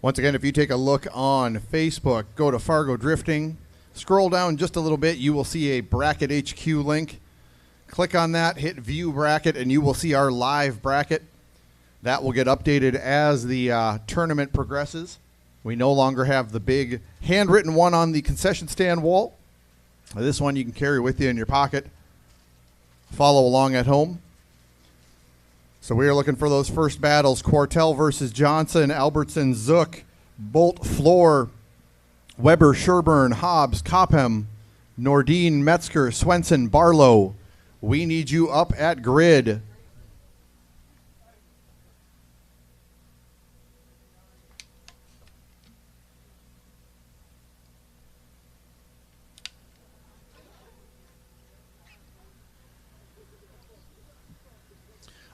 Once again, if you take a look on Facebook, go to Fargo Drifting, scroll down just a little bit, you will see a Bracket HQ link. Click on that, hit View Bracket, and you will see our live bracket. That will get updated as the tournament progresses. We no longer have the big handwritten one on the concession stand wall. This one you can carry with you in your pocket. Follow along at home. So we are looking for those first battles. Quartel versus Johnson, Albertson, Zook, Bolt, Floor, Weber, Sherburne, Hobbs, Copham, Nordine, Metzger, Swenson, Barlow. We need you up at grid.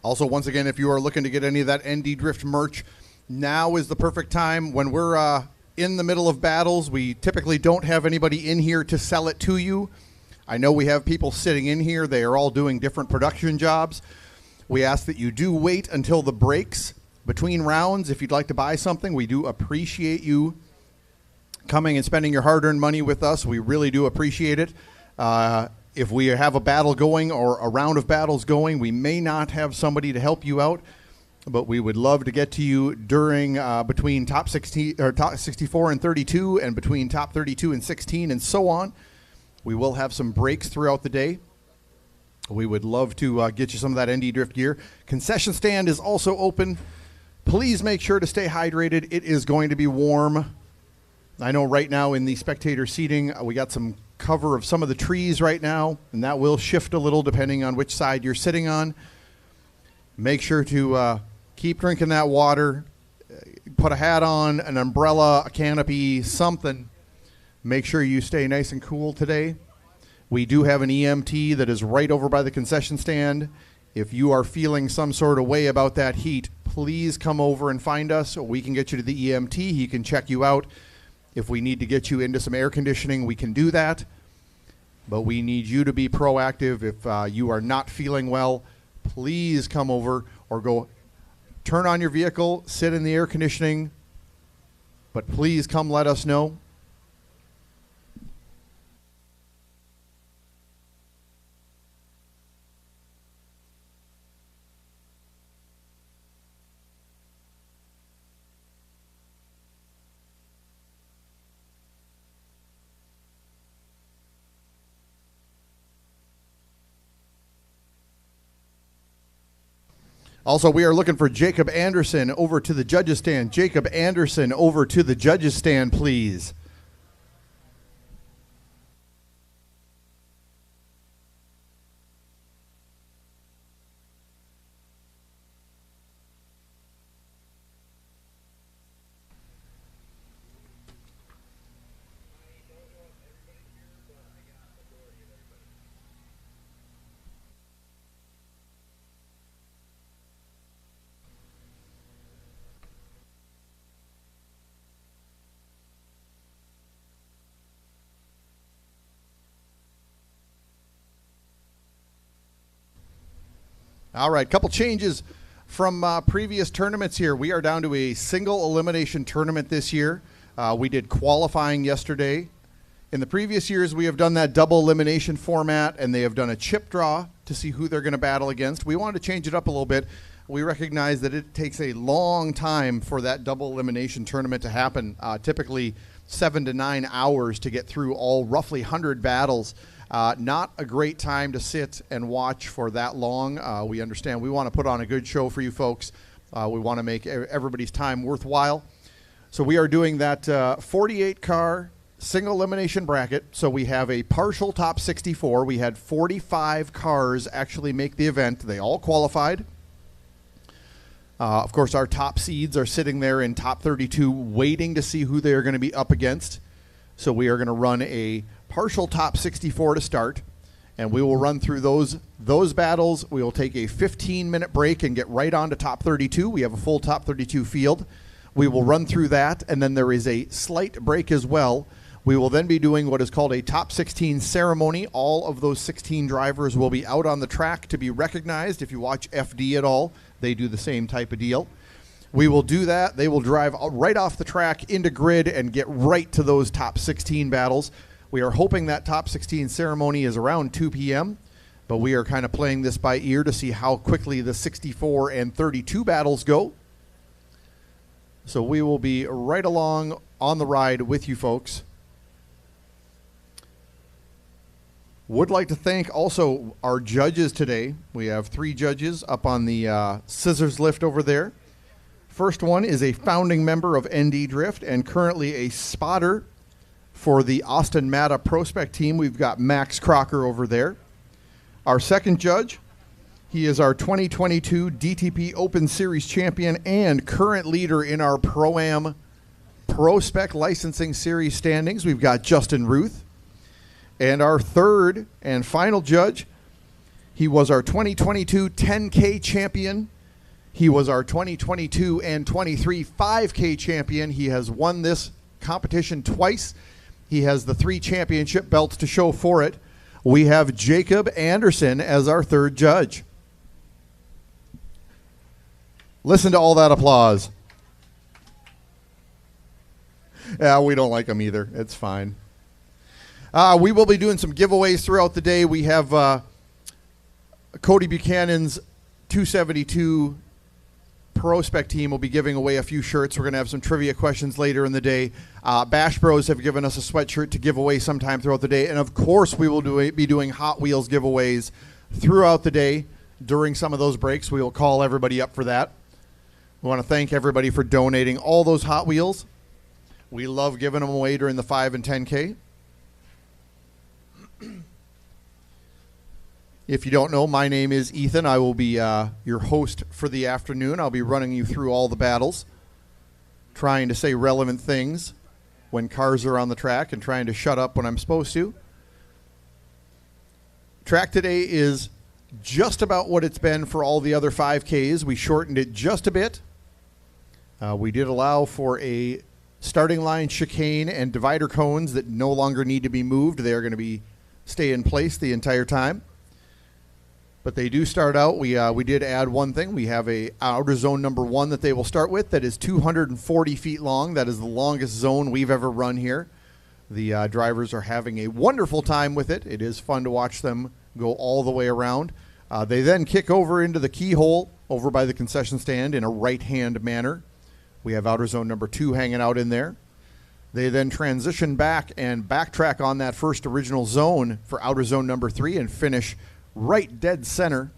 Also, once again, if you are looking to get any of that ND Drift merch, now is the perfect time. When we're in the middle of battles, we typically don't have anybody in here to sell it to you. I know we have people sitting in here. They are all doing different production jobs. We ask that you do wait until the breaks between rounds. If you'd like to buy something, we do appreciate you coming and spending your hard-earned money with us. We really do appreciate it. If we have a battle going or a round of battles going, we may not have somebody to help you out, but we would love to get to you during between top 60 or top 64 and 32, and between top 32 and 16, and so on. We will have some breaks throughout the day. We would love to get you some of that ND Drift gear. Concession stand is also open. Please make sure to stay hydrated. It is going to be warm. I know right now in the spectator seating, we got some cover of some of the trees right now, and that will shift a little depending on which side you're sitting on. Make sure to keep drinking that water. Put a hat on, an umbrella, a canopy, something. Make sure you stay nice and cool today. We do have an EMT that is right over by the concession stand. If you are feeling some sort of way about that heat, please come over and find us. We can get you to the EMT. He can check you out. If we need to get you into some air conditioning, we can do that. But we need you to be proactive. If you are not feeling well, please come over or go turn on your vehicle, sit in the air conditioning. But please come let us know. Also, we are looking for Jacob Anderson over to the judges stand. Jacob Anderson over to the judges stand, please. All right, couple changes from previous tournaments here. We are down to a single elimination tournament this year. We did qualifying yesterday. In the previous years, we have done that double elimination format, and they have done a chip draw to see who they're going to battle against. We wanted to change it up a little bit. We recognize that it takes a long time for that double elimination tournament to happen, typically 7 to 9 hours to get through all roughly 100 battles. Not a great time to sit and watch for that long. We understand we want to put on a good show for you folks. We want to make everybody's time worthwhile. So we are doing that 48-car single elimination bracket. So we have a partial top 64. We had 45 cars actually make the event. They all qualified. Of course, our top seeds are sitting there in top 32 waiting to see who they are going to be up against. So we are going to run a partial top 64 to start, and we will run through those battles. We will take a 15-minute break and get right on to top 32. We have a full top 32 field. We will run through that, and then there is a slight break as well. We will then be doing what is called a top 16 ceremony. All of those 16 drivers will be out on the track to be recognized. If you watch FD at all, they do the same type of deal. We will do that. They will drive right off the track into grid and get right to those top 16 battles. We are hoping that top 16 ceremony is around 2 p.m., but we are kind of playing this by ear to see how quickly the 64 and 32 battles go. So we will be right along on the ride with you folks. Would like to thank also our judges today. We have 3 judges up on the scissors lift over there. First one is a founding member of ND Drift and currently a spotter for the Austin Matta Prospect team. We've got Max Crocker over there. Our second judge, he is our 2022 DTP Open Series champion and current leader in our Pro-Am Prospect Licensing Series standings. We've got Justin Ruth. And our third and final judge, he was our 2022 10K champion. He was our 2022 and 23 5K champion. He has won this competition twice. He has the 3 championship belts to show for it. We have Jacob Anderson as our third judge. Listen to all that applause. Yeah, we don't like them either. It's fine. We will be doing some giveaways throughout the day. We have Cody Buchanan's 272 Prospect team will be giving away a few shirts. We're going to have some trivia questions later in the day. Bash Bros have given us a sweatshirt to give away sometime throughout the day. And, of course, we will be doing Hot Wheels giveaways throughout the day. During some of those breaks, we will call everybody up for that. We want to thank everybody for donating all those Hot Wheels. We love giving them away during the 5 and 10K. If you don't know, my name is Ethan. I will be your host for the afternoon. I'll be running you through all the battles, trying to say relevant things when cars are on the track and trying to shut up when I'm supposed to. Track today is just about what it's been for all the other 5Ks. We shortened it just a bit. We did allow for a starting line chicane and divider cones that no longer need to be moved. They are going to stay in place the entire time. But they do start out. We did add one thing. We have a outer zone number 1 that they will start with that is 240 feet long. That is the longest zone we've ever run here. The drivers are having a wonderful time with it. It is fun to watch them go all the way around. They then kick over into the keyhole over by the concession stand in a right-hand manner. We have outer zone number 2 hanging out in there. They then transition back and backtrack on that first original zone for outer zone number 3 and finish right dead center,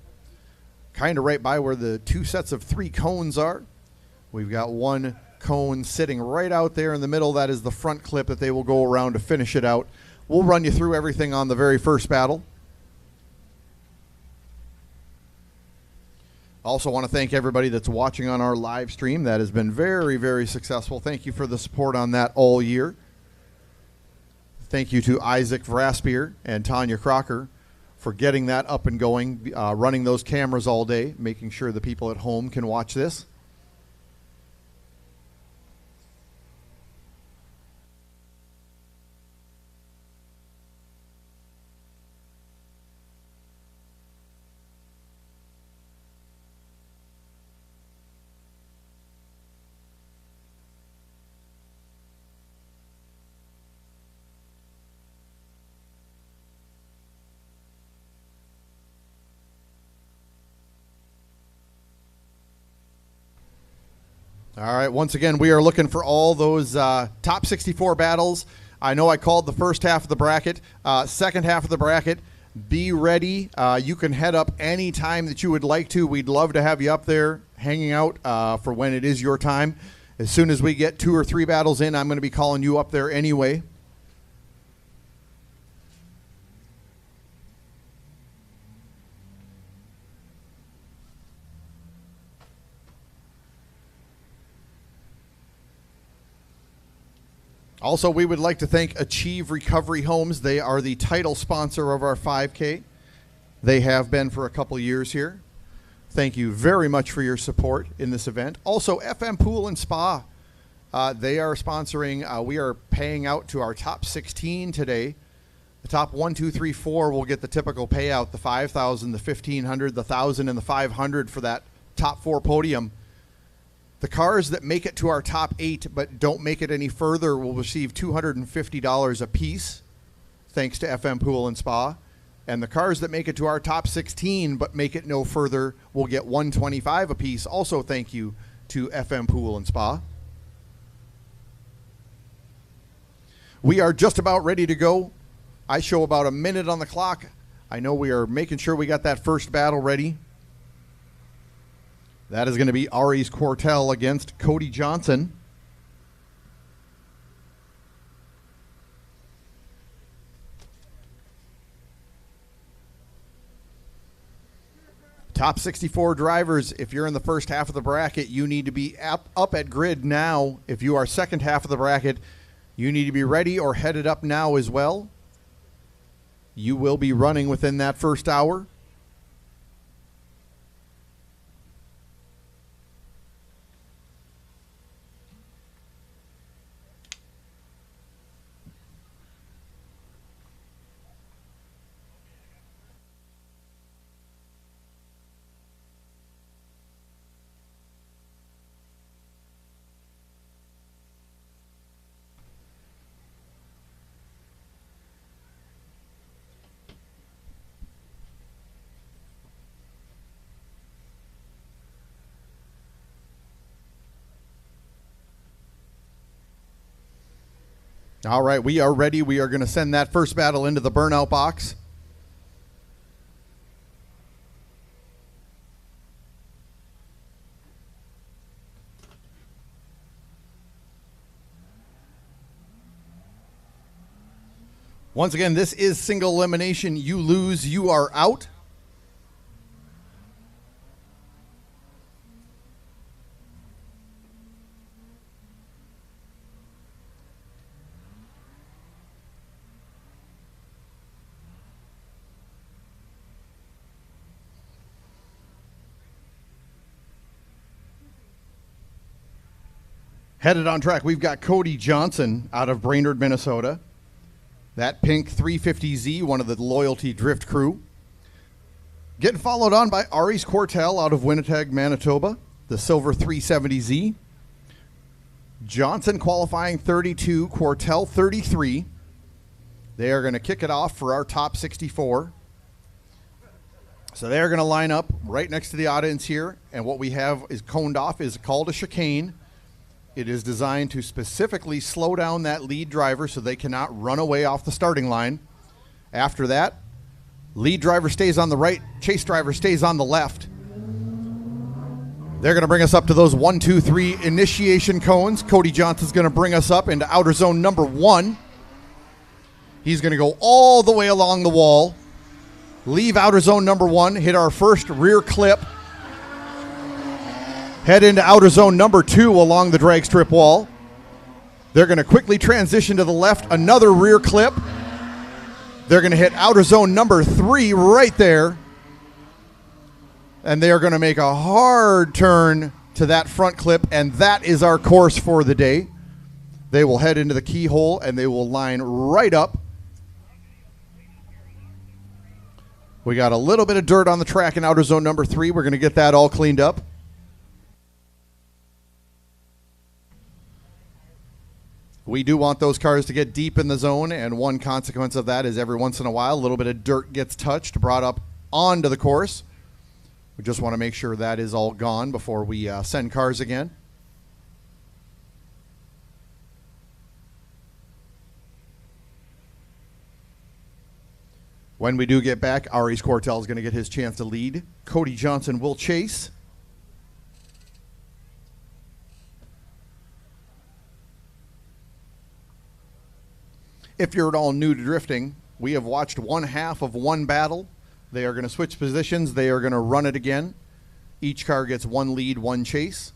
kind of right by where the 2 sets of 3 cones are. We've got 1 cone sitting right out there in the middle. That is the front clip that they will go around to finish it out. We'll run you through everything on the very first battle. Also want to thank everybody that's watching on our live stream. That has been very, very successful. Thank you for the support on that all year. Thank you to Isaac Vraspier and Tanya Crocker for getting that up and going, running those cameras all day, making sure the people at home can watch this. All right, once again, we are looking for all those top 64 battles. I know I called the first half of the bracket. Second half of the bracket, be ready. You can head up any time that you would like to. We'd love to have you up there hanging out for when it is your time. As soon as we get 2 or 3 battles in, I'm going to be calling you up there anyway. Also, we would like to thank Achieve Recovery Homes. They are the title sponsor of our 5K. They have been for a couple years here. Thank you very much for your support in this event. Also, FM Pool and Spa. They are sponsoring. We are paying out to our top 16 today. The top 1, 2, 3, 4 will get the typical payout, the 5,000, the 1,500, the 1,000, and the 500 for that top 4 podium. The cars that make it to our top 8 but don't make it any further will receive $250 a piece, thanks to FM Pool and Spa. And the cars that make it to our top 16 but make it no further will get $125 a piece, also thank you to FM Pool and Spa. We are just about ready to go. I show about a minute on the clock. I know we are making sure we got that first battle ready. That is going to be Ari's Quartel against Cody Johnson. Top 64 drivers, if you're in the first half of the bracket, you need to be up at grid now. If you are second half of the bracket, you need to be ready or headed up now as well. You will be running within that first hour. All right, we are ready. We are going to send that first battle into the burnout box. Once again, this is single elimination. You lose, you are out. Headed on track, we've got Cody Johnson out of Brainerd, Minnesota. That pink 350Z, one of the Loyalty Drift crew. Getting followed on by Ari's Quartel out of Winnipeg, Manitoba, the silver 370Z. Johnson qualifying 32, Quartel 33. They are going to kick it off for our top 64. So they're going to line up right next to the audience here, and what we have is coned off is called a chicane. It is designed to specifically slow down that lead driver so they cannot run away off the starting line. After that, lead driver stays on the right, chase driver stays on the left. They're going to bring us up to those 1, 2, 3 initiation cones. Cody Johnson's going to bring us up into outer zone number 1. He's going to go all the way along the wall, leave outer zone number 1, hit our first rear clip, head into outer zone number 2 along the drag strip wall. They're going to quickly transition to the left, another rear clip. They're going to hit outer zone number 3 right there. And they are going to make a hard turn to that front clip, and that is our course for the day. They will head into the keyhole, and they will line right up. We got a little bit of dirt on the track in outer zone number 3. We're going to get that all cleaned up. We do want those cars to get deep in the zone, and one consequence of that is every once in a while a little bit of dirt gets touched, brought up onto the course. We just want to make sure that is all gone before we send cars again. When we do get back, Ari's Quartel is going to get his chance to lead. Cody Johnson will chase. If you're at all new to drifting, we have watched one half of one battle. They are going to switch positions. They are going to run it again. Each car gets one lead, one chase.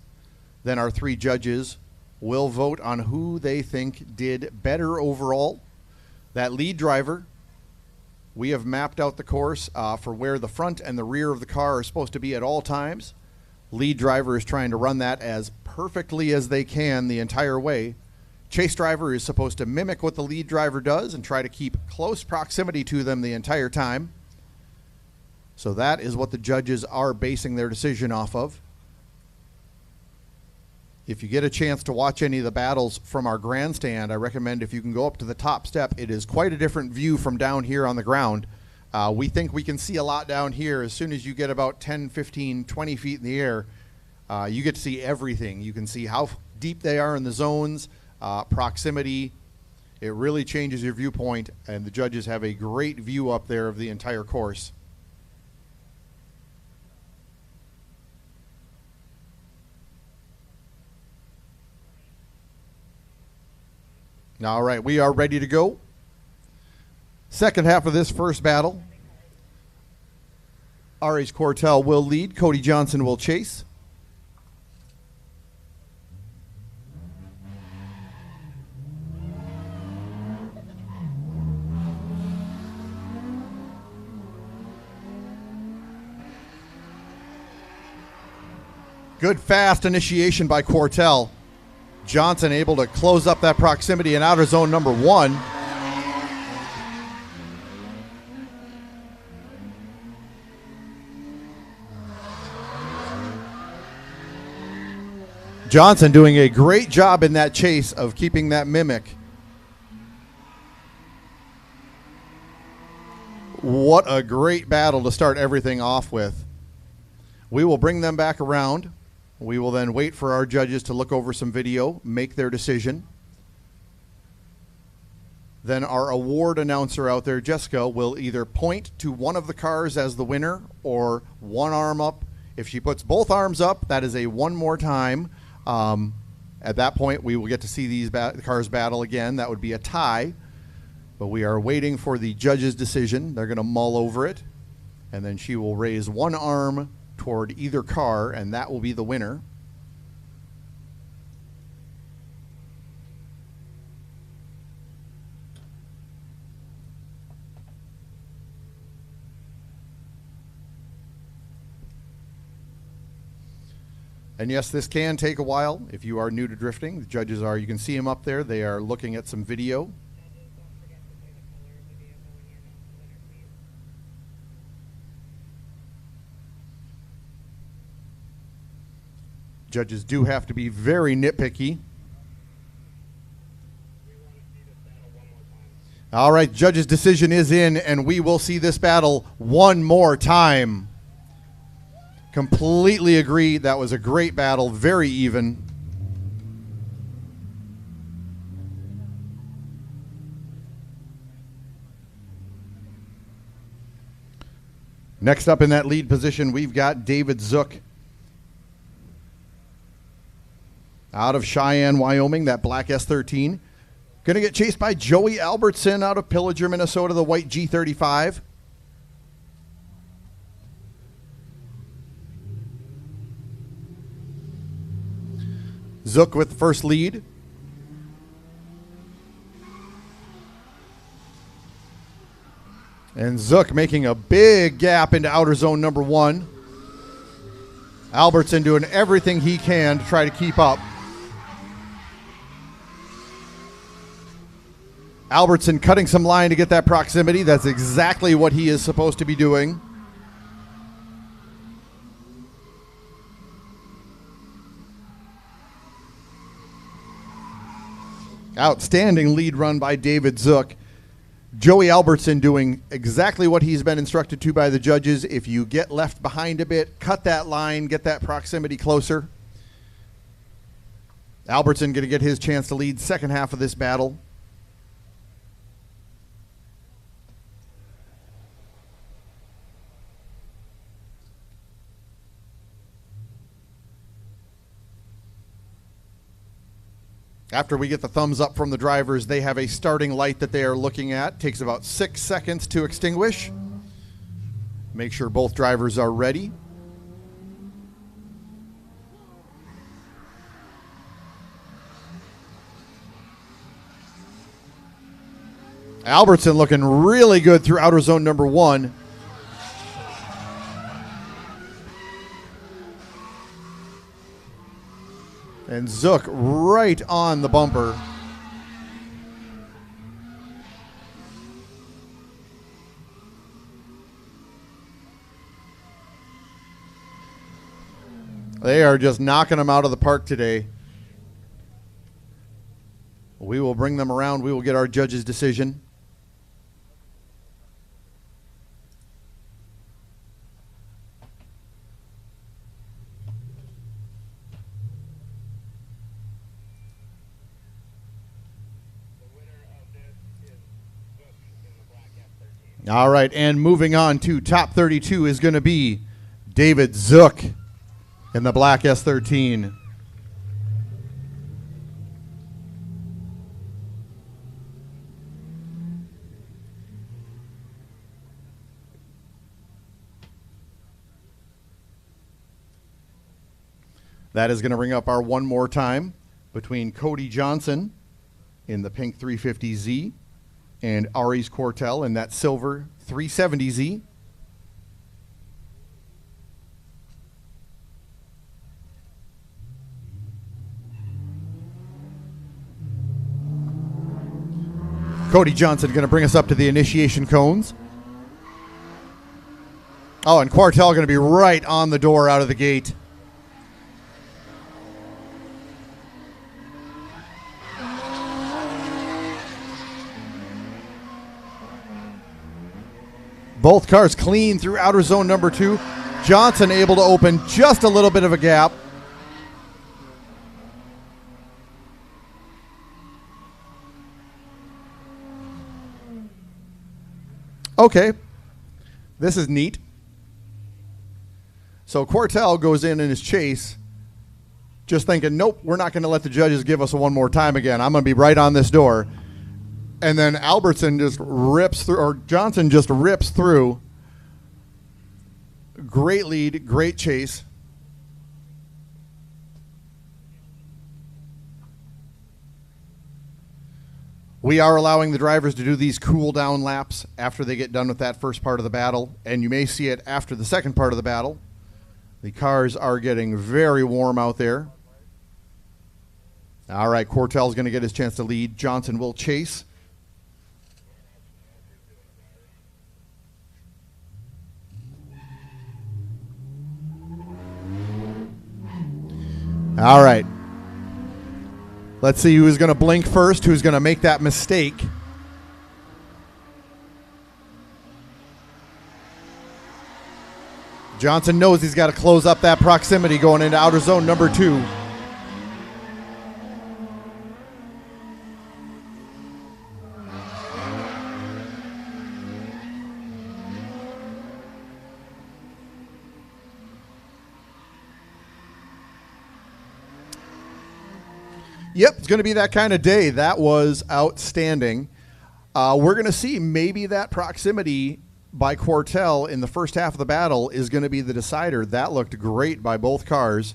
Then our 3 judges will vote on who they think did better overall. That lead driver, we have mapped out the course for where the front and the rear of the car are supposed to be at all times. Lead driver is trying to run that as perfectly as they can the entire way. Chase driver is supposed to mimic what the lead driver does and try to keep close proximity to them the entire time. So that is what the judges are basing their decision off of. If you get a chance to watch any of the battles from our grandstand, I recommend if you can go up to the top step. It is quite a different view from down here on the ground. We think we can see a lot down here. As soon as you get about 10, 15, 20 feet in the air, you get to see everything. You can see how deep they are in the zones, proximity. It really changes your viewpoint, and the judges have a great view up there of the entire course. All right, we are ready to go. Second half of this first battle. R.H. Cortell will lead. Cody Johnson will chase. Good fast initiation by Cortell. Johnson able to close up that proximity in outer zone number 1. Johnson doing a great job in that chase of keeping that mimic. What a great battle to start everything off with. We will bring them back around. We will then wait for our judges to look over some video, make their decision. Then our award announcer out there, Jessica, will either point to one of the cars as the winner or one arm up. If she puts both arms up, that is a one more time. At that point, we will get to see these cars battle again. That would be a tie. But we are waiting for the judges' decision. They're going to mull over it. And then she will raise one arm toward either car, and that will be the winner. And yes, this can take a while if you are new to drifting. The judges are, you can see them up there. They are looking at some video. Judges do have to be very nitpicky. All right, judges' decision is in, and we will see this battle one more time. Completely agree. That was a great battle, very even. Next up in that lead position, we've got David Zook. Out of Cheyenne, Wyoming, that black S13. Going to get chased by Joey Albertson out of Pillager, Minnesota, the white G35. Zook with the first lead. And Zook making a big gap into outer zone number 1. Albertson doing everything he can to try to keep up. Albertson cutting some line to get that proximity. That's exactly what he is supposed to be doing. Outstanding lead run by David Zook. Joey Albertson doing exactly what he's been instructed to by the judges. If you get left behind a bit, cut that line, get that proximity closer. Albertson going to get his chance to lead second half of this battle. After we get the thumbs up from the drivers, they have a starting light that they are looking at. Takes about 6 seconds to extinguish. Make sure both drivers are ready. Albertson looking really good through outer zone number 1. And Zook right on the bumper. They are just knocking them out of the park today. We will bring them around. We will get our judge's decision. All right, and moving on to top 32 is going to be David Zook in the black S13. That is going to bring up our one more time between Cody Johnson in the pink 350Z and Osiris Quartel in that silver 370Z. Cody Johnson going to bring us up to the initiation cones. Oh, and Quartel going to be right on the door out of the gate. Both cars clean through outer zone number 2. Johnson able to open just a little bit of a gap. Okay, this is neat. So Quartel goes in his chase, just thinking, nope, we're not going to let the judges give us one more time again. I'm going to be right on this door. And then Albertson just rips through, or Johnson just rips through. Great lead, great chase. We are allowing the drivers to do these cool down laps after they get done with that first part of the battle, and you may see it after the second part of the battle. The cars are getting very warm out there. All right, Quartel's going to get his chance to lead. Johnson will chase. All right. Let's see who's going to blink first, who's going to make that mistake. Johnson knows he's got to close up that proximity going into outer zone number 2. Yep, it's going to be that kind of day. That was outstanding. We're going to see maybe that proximity by Quartel in the first half of the battle is going to be the decider. That looked great by both cars.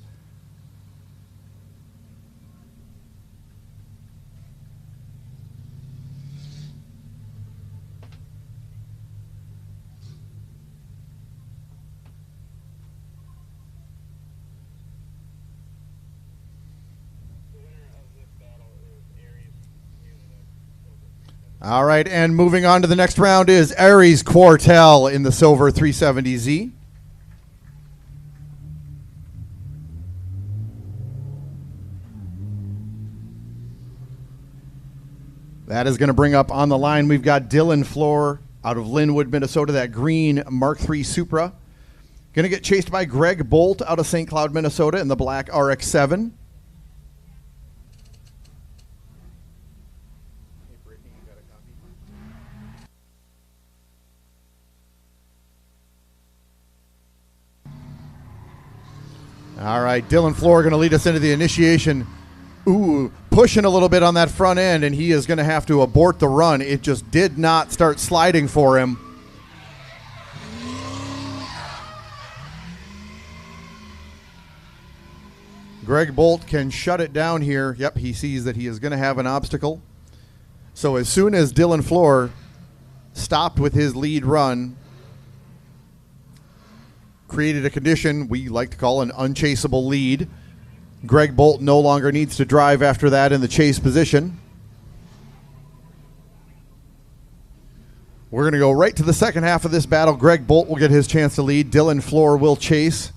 All right, and moving on to the next round is Osiris Quartel in the silver 370Z. That is going to bring up on the line, we've got Dylan Floor out of Linwood, Minnesota, that green Mark III Supra. Going to get chased by Greg Bolt out of St. Cloud, Minnesota in the black RX-7. All right, Dylan Floor going to lead us into the initiation. Ooh, pushing a little bit on that front end, and he is going to have to abort the run. It just did not start sliding for him. Greg Bolt can shut it down here. Yep, he sees that he is going to have an obstacle. So as soon as Dylan Floor stopped with his lead run, created a condition we like to call an unchaseable lead. Greg Bolt no longer needs to drive after that in the chase position. We're going to go right to the second half of this battle. Greg Bolt will get his chance to lead. Dylan Floor will chase.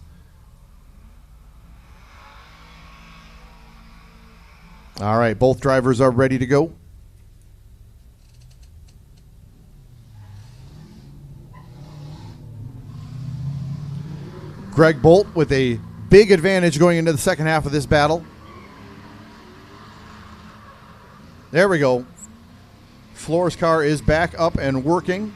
All right, both drivers are ready to go. Greg Bolt with a big advantage going into the second half of this battle. There we go. Floor's car is back up and working.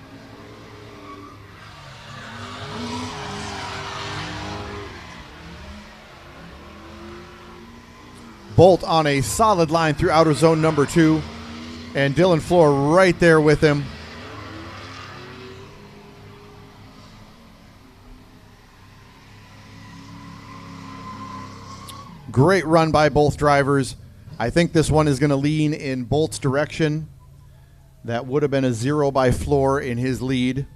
Bolt on a solid line through outer zone number 2. And Dylan Floor right there with him. Great run by both drivers. I think this one is going to lean in Bolt's direction. That would have been a 0 by Floor in his lead.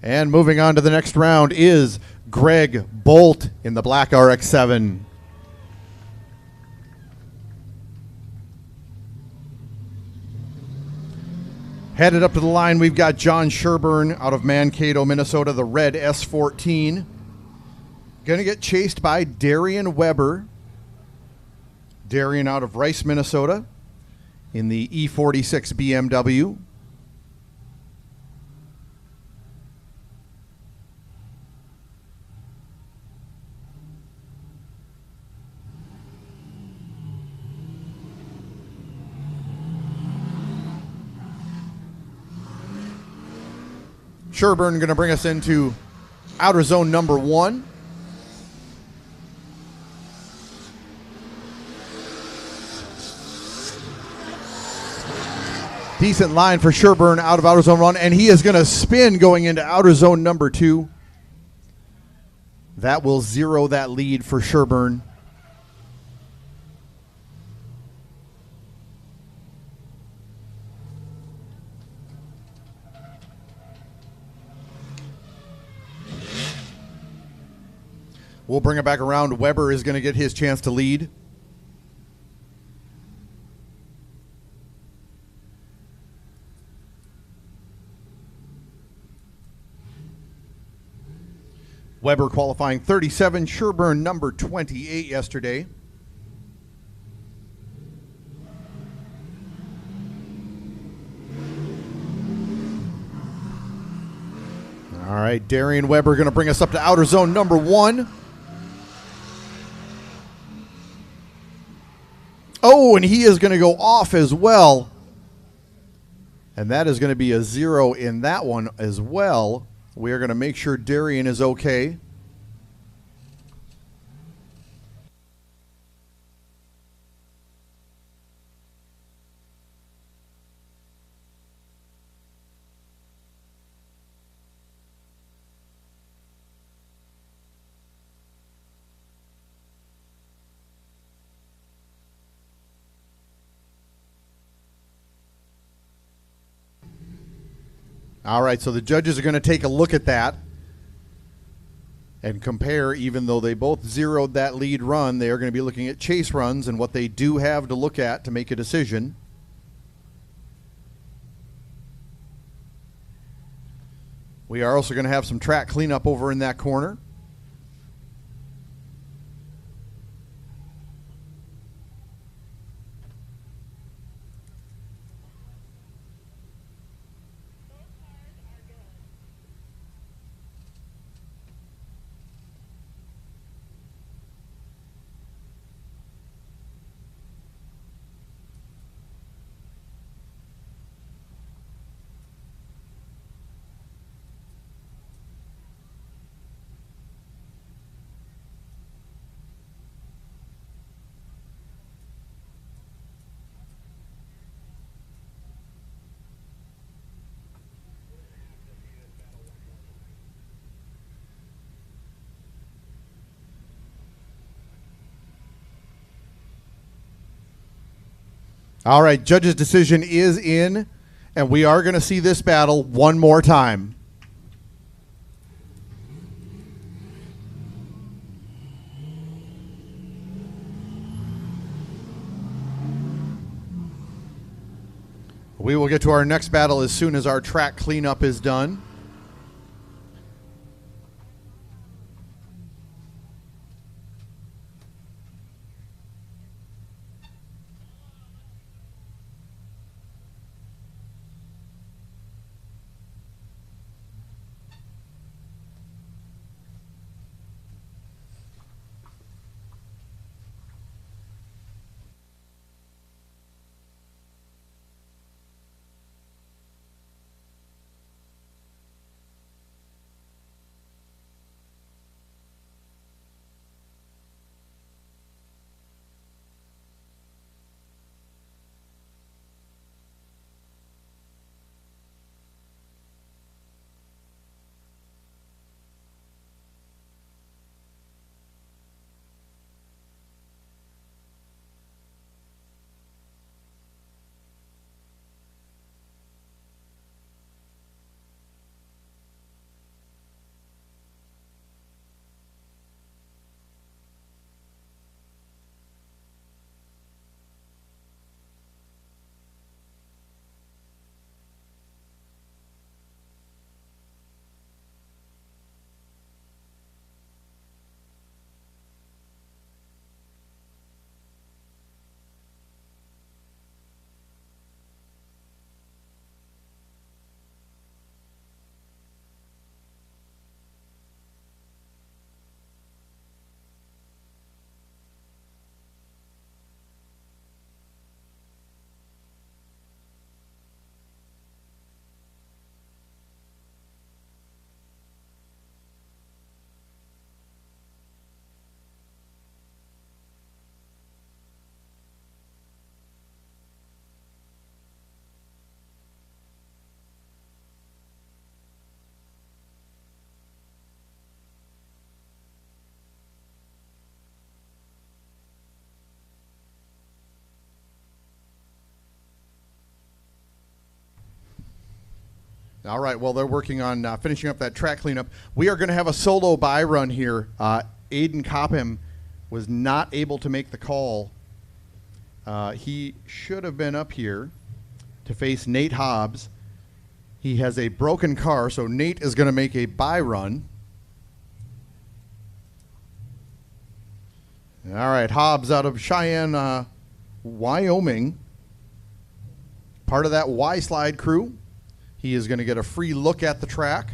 And moving on to the next round is Greg Bolt in the black RX-7. Headed up to the line, we've got John Sherburne out of Mankato, Minnesota, the red S14. Going to get chased by Darian Weber. Darian out of Rice, Minnesota, in the E46 BMW. Sherburne going to bring us into outer zone number 1. Decent line for Sherburne out of outer zone 1, and he is going to spin going into outer zone number 2. That will 0 that lead for Sherburne. We'll bring it back around. Weber is going to get his chance to lead. Weber qualifying 37, Sherburne number 28 yesterday. All right, Darian Weber going to bring us up to outer zone number 1. Oh, and he is going to go off as well. And that is going to be a 0 in that one as well. We are going to make sure Darian is okay. All right, so the judges are going to take a look at that and compare. Even though they both zeroed that lead run, they are going to be looking at chase runs and what they do have to look at to make a decision. We are also going to have some track cleanup over in that corner. All right, judge's decision is in, and we are going to see this battle one more time. We will get to our next battle as soon as our track cleanup is done. All right, well, they're working on finishing up that track cleanup. We are going to have a solo buy run here. Aiden Copham was not able to make the call. He should have been up here to face Nate Hobbs. He has a broken car, so Nate is going to make a buy run. All right, Hobbs out of Cheyenne, Wyoming. Part of that Y Slide crew. He is going to get a free look at the track.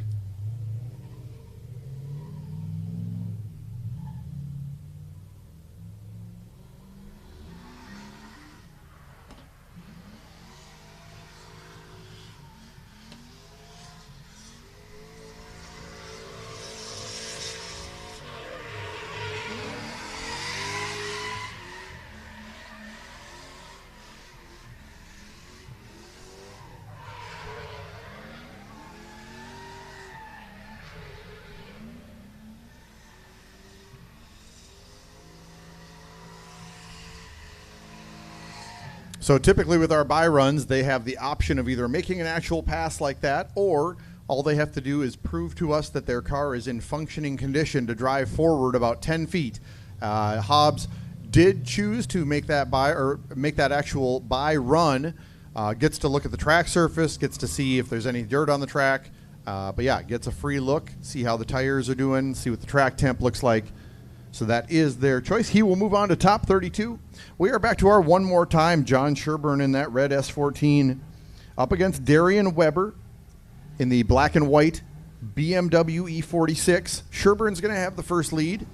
So typically with our buy runs, they have the option of either making an actual pass like that, or all they have to do is prove to us that their car is in functioning condition to drive forward about 10 feet. Hobbs did choose to make that buy, or make that actual buy run. Gets to look at the track surface, gets to see if there's any dirt on the track. But yeah, gets a free look, see how the tires are doing, see what the track temp looks like. So that is their choice. He will move on to top 32. We are back to our one more time. John Sherburne in that red S14 up against Darian Weber in the black and white BMW E46. Sherburne's going to have the first lead.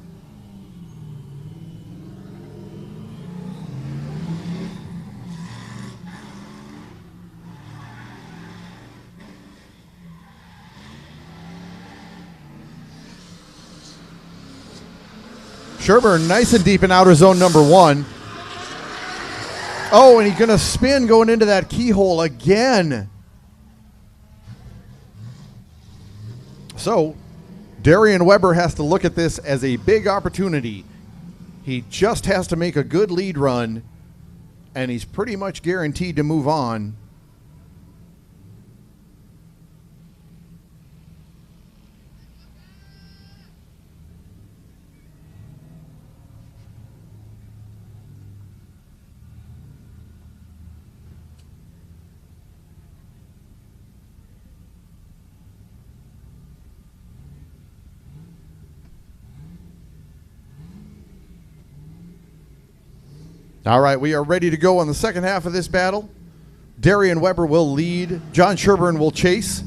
Sherburne nice and deep in outer zone number one. Oh, and he's going to spin going into that keyhole again. So, Darian Weber has to look at this as a big opportunity. He just has to make a good lead run, and he's pretty much guaranteed to move on. All right, we are ready to go on the second half of this battle. Darian Weber will lead. John Sherburne will chase.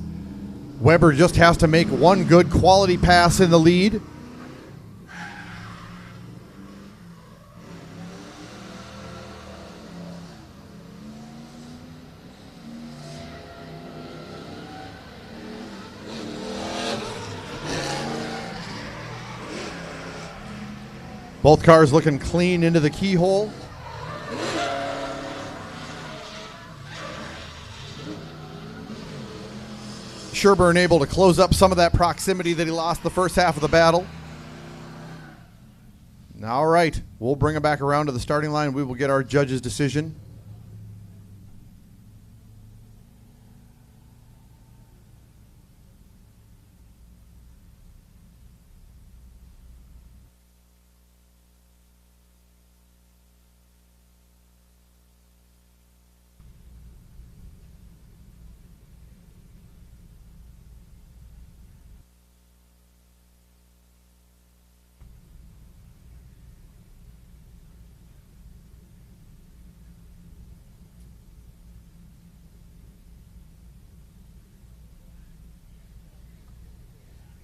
Weber just has to make one good quality pass in the lead. Both cars looking clean into the keyhole. Sherburne able to close up some of that proximity that he lost the first half of the battle. All right, we'll bring him back around to the starting line. We will get our judge's decision.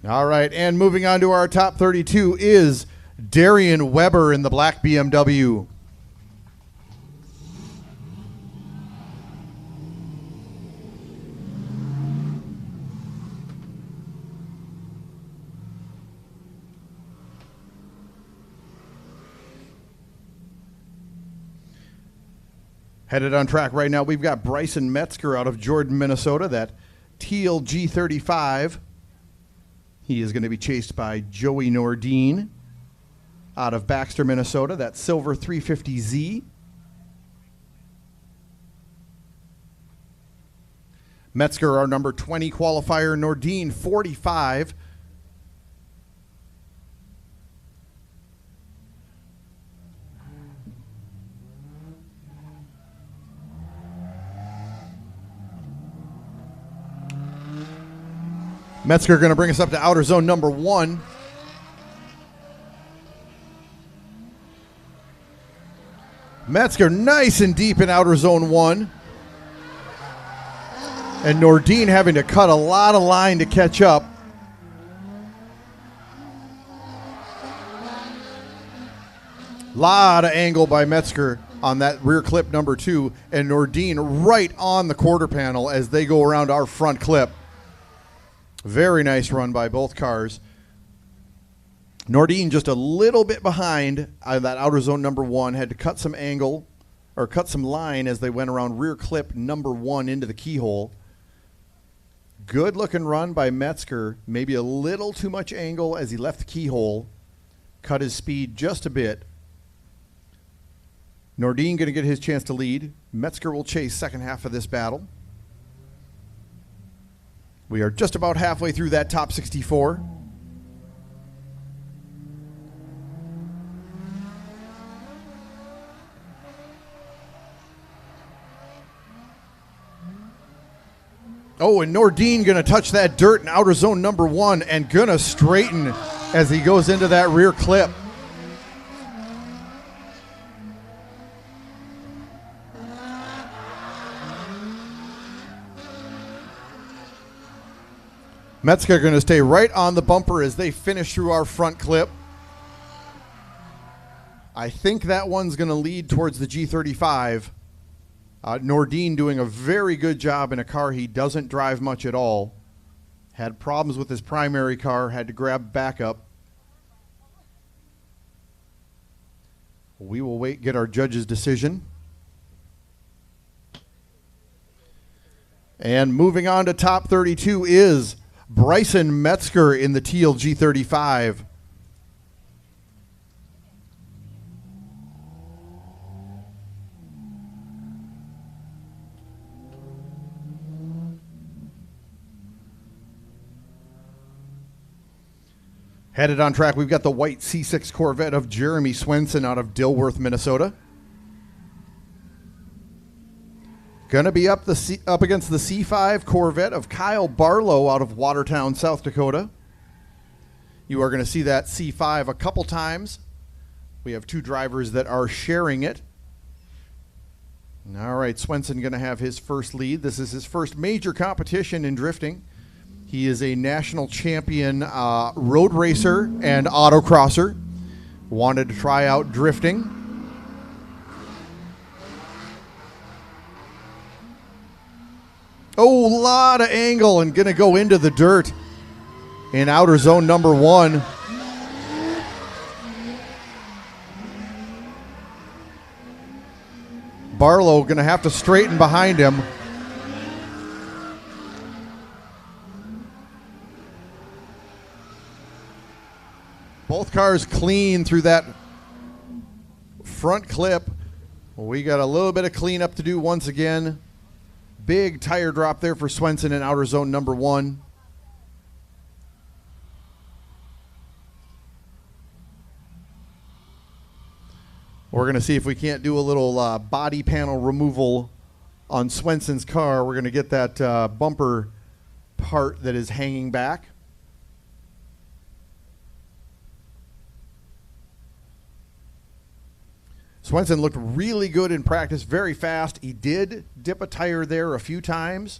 All right, and moving on to our top 32 is Darian Weber in the black BMW. Headed on track right now, we've got Bryson Metzger out of Jordan, Minnesota, that teal G35. He is going to be chased by Joey Nordine out of Baxter, Minnesota, that silver 350Z. Metzger, our number 20 qualifier, Nordine 45. Metzger going to bring us up to outer zone number 1. Metzger nice and deep in outer zone 1. And Nordine having to cut a lot of line to catch up. Lot of angle by Metzger on that rear clip number 2. And Nordine right on the quarter panel as they go around our front clip. Very nice run by both cars. Nordine just a little bit behind that outer zone number 1. Had to cut some angle or cut some line as they went around rear clip number 1 into the keyhole. Good looking run by Metzger. Maybe a little too much angle as he left the keyhole. Cut his speed just a bit. Nordine going to get his chance to lead. Metzger will chase second half of this battle. We are just about halfway through that top 64. Oh, and Nordine going to touch that dirt in outer zone number 1 and going to straighten as he goes into that rear clip. Metzger going to stay right on the bumper as they finish through our front clip. I think that one's going to lead towards the G35. Nordine doing a very good job in a car he doesn't drive much at all. Had problems with his primary car, had to grab backup. We will wait, get our judge's decision. And moving on to top 32 is Bryson Metzger in the teal G35. Headed on track, we've got the white C6 Corvette of Jeremy Swenson out of Dilworth, Minnesota. Going to be up against the C5 Corvette of Kyle Barlow out of Watertown, South Dakota. You are going to see that C5 a couple times. We have two drivers that are sharing it. All right, Swenson going to have his first lead. This is his first major competition in drifting. He is a national champion road racer and autocrosser. Wanted to try out drifting. Oh, a lot of angle and going to go into the dirt in outer zone number 1. Barlow going to have to straighten behind him. Both cars clean through that front clip. We got a little bit of cleanup to do once again. Big tire drop there for Swenson in outer zone number 1. We're going to see if we can't do a little body panel removal on Swenson's car. We're going to get that bumper part that is hanging back. Swenson looked really good in practice, very fast. He did dip a tire there a few times,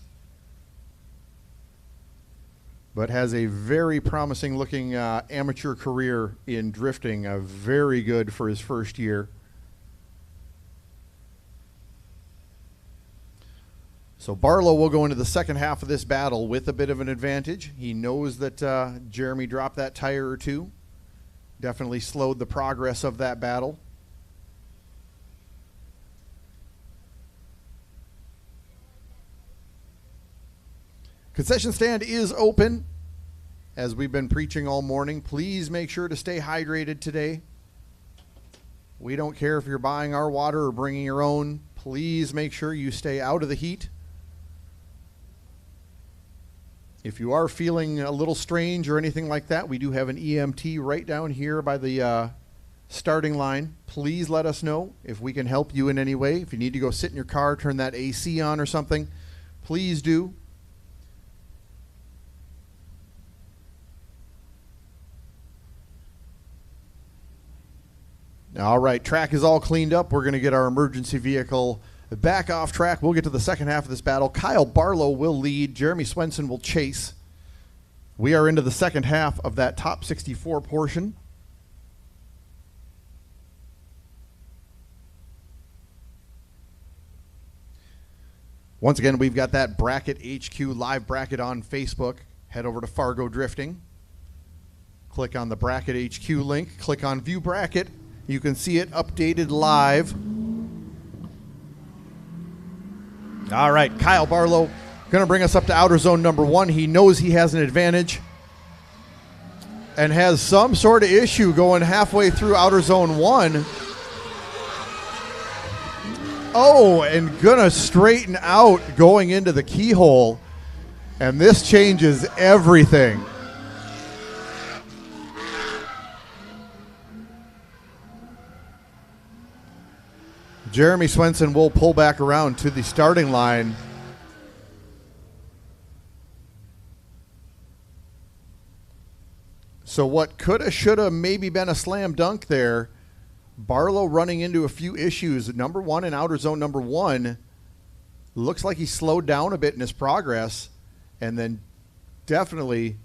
but has a very promising looking amateur career in drifting, very good for his first year. So Barlow will go into the second half of this battle with a bit of an advantage. He knows that Jeremy dropped that tire or two. Definitely slowed the progress of that battle. Concession stand is open, as we've been preaching all morning. Please make sure to stay hydrated today. We don't care if you're buying our water or bringing your own. Please make sure you stay out of the heat. If you are feeling a little strange or anything like that, we do have an EMT right down here by the starting line. Please let us know if we can help you in any way. If you need to go sit in your car, turn that AC on or something, please do. All right, track is all cleaned up. We're going to get our emergency vehicle back off track. We'll get to the second half of this battle. Kyle Barlow will lead. Jeremy Swenson will chase. We are into the second half of that top 64 portion. Once again, we've got that Bracket HQ live bracket on Facebook. Head over to Fargo Drifting. Click on the Bracket HQ link. Click on View Bracket. You can see it updated live. All right, Kyle Barlow going to bring us up to outer zone number 1. He knows he has an advantage and has some sort of issue going halfway through outer zone 1. Oh, and going to straighten out going into the keyhole. And this changes everything. Jeremy Swenson will pull back around to the starting line. So what coulda, shoulda, maybe been a slam dunk there. Barlow running into a few issues. Number 1 in outer zone number 1. Looks like he slowed down a bit in his progress. And then definitely...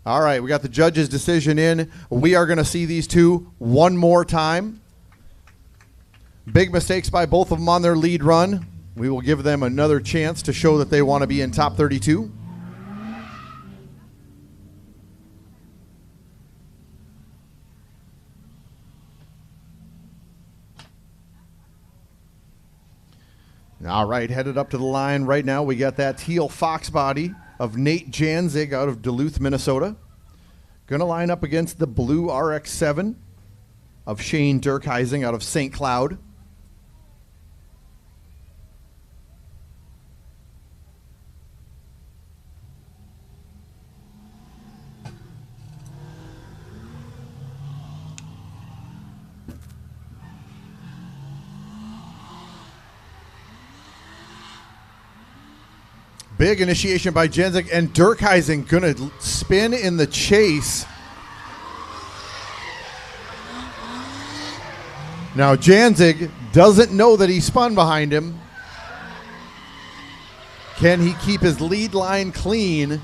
All right, we got the judge's decision in. We are going to see these two one more time. Big mistakes by both of them on their lead run. We will give them another chance to show that they want to be in top 32. All right, headed up to the line right now. We got that teal fox body of Nate Janzig out of Duluth, Minnesota. Going to line up against the blue RX-7 of Shane Durkheising out of St. Cloud. Big initiation by Jenzik, and Durkheising going to spin in the chase. Now Janzig doesn't know that he spun behind him. Can he keep his lead line clean?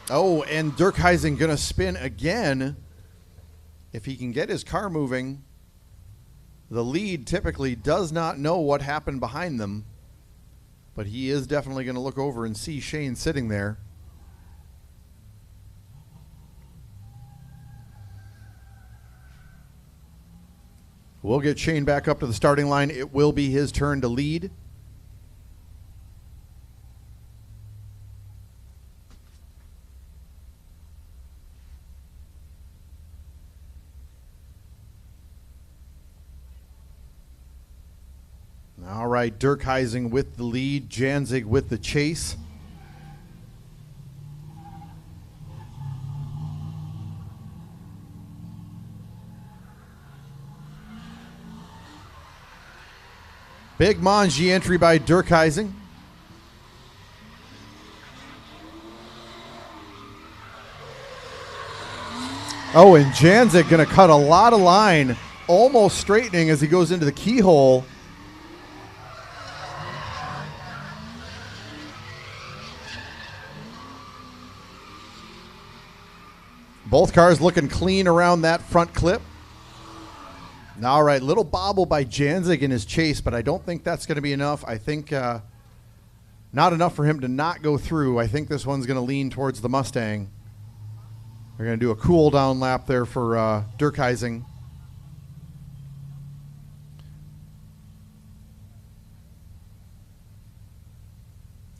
Oh, and Durkheisen going to spin again. If he can get his car moving, the lead typically does not know what happened behind them, but he is definitely going to look over and see Shane sitting there. We'll get Shane back up to the starting line. It will be his turn to lead. All right, Durkheisen with the lead, Janzig with the chase. Big Manji entry by Durkheisen. Oh, and Janzig going to cut a lot of line, almost straightening as he goes into the keyhole. Both cars looking clean around that front clip. All right, little bobble by Janzig in his chase, but I don't think that's going to be enough. I think not enough for him to not go through. I think this one's going to lean towards the Mustang. We're going to do a cool down lap there for Durkheisen.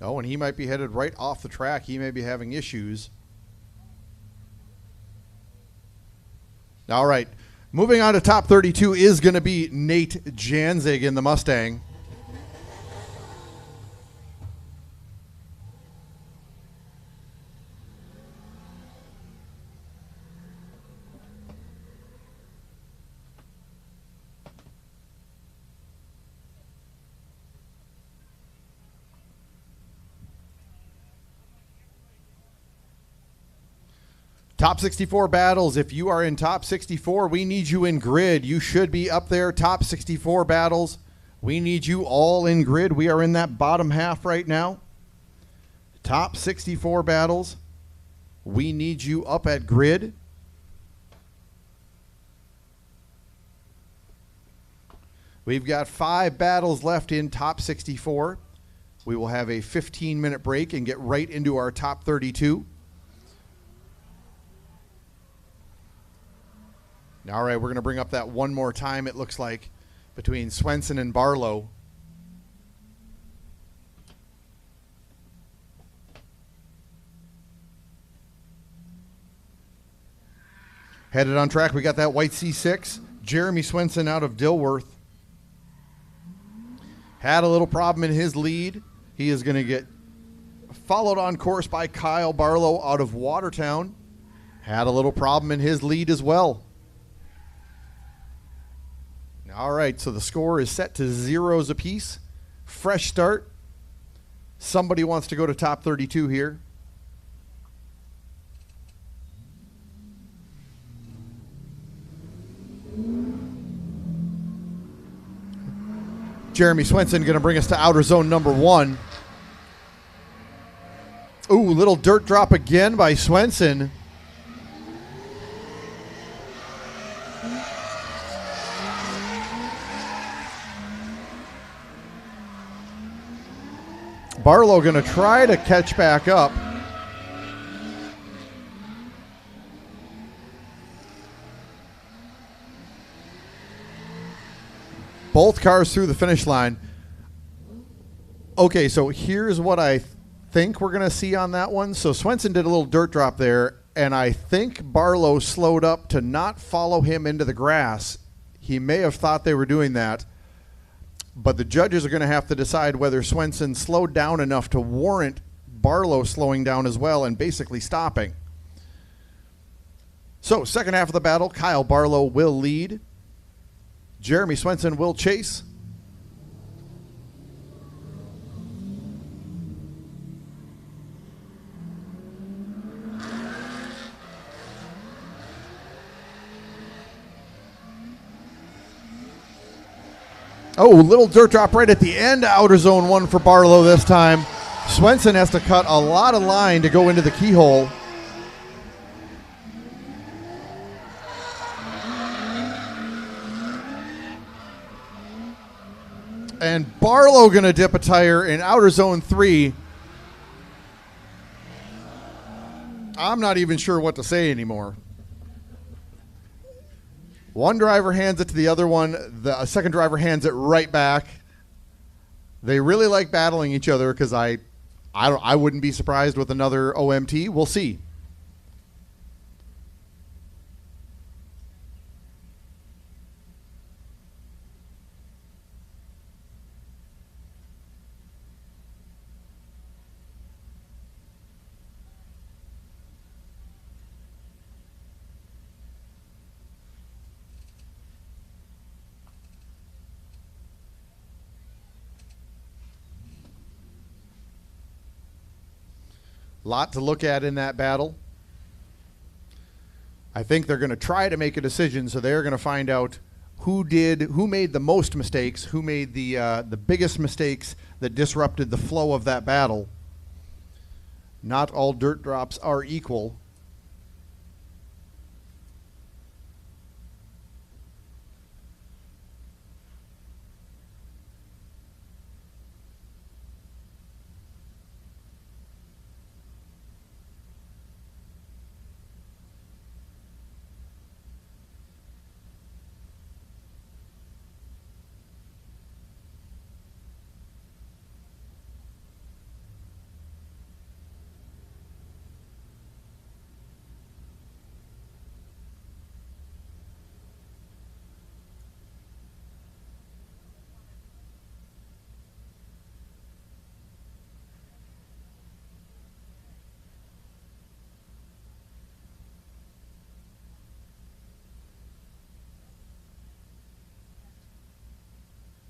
Oh, and he might be headed right off the track. He may be having issues. All right. Moving on to top 32 is going to be Nate Janzig in the Mustang. Top 64 battles. If you are in top 64, we need you in grid. You should be up there. Top 64 battles. We need you all in grid. We are in that bottom half right now. Top 64 battles. We need you up at grid. We've got 5 battles left in top 64. We will have a 15-minute break and get right into our top 32. All right, we're going to bring up that one more time, it looks like, between Swenson and Barlow. Headed on track, we got that white C6. Jeremy Swenson out of Dilworth. Had a little problem in his lead. He is going to get followed on course by Kyle Barlow out of Watertown. Had a little problem in his lead as well. All right, so the score is set to 0s apiece. Fresh start. Somebody wants to go to top 32 here. Jeremy Swenson going to bring us to outer zone number 1. Ooh, little dirt drop again by Swenson. Barlow going to try to catch back up. Both cars through the finish line. Okay, so here's what I think we're going to see on that one. So Swenson did a little dirt drop there, and I think Barlow slowed up to not follow him into the grass. He may have thought they were doing that. But the judges are going to have to decide whether Swenson slowed down enough to warrant Barlow slowing down as well and basically stopping. So, second half of the battle, Kyle Barlow will lead. Jeremy Swenson will chase. Oh, little dirt drop right at the end. Outer zone 1 for Barlow this time. Swenson has to cut a lot of line to go into the keyhole. And Barlow going to dip a tire in outer zone 3. I'm not even sure what to say anymore. One driver hands it to the other one. The second driver hands it right back. They really like battling each other because I wouldn't be surprised with another OMT. We'll see. Lot to look at in that battle. I think they're going to try to make a decision, so they're going to find out who made the most mistakes, who made the biggest mistakes that disrupted the flow of that battle. Not all dirt drops are equal.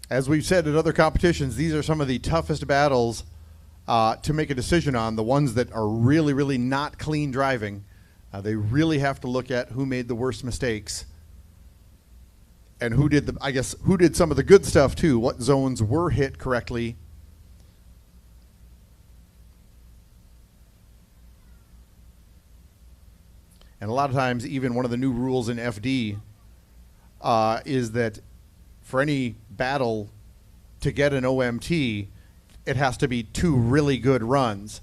As we've said at other competitions, these are some of the toughest battles to make a decision on, the ones that are really, really not clean driving. They really have to look at who made the worst mistakes and who did some of the good stuff too, what zones were hit correctly. And a lot of times, even one of the new rules in FD is that for any battle to get an OMT, it has to be 2 really good runs.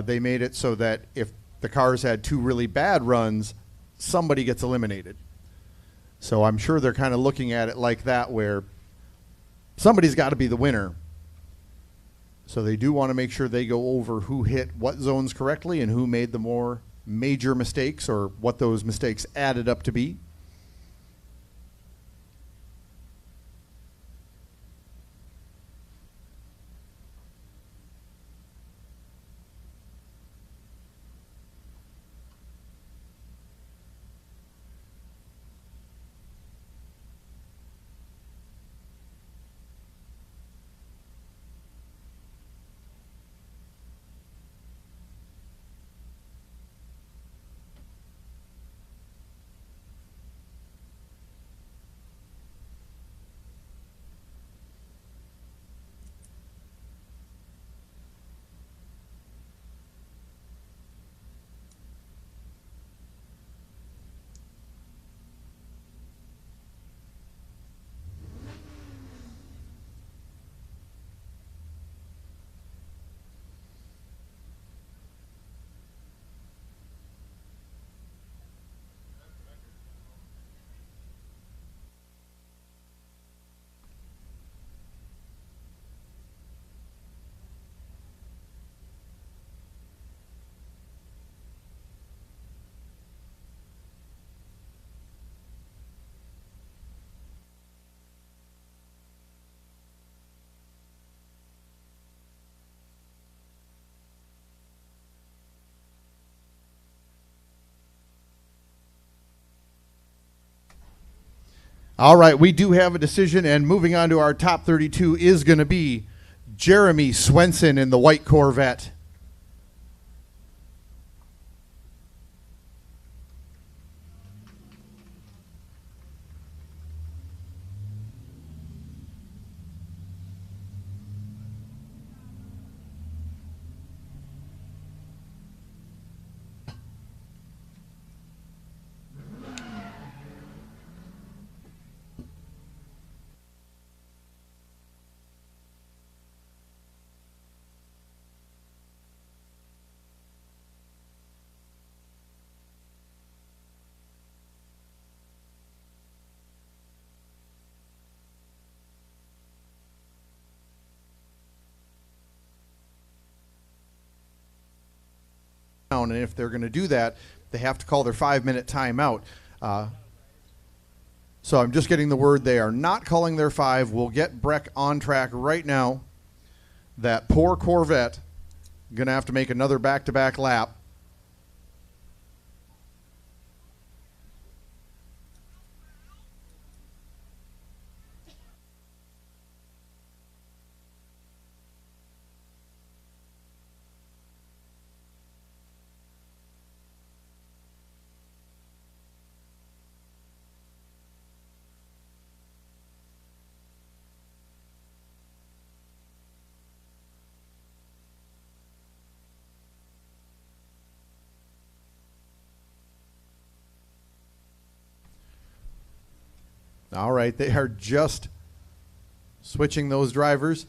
They made it so that if the cars had 2 really bad runs, somebody gets eliminated. So I'm sure they're kind of looking at it like that, where somebody's got to be the winner. So they do want to make sure they go over who hit what zones correctly and who made the more major mistakes, or what those mistakes added up to be. All right, we do have a decision, and moving on to our top 32 is going to be Jeremy Swenson in the white Corvette. And if they're going to do that, they have to call their 5-minute timeout. So I'm just getting the word they are not calling their 5. We'll get Breck on track right now. That poor Corvette going to have to make another back-to-back lap. All right, they are just switching those drivers.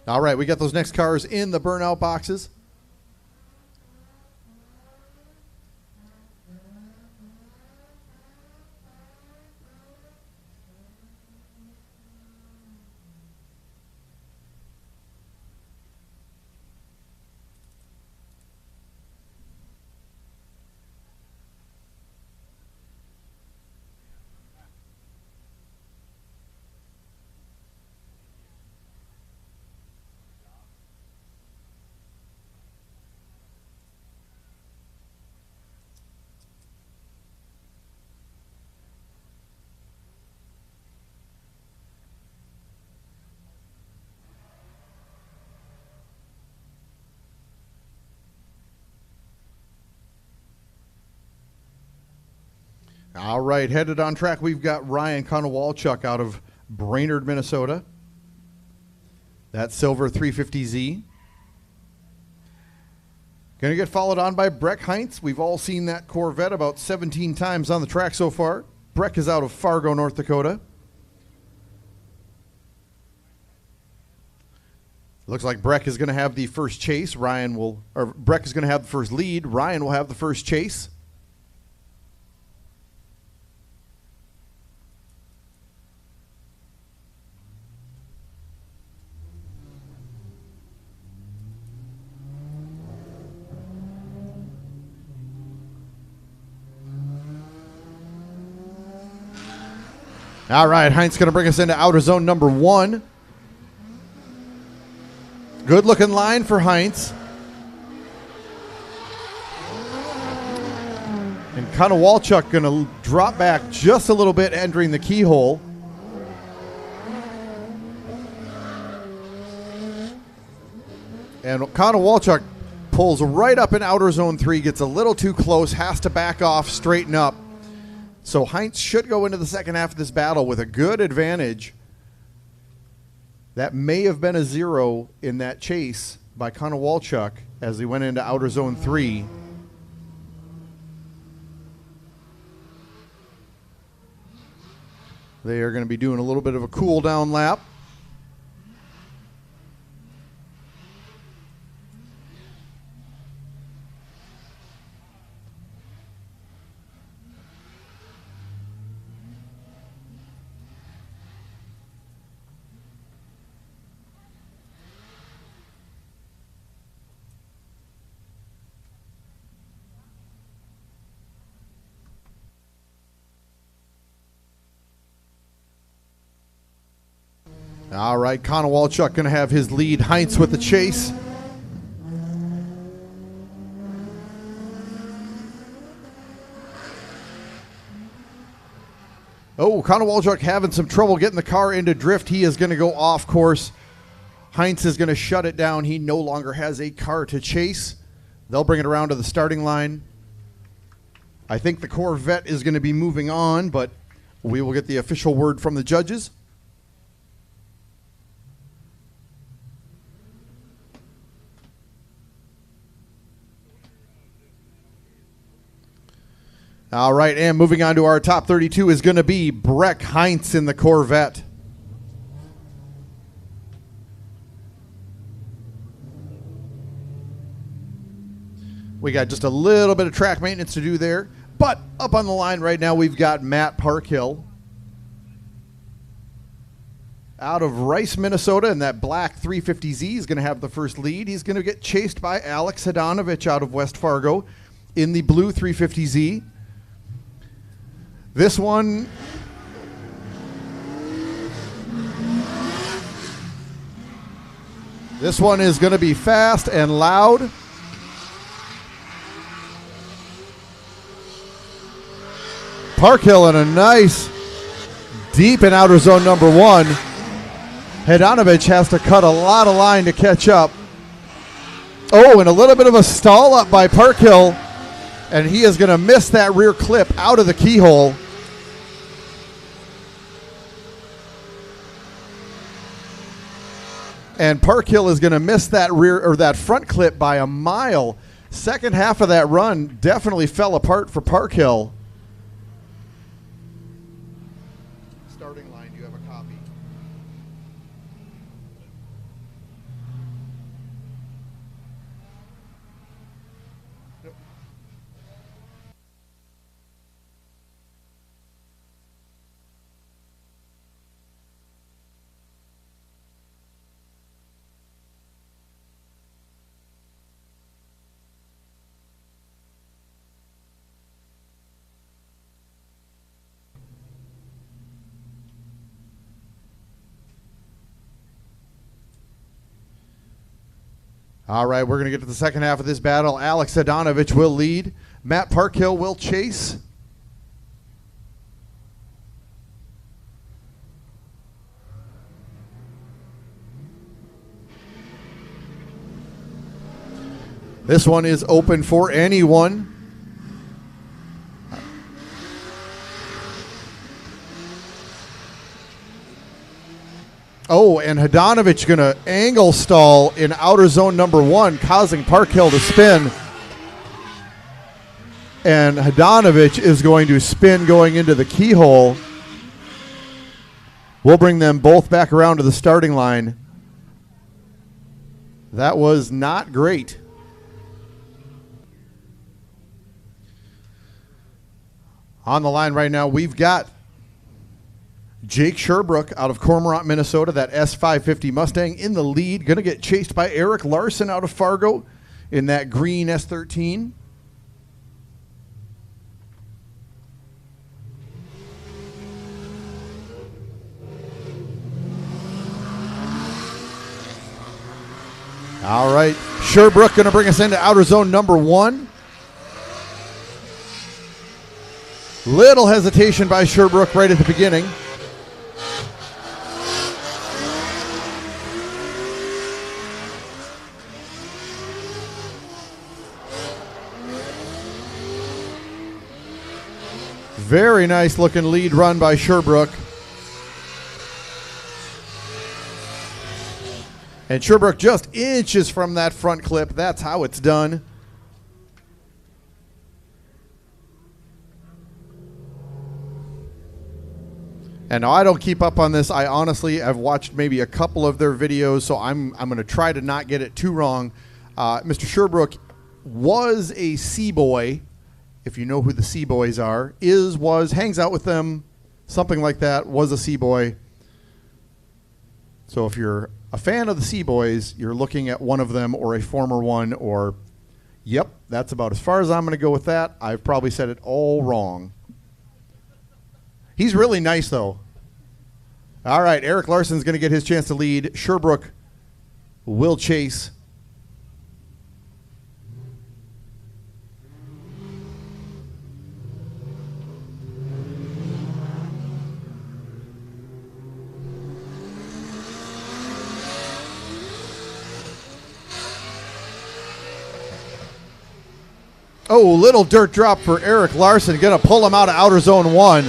All right, we got those next cars in the burnout boxes. All right, headed on track, we've got Ryan Konowalchuk out of Brainerd, Minnesota. That silver 350Z. Going to get followed on by Breck Heinz. We've all seen that Corvette about 17 times on the track so far. Breck is out of Fargo, North Dakota. Looks like Breck is going to have the first chase. Breck is going to have the first lead. Ryan will have the first chase. All right, Heinz going to bring us into outer zone number 1. Good looking line for Heinz. And Konowalchuk going to drop back just a little bit, entering the keyhole. And Konowalchuk pulls right up in outer zone 3, gets a little too close, has to back off, straighten up. So Heinz should go into the second half of this battle with a good advantage. That may have been a 0 in that chase by Konowalchuk as he went into outer zone 3. They are going to be doing a little bit of a cool down lap. All right, Konowalchuk going to have his lead. Heinz with the chase. Oh, Konowalchuk having some trouble getting the car into drift. He is going to go off course. Heinz is going to shut it down. He no longer has a car to chase. They'll bring it around to the starting line. I think the Corvette is going to be moving on, but we will get the official word from the judges. All right, and moving on to our top 32 is going to be Breck Heinz in the Corvette. We got just a little bit of track maintenance to do there. But up on the line right now, we've got Matt Parkhill out of Rice, Minnesota, and that black 350Z is going to have the first lead. He's going to get chased by Alex Hadanovich out of West Fargo in the blue 350Z. This one... This one is going to be fast and loud. Parkhill in a nice deep in outer zone number one. Hadanovich has to cut a lot of line to catch up. Oh, and a little bit of a stall up by Parkhill, and he is going to miss that rear clip out of the keyhole. And Parkhill is going to miss that rear or that front clip by a mile. Second half of that run definitely fell apart for Parkhill. Starting line, do you have a copy? Yep. All right, we're going to get to the second half of this battle. Alex Hadanovich will lead. Matt Parkhill will chase. This one is open for anyone. Oh, and Hadanovich going to angle stall in outer zone number one, causing Parkhill to spin. And Hadanovich is going to spin going into the keyhole. We'll bring them both back around to the starting line. That was not great. On the line right now, we've got Jake Sherbrooke out of Cormorant, Minnesota, that S550 Mustang in the lead. Going to get chased by Eric Larson out of Fargo in that green S13. All right, Sherbrooke going to bring us into outer zone number one. Little hesitation by Sherbrooke right at the beginning. Very nice looking lead run by Sherbrooke. And Sherbrooke just inches from that front clip. That's how it's done. And now I don't keep up on this. I honestly have watched maybe a couple of their videos, so I'm going to try to not get it too wrong. Mr. Sherbrooke was a C-boy, if you know who the C-boys are, hangs out with them, something like that, was a C-boy. So if you're a fan of the C-boys, you're looking at one of them or a former one, or, yep, that's about as far as I'm going to go with that. I've probably said it all wrong. He's really nice, though. All right, Eric Larson's going to get his chance to lead. Sherbrooke will chase. Oh, little dirt drop for Eric Larson. Going to pull him out of outer zone one.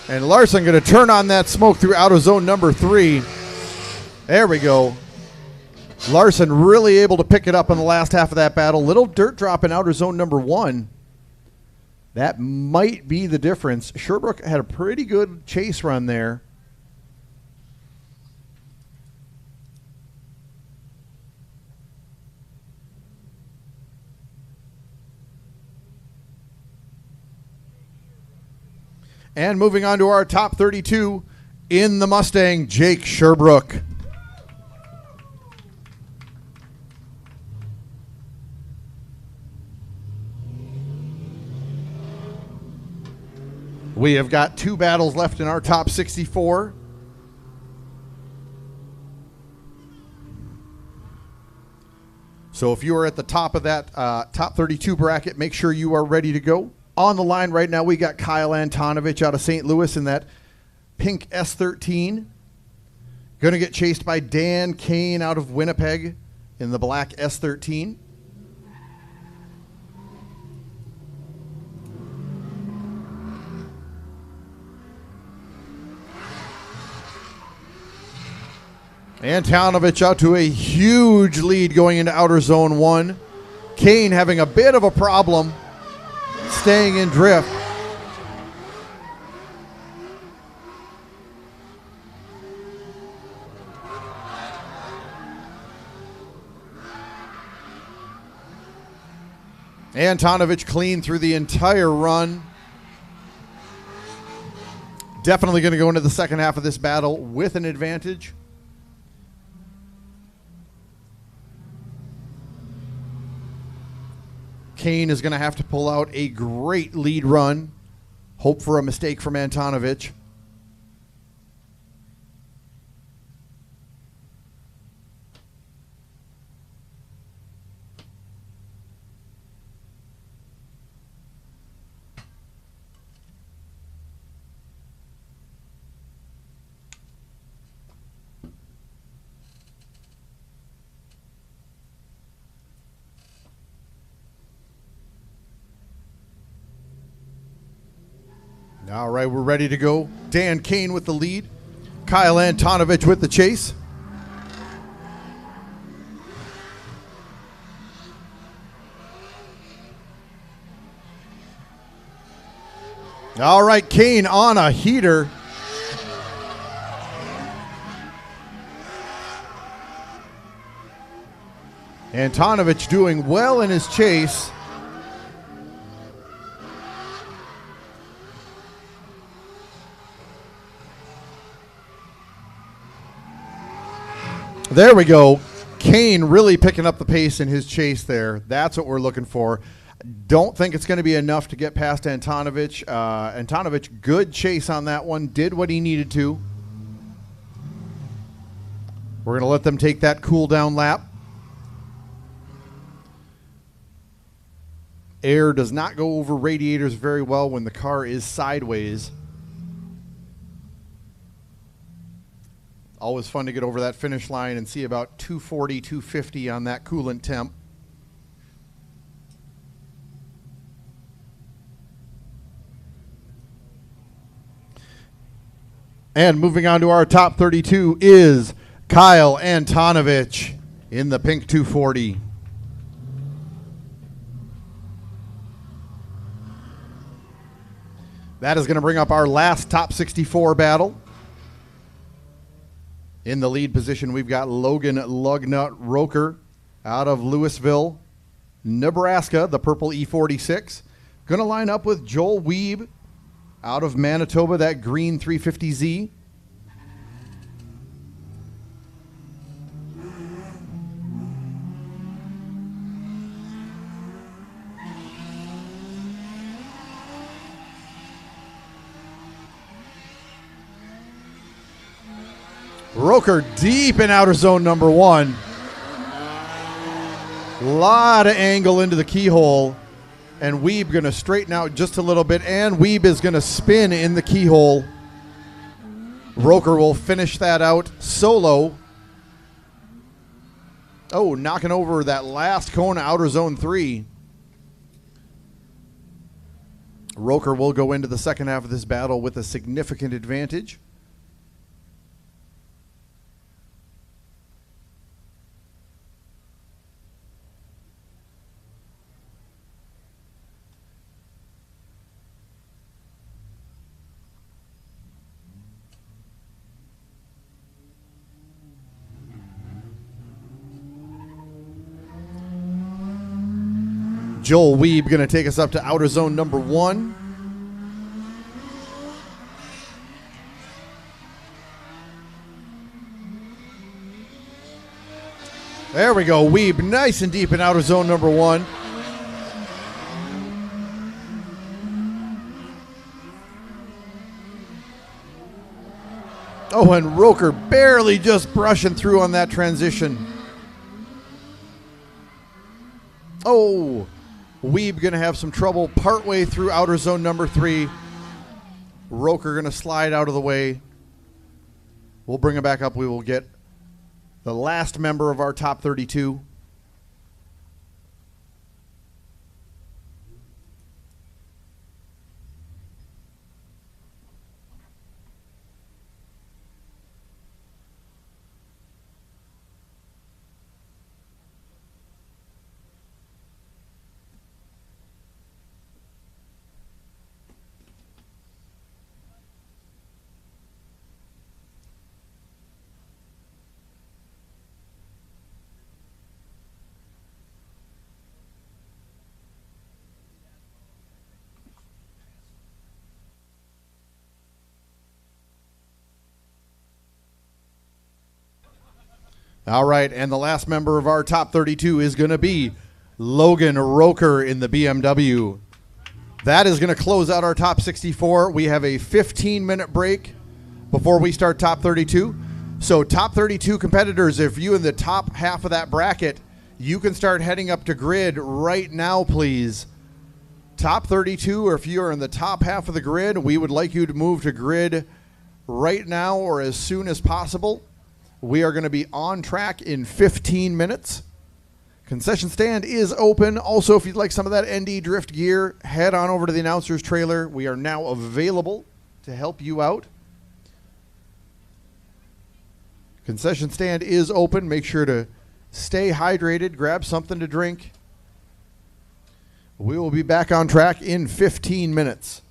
And Larson going to turn on that smoke through outer zone number three. There we go. Larson really able to pick it up in the last half of that battle. Little dirt drop in outer zone number 1. That might be the difference. Sherbrooke had a pretty good chase run there. And moving on to our top 32 in the Mustang, Jake Sherbrooke. We have got 2 battles left in our top 64. So if you are at the top of that top 32 bracket, make sure you are ready to go. On the line right now, we got Kyle Antonovich out of St. Louis in that pink S13. Going to get chased by Dan Kane out of Winnipeg in the black S13. Antonovich out to a huge lead going into outer zone 1. Kane having a bit of a problem staying in drift. Antonovich clean through the entire run. Definitely going to go into the second half of this battle with an advantage. Kane is going to have to pull out a great lead run. Hope for a mistake from Antonovich. All right, we're ready to go. Dan Kane with the lead. Kyle Antonovich with the chase. All right, Kane on a heater. Antonovich doing well in his chase. There we go. Kane really picking up the pace in his chase there. That's what we're looking for. Don't think it's going to be enough to get past Antonovich. Antonovich, good chase on that one. Did what he needed to. We're going to let them take that cool down lap. Air does not go over radiators very well when the car is sideways. Always fun to get over that finish line and see about 240, 250 on that coolant temp. And moving on to our top 32 is Kyle Antonovich in the pink 240. That is going to bring up our last top 64 battle. In the lead position, we've got Logan Lugnut Roker out of Louisville, Nebraska, the purple E46. Going to line up with Joel Wiebe out of Manitoba, that green 350Z. Roker deep in outer zone number 1. Lot of angle into the keyhole. And Wiebe going to straighten out just a little bit. And Wiebe is going to spin in the keyhole. Roker will finish that out solo. Oh, knocking over that last cone, outer zone 3. Roker will go into the second half of this battle with a significant advantage. Joel Weeb going to take us up to outer zone number 1. There we go. Weeb nice and deep in outer zone number 1. Oh, and Roker barely just brushing through on that transition. Oh, Weeb going to have some trouble partway through outer zone number 3. Roker going to slide out of the way. We'll bring him back up. We will get the last member of our top 32. All right, and the last member of our top 32 is going to be Logan Roker in the BMW. That is going to close out our top 64. We have a 15-minute break before we start top 32. So top 32 competitors, if you in the top half of that bracket, you can start heading up to grid right now, please. Top 32, or if you are in the top half of the grid, we would like you to move to grid right now or as soon as possible. We are going to be on track in 15 minutes. Concession stand is open. Also, if you'd like some of that ND Drift gear, head on over to the announcer's trailer. We are now available to help you out. Concession stand is open. Make sure to stay hydrated. Grab something to drink. We will be back on track in 15 minutes.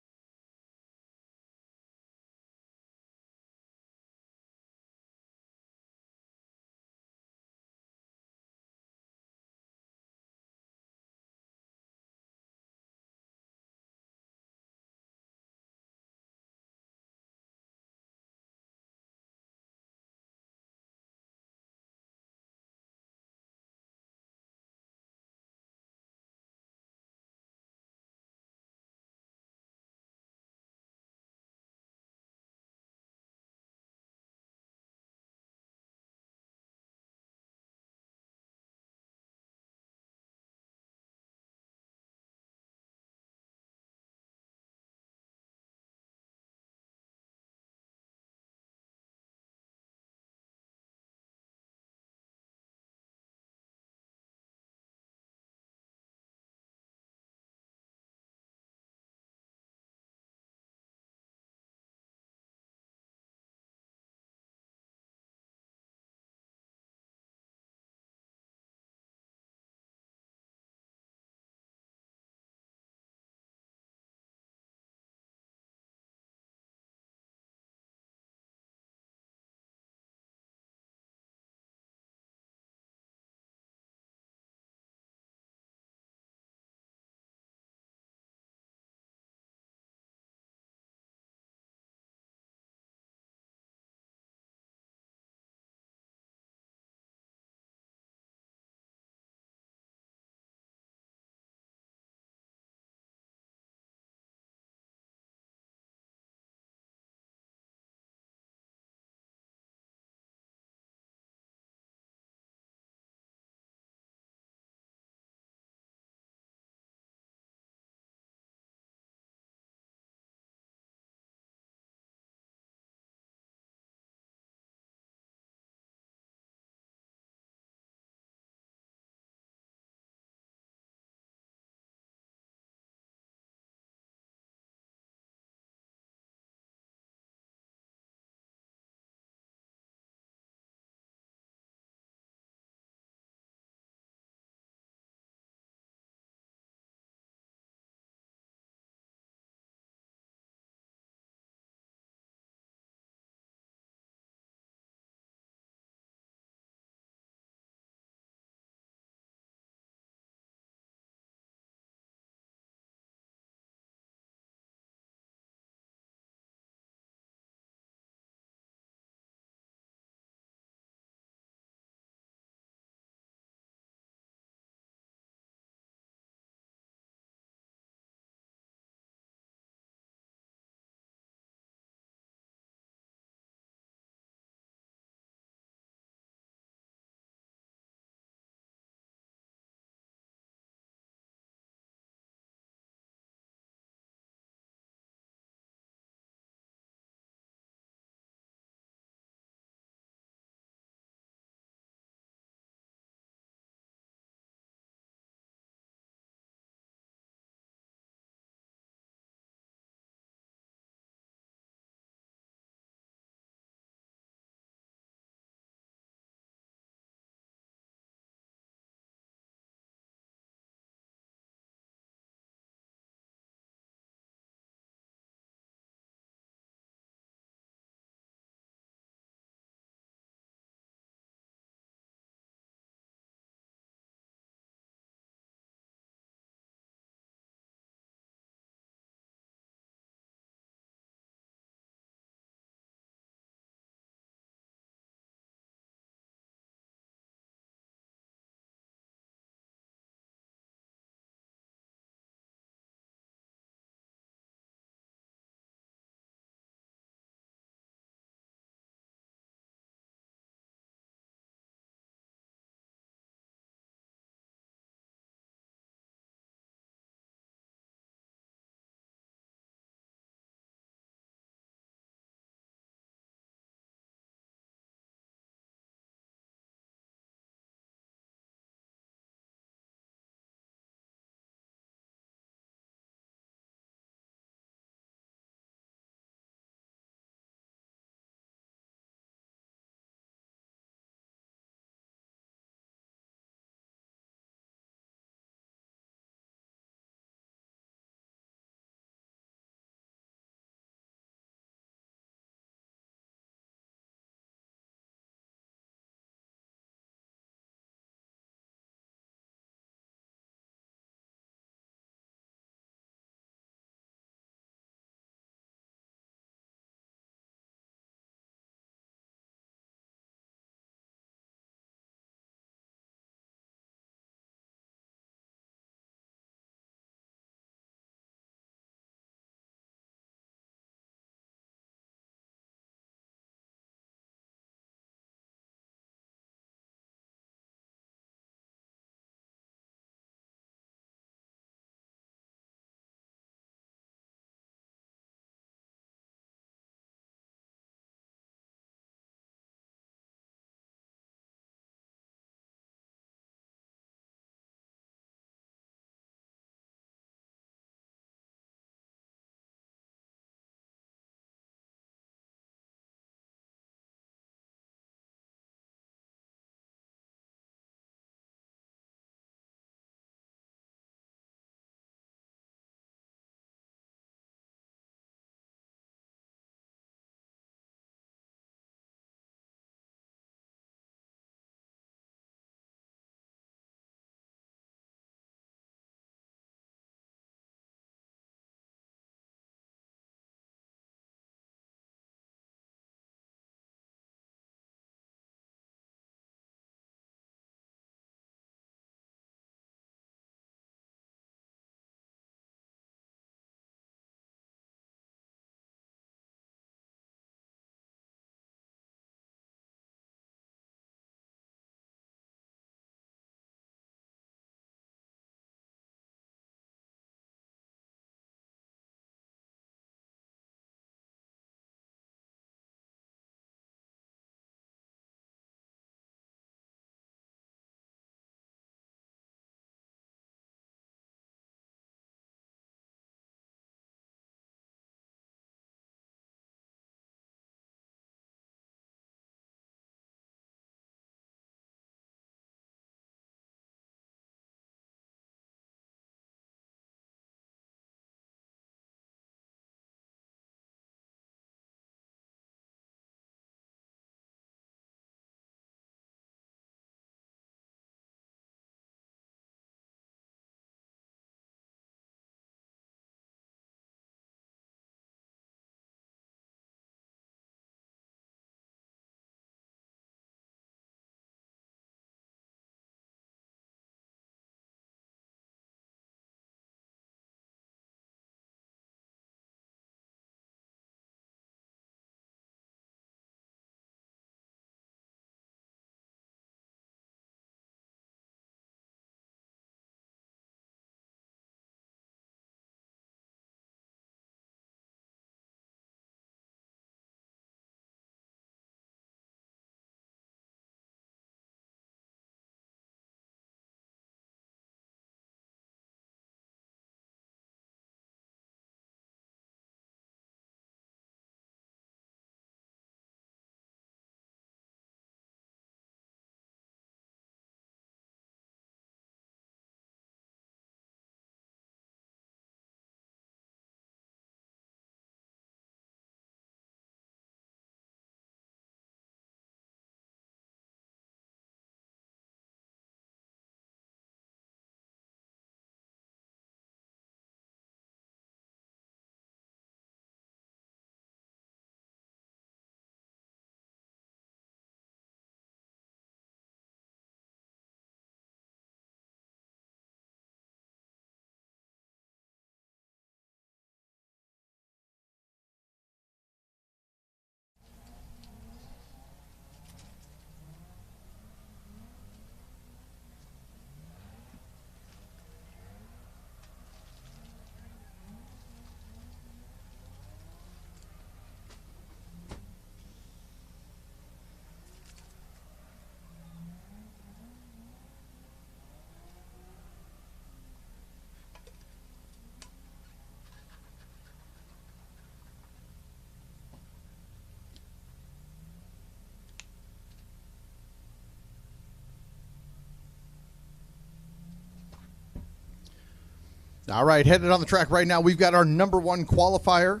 All right, headed on the track right now, we've got our number 1 qualifier.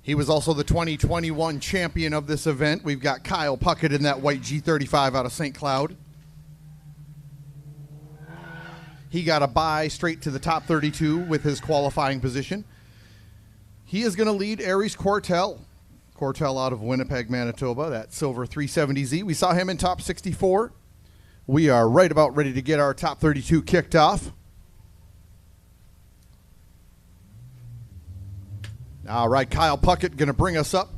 He was also the 2021 champion of this event. We've got Kyle Puckett in that white G35 out of St. Cloud. He got a bye straight to the top 32 with his qualifying position. He is going to lead Aries Quartel. Quartel out of Winnipeg, Manitoba, that silver 370Z. We saw him in top 64. We are right about ready to get our top 32 kicked off. All right, Kyle Puckett going to bring us up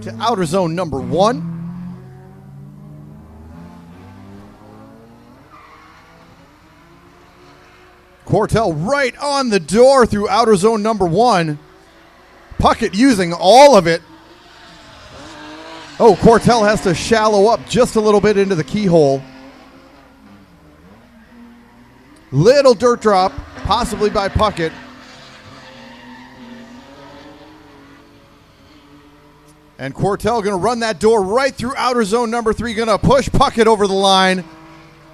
to outer zone number 1. Quartel right on the door through outer zone number 1. Puckett using all of it. Oh, Quartel has to shallow up just a little bit into the keyhole. Little dirt drop, possibly by Puckett. And Quartel going to run that door right through outer zone number 3, going to push Puckett over the line.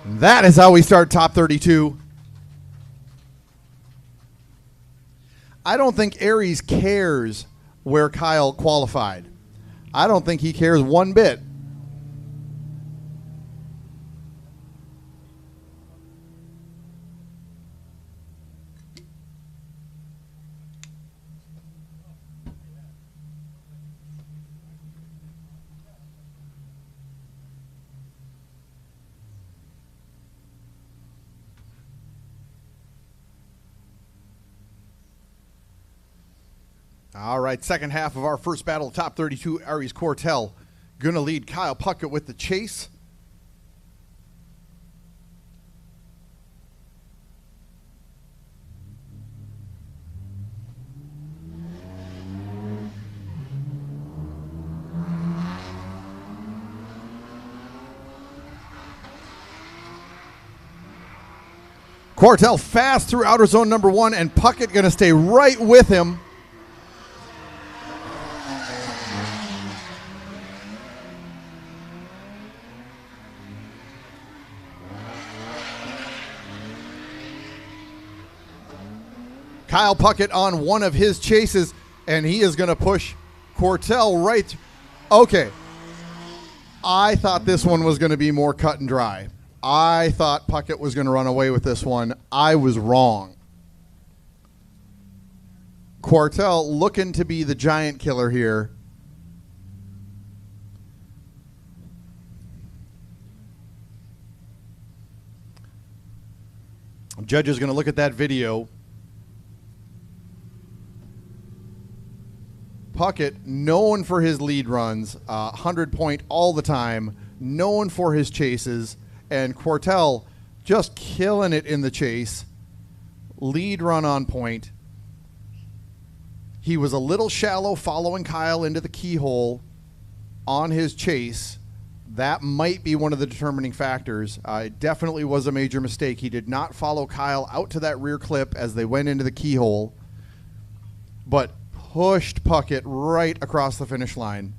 That is how we start top 32. I don't think Aries cares where Kyle qualified. I don't think he cares one bit. All right, second half of our first battle, top 32, Aries Quartel going to lead Kyle Puckett with the chase. Quartel fast through outer zone number 1, and Puckett going to stay right with him. Kyle Puckett on one of his chases, and he is going to push Quartel right. Okay. I thought this one was going to be more cut and dry. I thought Puckett was going to run away with this one. I was wrong. Quartel looking to be the giant killer here. Judge is going to look at that video. Puckett, known for his lead runs, 100 point all the time, known for his chases, and Quartel just killing it in the chase. Lead run on point. He was a little shallow following Kyle into the keyhole on his chase. That might be one of the determining factors. It definitely was a major mistake. He did not follow Kyle out to that rear clip as they went into the keyhole, but pushed Puckett right across the finish line.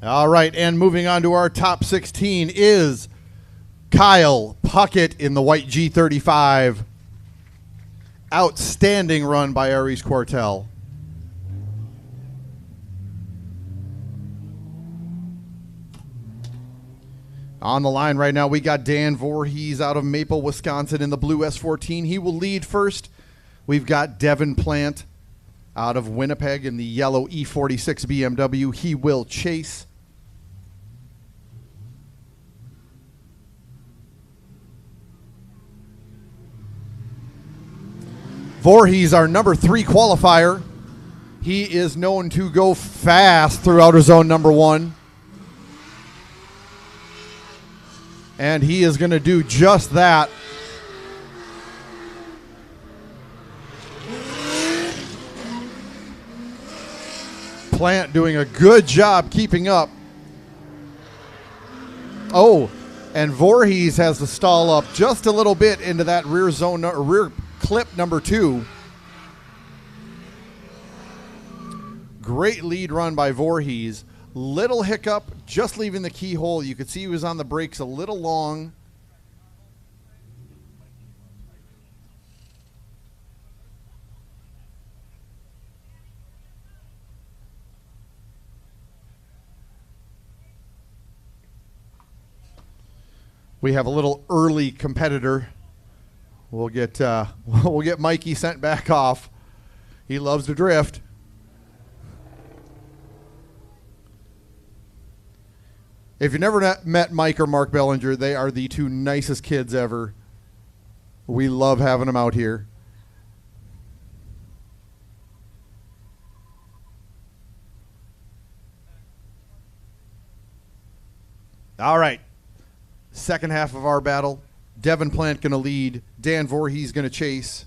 All right, and moving on to our top 16 is Kyle Puckett in the white G35. Outstanding run by Aries Quartel. On the line right now, we got Dan Voorhees out of Maple, Wisconsin in the blue S14. He will lead first. We've got Devin Plant out of Winnipeg in the yellow E46 BMW. He will chase. Voorhees, our number 3 qualifier. He is known to go fast through outer zone number 1. And he is going to do just that. Plant doing a good job keeping up. Oh, and Voorhees has the stall up just a little bit into that rear clip number 2. Great lead run by Voorhees. Little hiccup just leaving the keyhole. You could see he was on the brakes a little long. We have a little early competitor. We'll get Mikey sent back off. He loves to drift. If you've never met Mike or Mark Bellinger, they are the 2 nicest kids ever. We love having them out here. All right. Second half of our battle. Devin Plant going to lead. Dan Voorhees going to chase.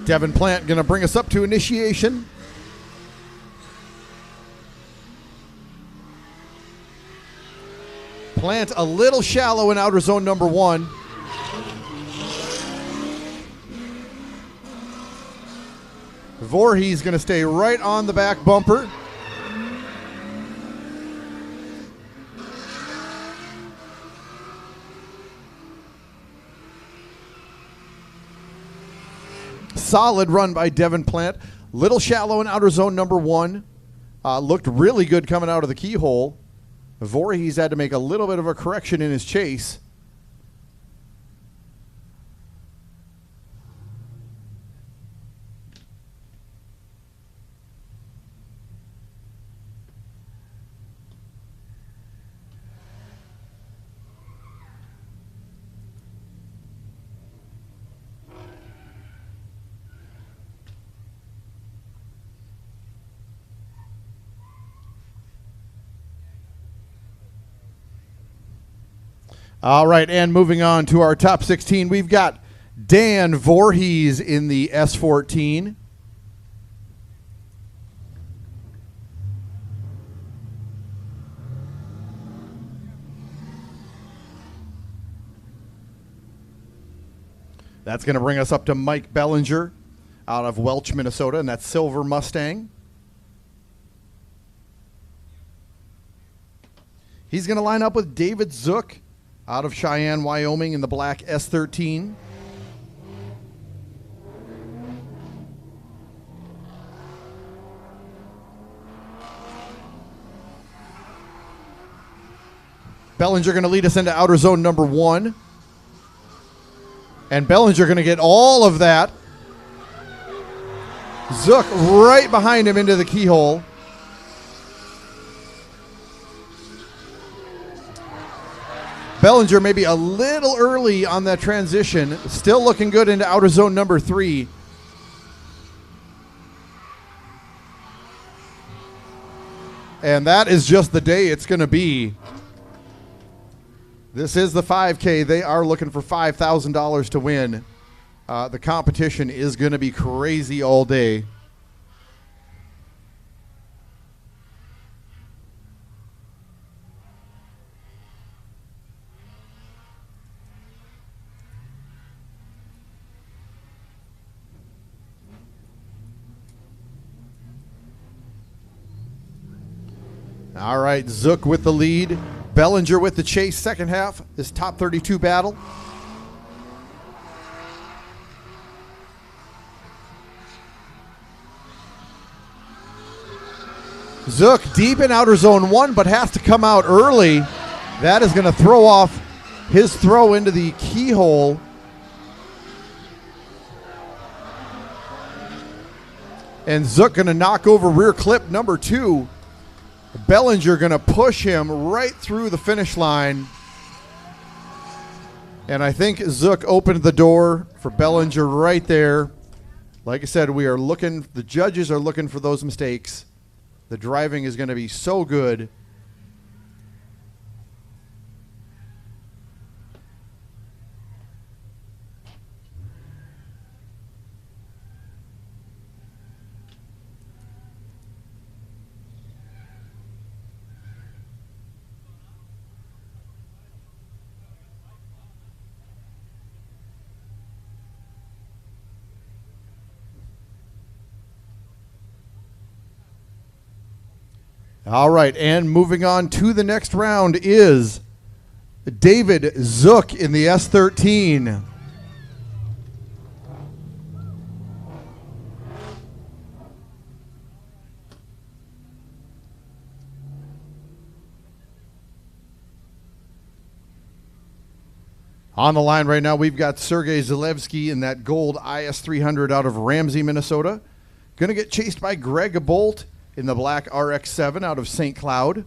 Devin Plant going to bring us up to initiation. Plant a little shallow in outer zone number 1. Voorhees going to stay right on the back bumper. Solid run by Devin Plant. Little shallow in outer zone number 1. Looked really good coming out of the keyhole. Voorhees had to make a little bit of a correction in his chase. All right, and moving on to our top 16, we've got Dan Voorhees in the S14. That's going to bring us up to Mike Bellinger out of Welch, Minnesota, and that silver Mustang. He's going to line up with David Zook out of Cheyenne, Wyoming, in the black S13. Bellinger going to lead us into outer zone number 1. And Bellinger going to get all of that. Zook right behind him into the keyhole. Bellinger maybe a little early on that transition. Still looking good into outer zone number 3. And that is just the day it's going to be. This is the 5K. They are looking for $5,000 to win. The competition is going to be crazy all day. All right, Zook with the lead. Bellinger with the chase, second half, this top 32 battle. Zook deep in outer zone 1, but has to come out early. That is going to throw off his throw into the keyhole. And Zook going to knock over rear clip number 2. Bellinger going to push him right through the finish line. And I think Zook opened the door for Bellinger right there. Like I said, we are looking, the judges are looking for those mistakes. The driving is going to be so good. All right, and moving on to the next round is David Zook in the S13. On the line right now, we've got Sergey Zalewski in that gold IS300 out of Ramsey, Minnesota. Going to get chased by Greg Bolt in the black RX-7 out of St. Cloud.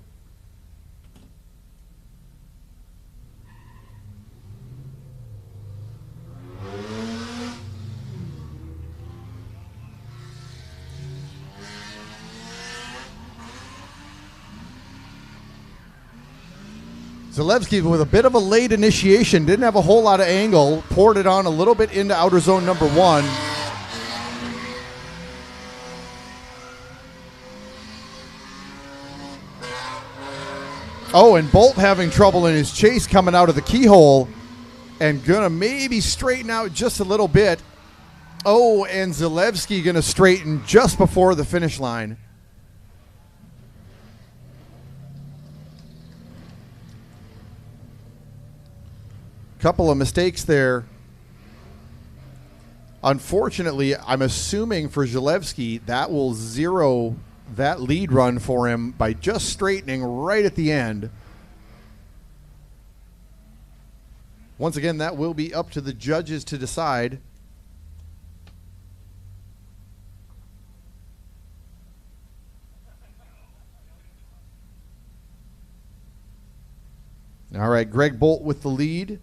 Zalewski with a bit of a late initiation, didn't have a whole lot of angle, poured it on a little bit into outer zone number one. Oh, and Bolt having trouble in his chase coming out of the keyhole and gonna maybe straighten out just a little bit. Oh, and Zalewski gonna straighten just before the finish line. Couple of mistakes there. Unfortunately, I'm assuming for Zalewski that will zero that lead run for him by just straightening right at the end. Once again, that will be up to the judges to decide. All right, Greg Bolt with the lead.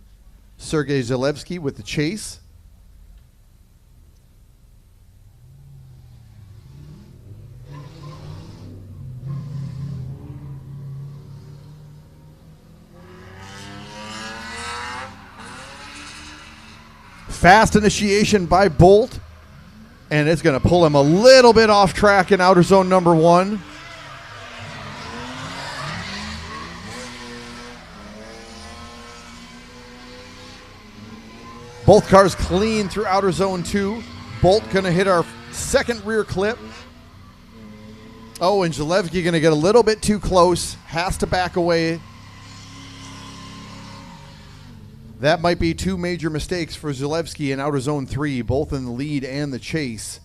Sergey Zalewski with the chase. Fast initiation by Bolt, and it's going to pull him a little bit off track in outer zone number one. Both cars clean through outer zone two. Bolt going to hit our second rear clip. Oh, and Zalewski going to get a little bit too close. Has to back away. That might be two major mistakes for Zalewski in outer zone three, both in the lead and the chase.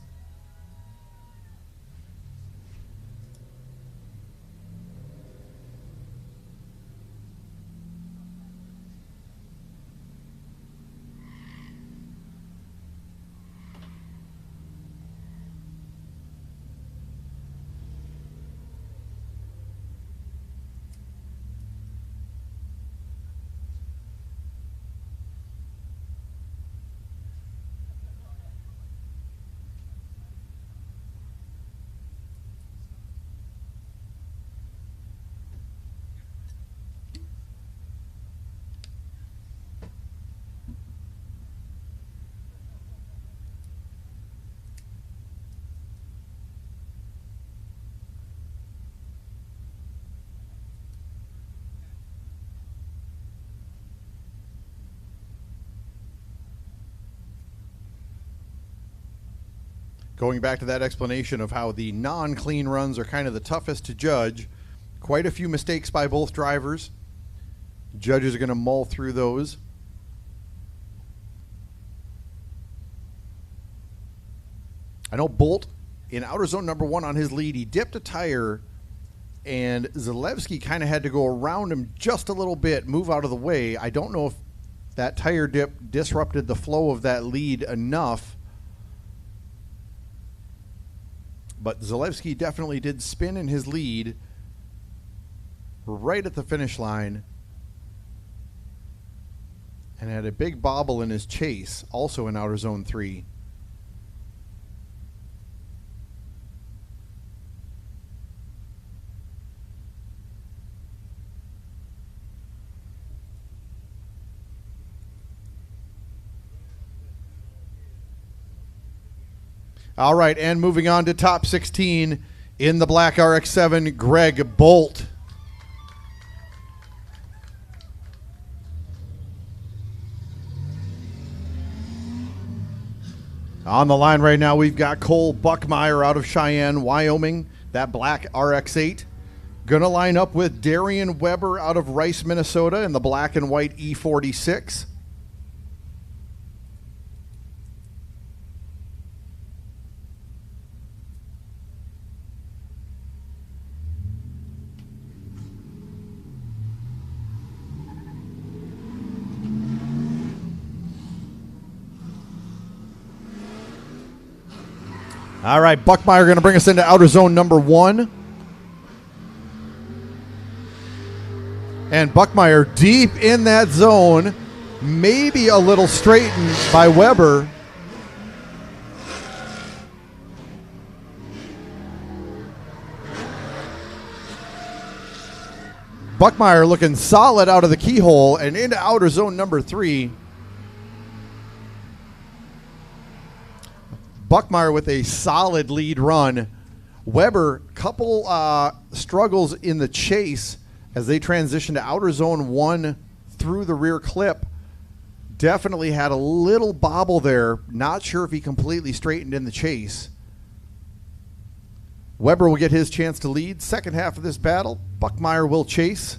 Going back to that explanation of how the non-clean runs are kind of the toughest to judge, quite a few mistakes by both drivers. Judges are going to mull through those. I know Bolt in outer zone number one on his lead, he dipped a tire, and Zalewski kind of had to go around him just a little bit, move out of the way. I don't know if that tire dip disrupted the flow of that lead enough. But Zalewski definitely did spin in his lead right at the finish line. and had a big bobble in his chase, also in outer zone 3. All right, and moving on to top 16 in the black RX-7, Greg Bolt. On the line right now, we've got Cole Buckmeyer out of Cheyenne, Wyoming, that black RX-8. Gonna line up with Darian Weber out of Rice, Minnesota in the black and white E46. All right, Buckmeyer going to bring us into outer zone number 1. And Buckmeyer deep in that zone, maybe a little straightened by Weber. Buckmeyer looking solid out of the keyhole and into outer zone number 3. Buckmeyer with a solid lead run. Weber, couple struggles in the chase as they transition to outer zone 1 through the rear clip. Definitely had a little bobble there. Not sure if he completely straightened in the chase. Weber will get his chance to lead. Second half of this battle, Buckmeyer will chase.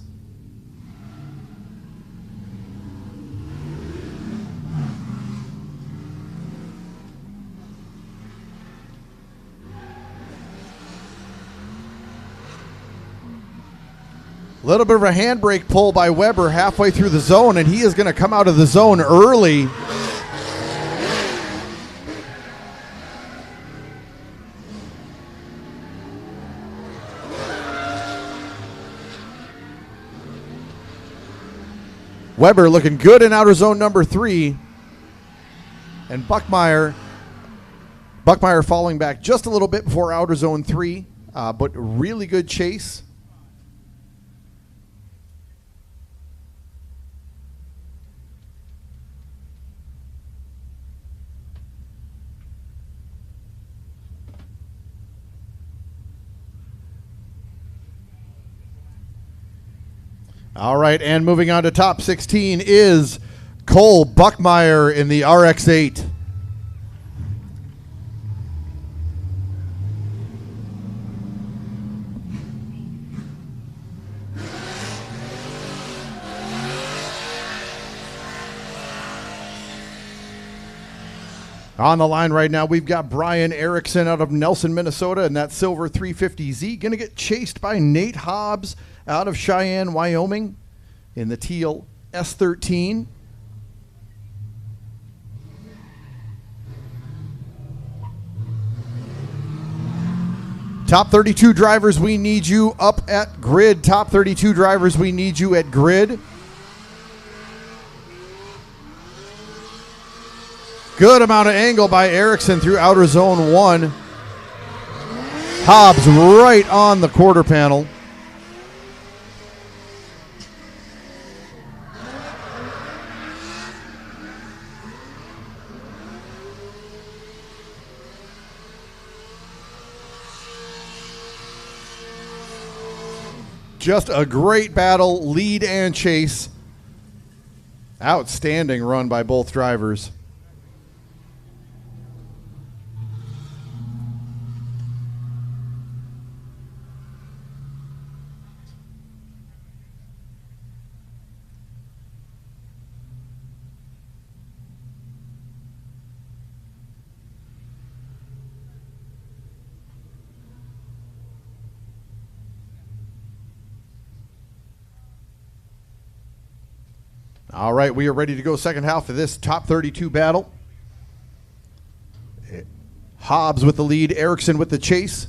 A little bit of a handbrake pull by Weber halfway through the zone, and he is going to come out of the zone early. Weber looking good in outer zone number 3. And Buckmeyer falling back just a little bit before outer zone 3, but really good chase. All right, and moving on to top 16 is Cole Buckmeyer in the RX-8. On the line right now, we've got Brian Erickson out of Nelson, Minnesota, and that silver 350Z. Going to get chased by Nate Hobbs out of Cheyenne, Wyoming, in the teal S13. Top 32 drivers, we need you up at grid. Top 32 drivers, we need you at grid. Good amount of angle by Erickson through outer zone 1. Hobbs right on the quarter panel. Just a great battle, lead and chase. Outstanding run by both drivers. All right, we are ready to go second half of this top 32 battle. Hobbs with the lead, Erickson with the chase.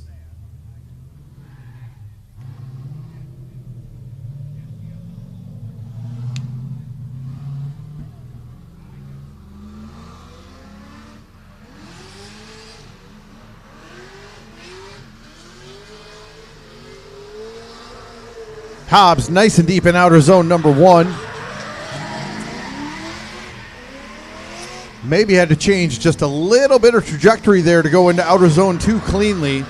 Hobbs nice and deep in outer zone number 1. Maybe had to change just a little bit of trajectory there to go into outer zone 2 cleanly.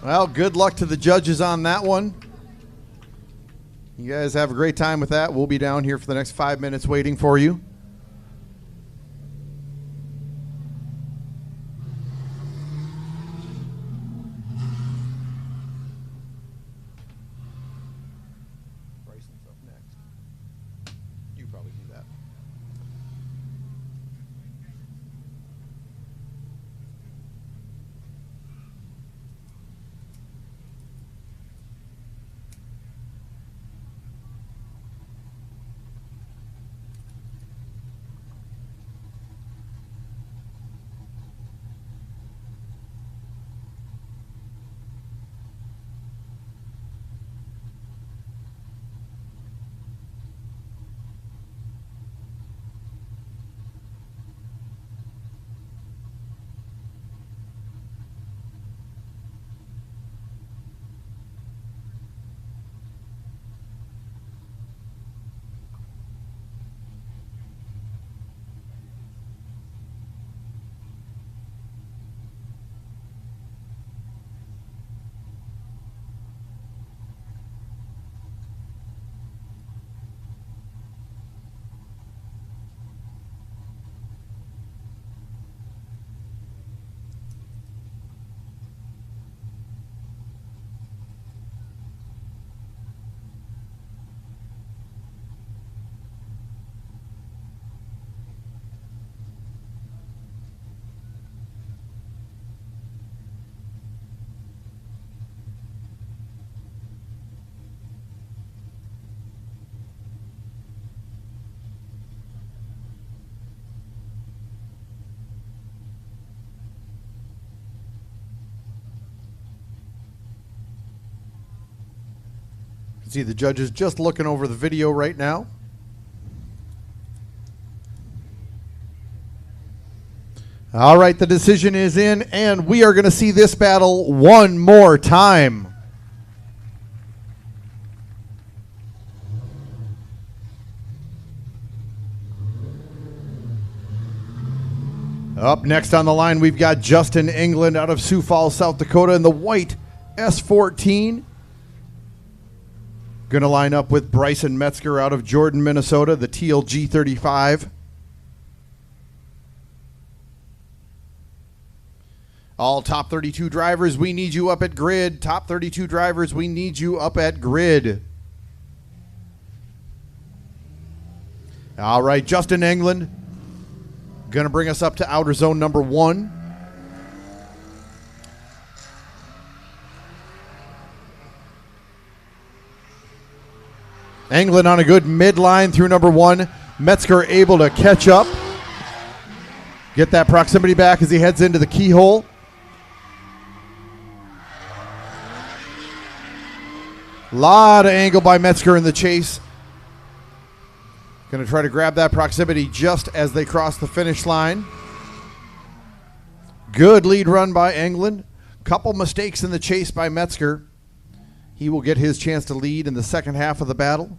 Well, good luck to the judges on that one. You guys have a great time with that. We'll be down here for the next 5 minutes waiting for you. Bryson's up next. You probably do that. See the judges just looking over the video right now. All right, the decision is in, and we are going to see this battle one more time. Up next on the line, we've got Justin England out of Sioux Falls, South Dakota in the white S14. Going to line up with Bryson Metzger out of Jordan, Minnesota, the teal G35. All top 32 drivers, we need you up at grid. Top 32 drivers, we need you up at grid. All right, Justin England going to bring us up to outer zone number 1. England on a good midline through number 1. Metzger able to catch up. Get that proximity back as he heads into the keyhole. Lot of angle by Metzger in the chase. Going to try to grab that proximity just as they cross the finish line. Good lead run by England. Couple mistakes in the chase by Metzger. He will get his chance to lead in the second half of the battle.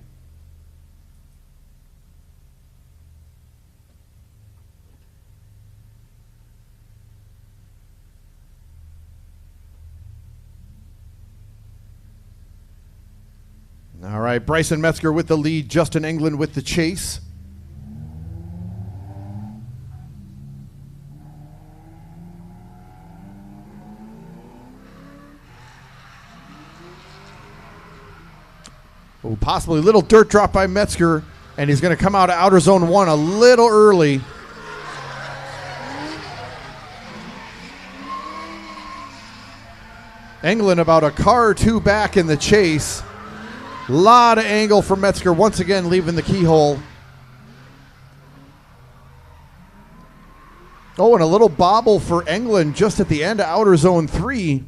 All right, Bryson Metzger with the lead, Justin England with the chase. Oh, possibly a little dirt drop by Metzger, and he's going to come out of outer zone 1 a little early. England about a car or two back in the chase. Lot of angle for Metzger, once again leaving the keyhole. Oh, and a little bobble for England just at the end of outer zone 3.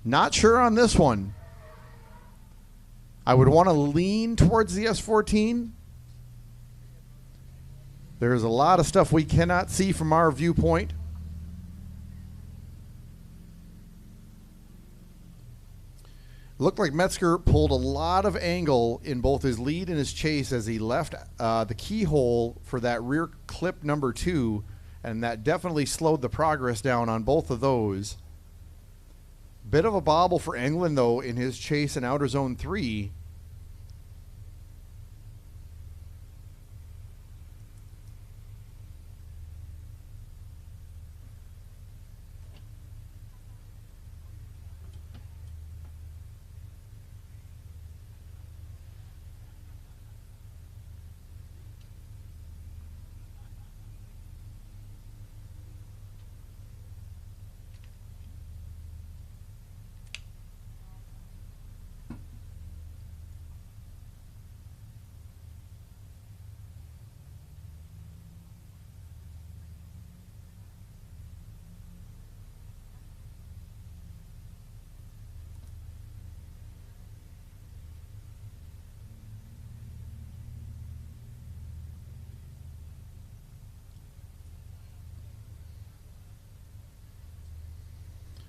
Not sure on this one. I would want to lean towards the S14. There's a lot of stuff we cannot see from our viewpoint. Looked like Metzger pulled a lot of angle in both his lead and his chase as he left the keyhole for that rear clip number 2, and that definitely slowed the progress down on both of those. Bit of a bobble for Englund, though, in his chase in outer zone 3.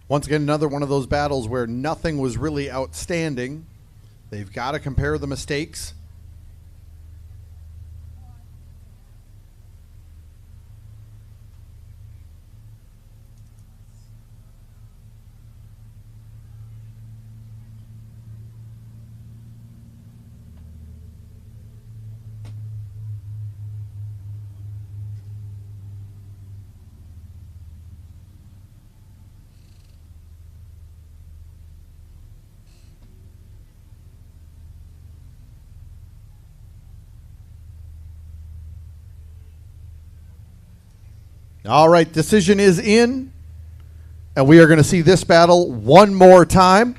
Once again, another one of those battles where nothing was really outstanding. They've got to compare the mistakes. All right, decision is in, and we are going to see this battle one more time.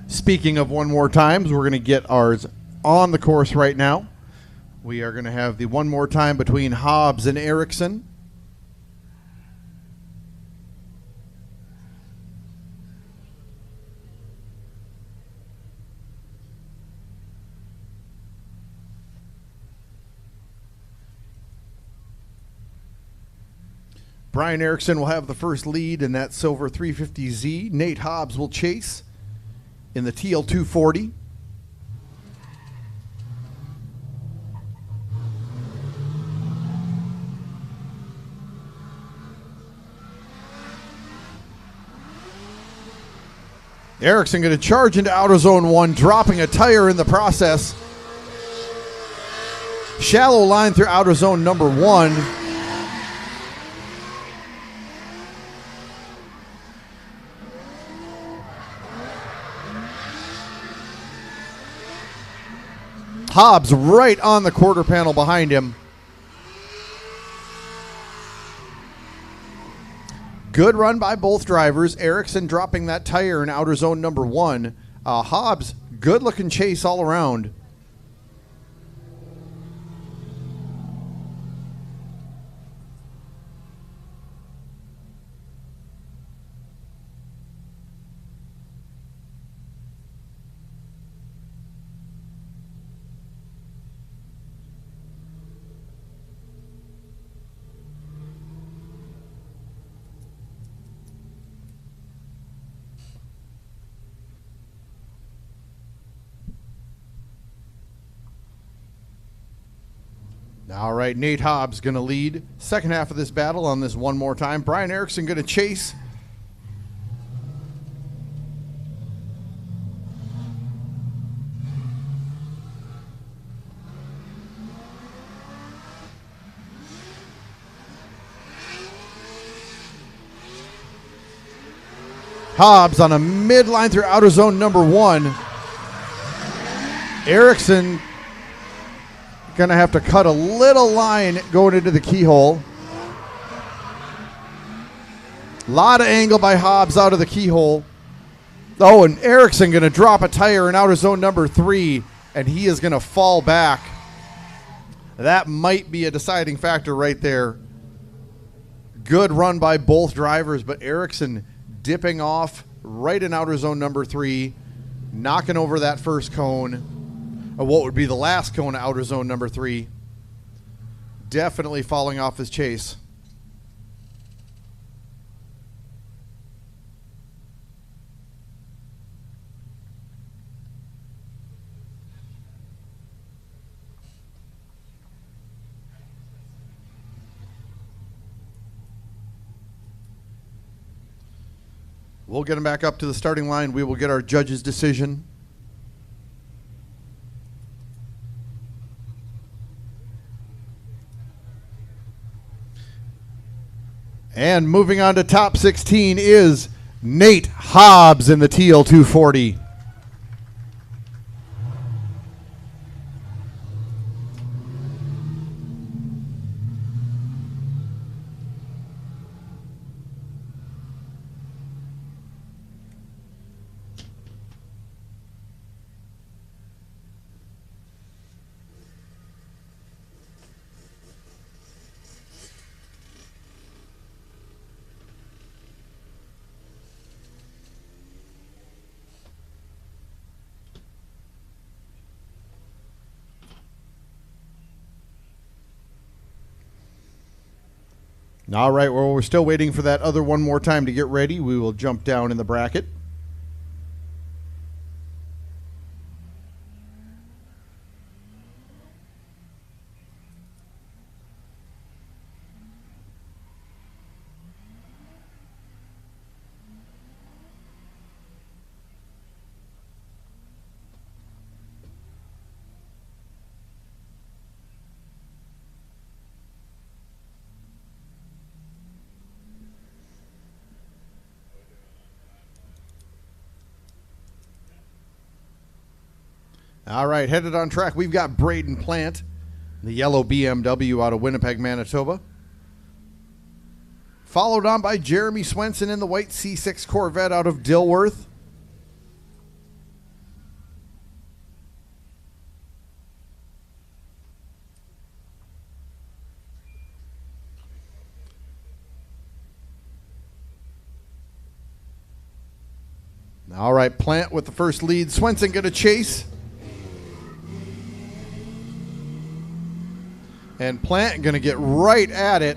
Speaking of one more times, we're going to get ours on the course right now. We are going to have the one more time between Hobbs and Erickson. Brian Erickson will have the first lead in that silver 350Z. Nate Hobbs will chase in the TL240. Erickson going to charge into outer zone 1, dropping a tire in the process. Shallow line through outer zone number 1. Hobbs right on the quarter panel behind him. Good run by both drivers. Erickson dropping that tire in outer zone number 1. Hobbs, good looking chase all around. All right, Nate Hobbs going to lead second half of this battle on this one more time. Brian Erickson going to chase. Hobbs on a midline through outer zone number 1. Erickson going to have to cut a little line going into the keyhole. A lot of angle by Hobbs out of the keyhole. Oh, and Erickson going to drop a tire in outer zone number 3, and he is going to fall back. That might be a deciding factor right there. Good run by both drivers, but Erickson dipping off right in outer zone number 3. knocking over that first cone, or what would be the last cone of outer zone number 3. Definitely falling off his chase. We'll get him back up to the starting line. We will get our judge's decision. And moving on to top 16 is Nate Hobbs in the TL 240. All right, well, we're still waiting for that other one more time to get ready. We will jump down in the bracket. All right, headed on track, we've got Braden Plant, the yellow BMW out of Winnipeg, Manitoba. Followed on by Jeremy Swenson in the white C6 Corvette out of Dilworth. All right, Plant with the first lead. Swenson going to chase. And Plant going to get right at it.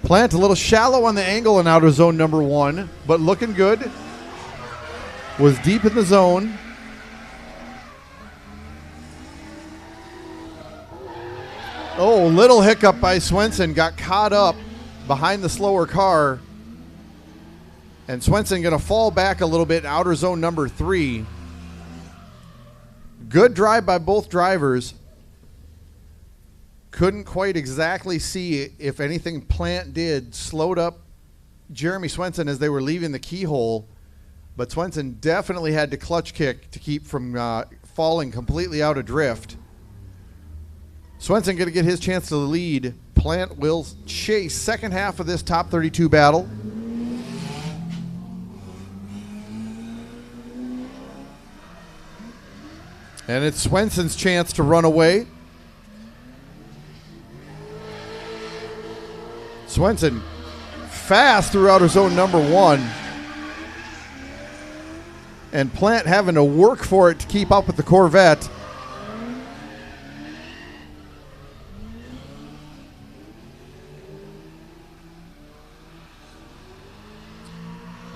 Plant a little shallow on the angle in outer zone number 1, but looking good. Was deep in the zone. Oh, little hiccup by Swenson. Got caught up behind the slower car. And Swenson going to fall back a little bit in outer zone number 3. Good drive by both drivers. Couldn't quite exactly see if anything Plant did slowed up Jeremy Swenson as they were leaving the keyhole. But Swenson definitely had to clutch kick to keep from falling completely out of drift. Swenson going to get his chance to lead. Plant will chase second half of this top 32 battle. And it's Swenson's chance to run away. Swenson fast through outer zone number 1. And Plant having to work for it to keep up with the Corvette.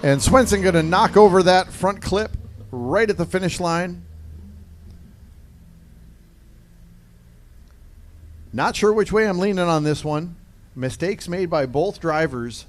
And Swenson going to knock over that front clip right at the finish line. Not sure which way I'm leaning on this one. Mistakes made by both drivers.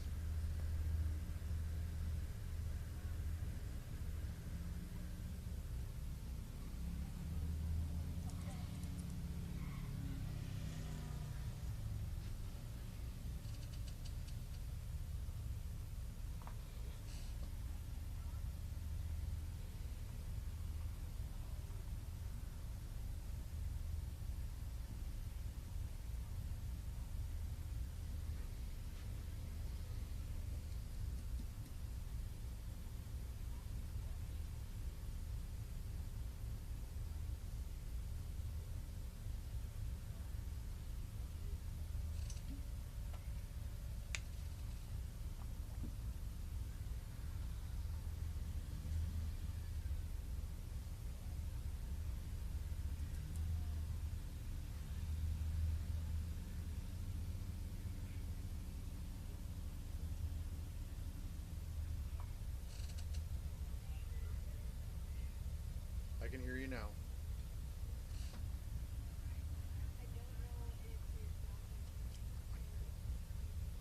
now.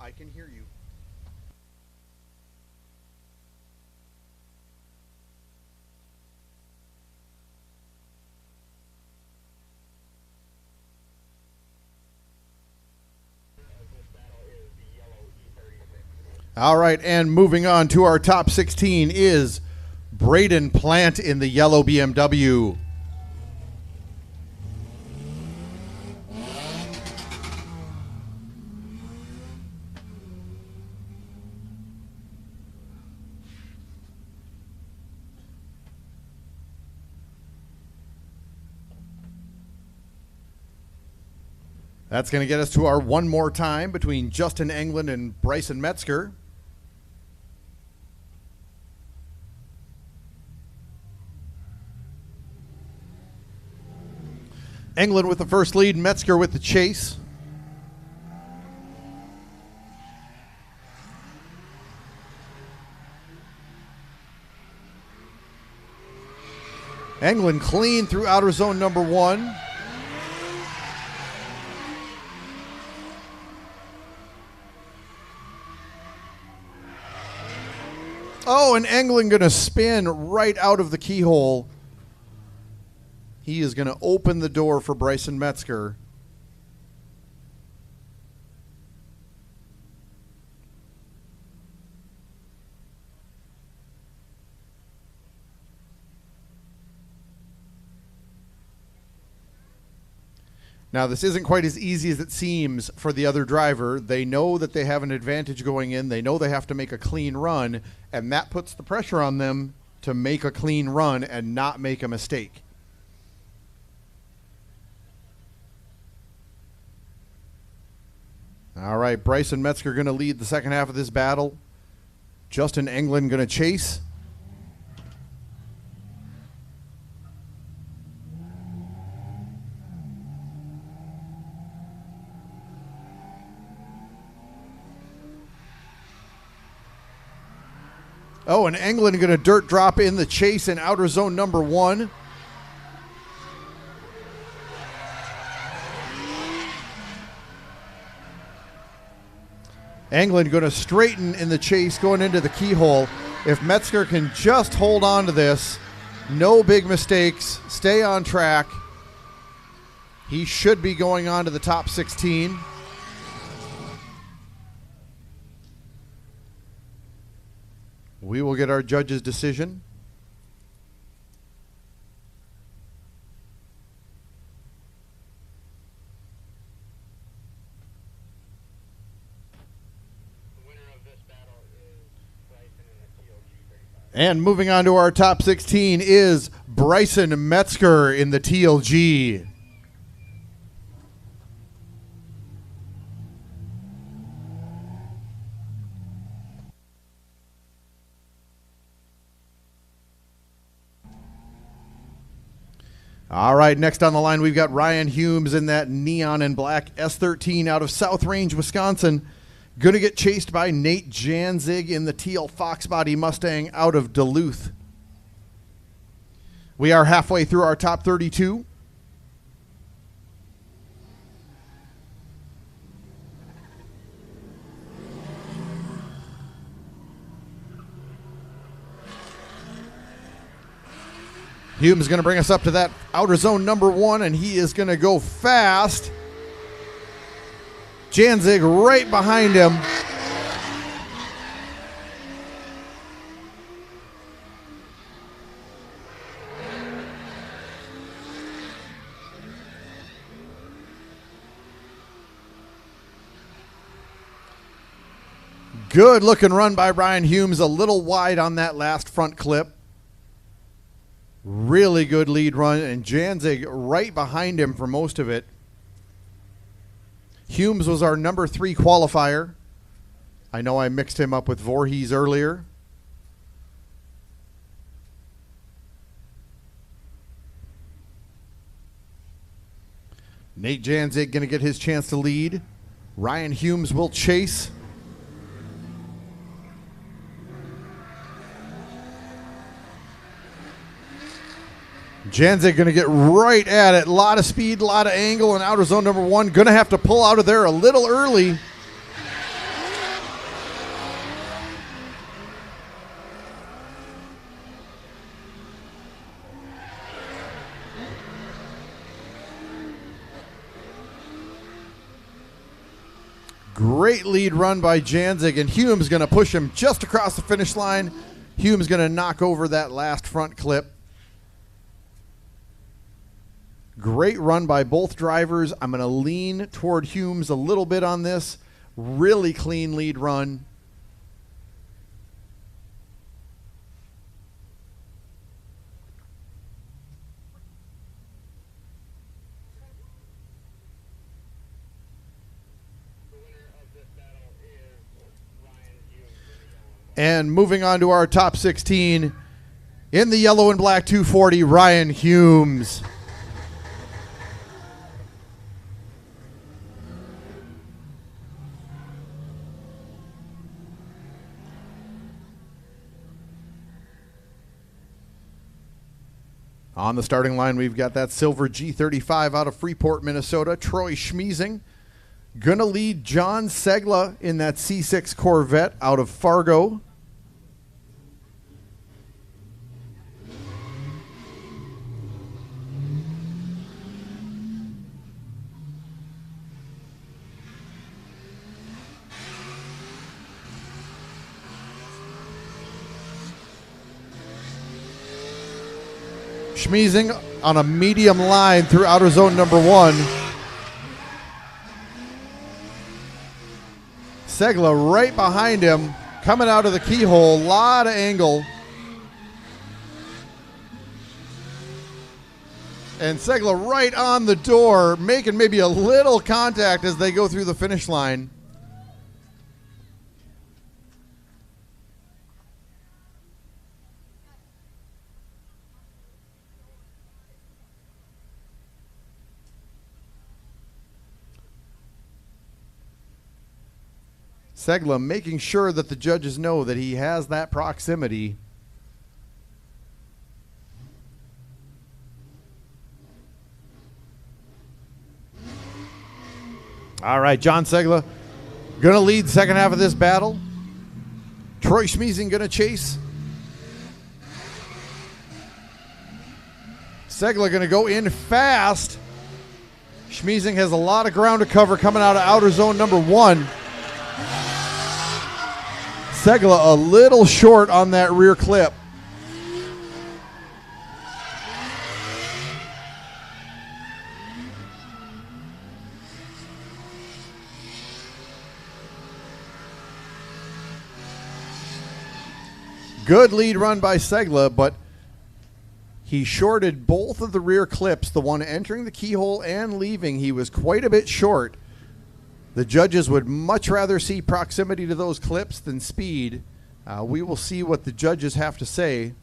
I can hear you. All right, and moving on to our top 16 is Braden Plant in the yellow BMW. That's going to get us to our one more time between Justin Englund and Bryson Metzger. Englund with the first lead, Metzger with the chase. Englund clean through outer zone number 1. Oh, and Englund going to spin right out of the keyhole. He is going to open the door for Bryson Metzger. Now, this isn't quite as easy as it seems for the other driver. They know that they have an advantage going in. They know they have to make a clean run, and that puts the pressure on them to make a clean run and not make a mistake. All right, Bryson Metzger going to lead the second half of this battle. Justin Englund going to chase. Oh, and Englund going to dirt drop in the chase in outer zone number 1. Englund going to straighten in the chase going into the keyhole. If Metzger can just hold on to this, no big mistakes, stay on track, he should be going on to the top 16. We will get our judge's decision. And moving on to our top 16 is Bryson Metzger in the TLG. All right, next on the line, we've got Ryan Humes in that neon and black S13 out of South Range, Wisconsin. Going to get chased by Nate Janzig in the teal Fox Body Mustang out of Duluth. We are halfway through our top 32. Hume is going to bring us up to that outer zone number 1, and he is going to go fast. Janzig right behind him. Good looking run by Ryan Humes, a little wide on that last front clip. Really good lead run, and Janzig right behind him for most of it. Humes was our number 3 qualifier. I know I mixed him up with Voorhees earlier. Nate Janzig going to get his chance to lead. Ryan Humes will chase. Janzig going to get right at it. A lot of speed, a lot of angle, and outer zone number 1. Going to have to pull out of there a little early. Great lead run by Janzig, and Hume's going to push him just across the finish line. Hume's going to knock over that last front clip. Great run by both drivers. I'm going to lean toward Hume's a little bit on this. Really clean lead run. And moving on to our top 16, in the yellow and black 240, Ryan Humes. On the starting line, we've got that silver G35 out of Freeport, Minnesota, Troy Schmiesing. Gonna lead John Segla in that C6 Corvette out of Fargo. Schmiesing on a medium line through outer zone number 1. Segla right behind him, coming out of the keyhole, a lot of angle. And Segla right on the door, making maybe a little contact as they go through the finish line. Segla making sure that the judges know that he has that proximity. All right, John Segla going to lead second half of this battle. Troy Schmiesing going to chase. Segla going to go in fast. Schmiesing has a lot of ground to cover coming out of outer zone number 1. Segla a little short on that rear clip. Good lead run by Segla, but he shorted both of the rear clips, the one entering the keyhole and leaving. He was quite a bit short. The judges would much rather see proximity to those clips than speed. We will see what the judges have to say.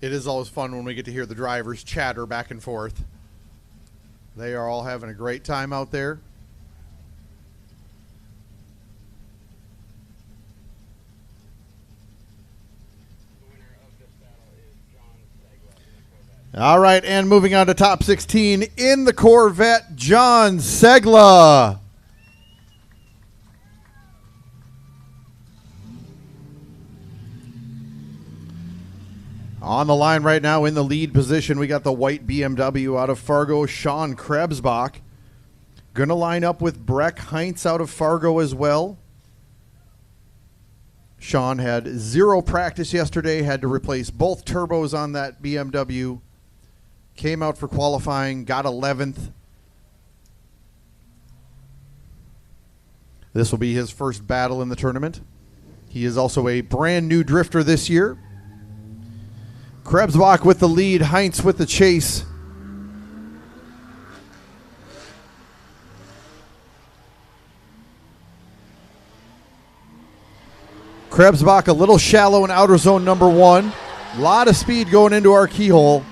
It is always fun when we get to hear the drivers chatter back and forth. They are all having a great time out there. All right, and moving on to top 16 in the Corvette, John Segla. On the line right now in the lead position, we got the white BMW out of Fargo, Sean Krebsbach. Going to line up with Breck Heinz out of Fargo as well. Sean had 0 practice yesterday, had to replace both turbos on that BMW. Came out for qualifying, got 11th. This will be his first battle in the tournament. He is also a brand new drifter this year. Krebsbach with the lead, Heinz with the chase. Krebsbach a little shallow in outer zone number 1. A lot of speed going into our keyhole.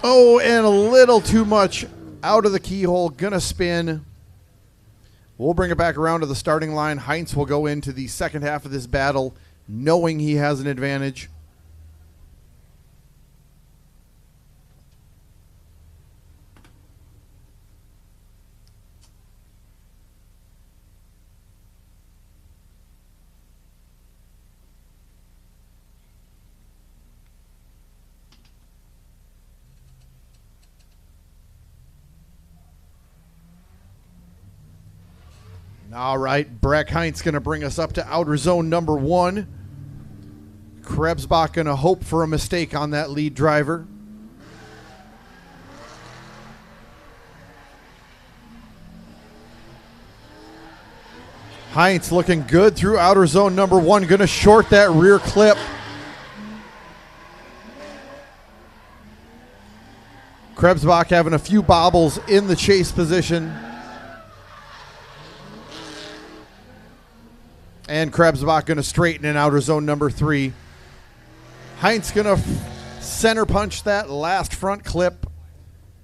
Oh, and a little too much out of the keyhole. Gonna spin. We'll bring it back around to the starting line. Heinz will go into the second half of this battle knowing he has an advantage. All right, Breck Heinz going to bring us up to outer zone number 1. Krebsbach going to hope for a mistake on that lead driver. Heinz looking good through outer zone number 1, going to short that rear clip. Krebsbach having a few bobbles in the chase position. And Krebsbach going to straighten in outer zone number 3. Heinz going to center punch that last front clip,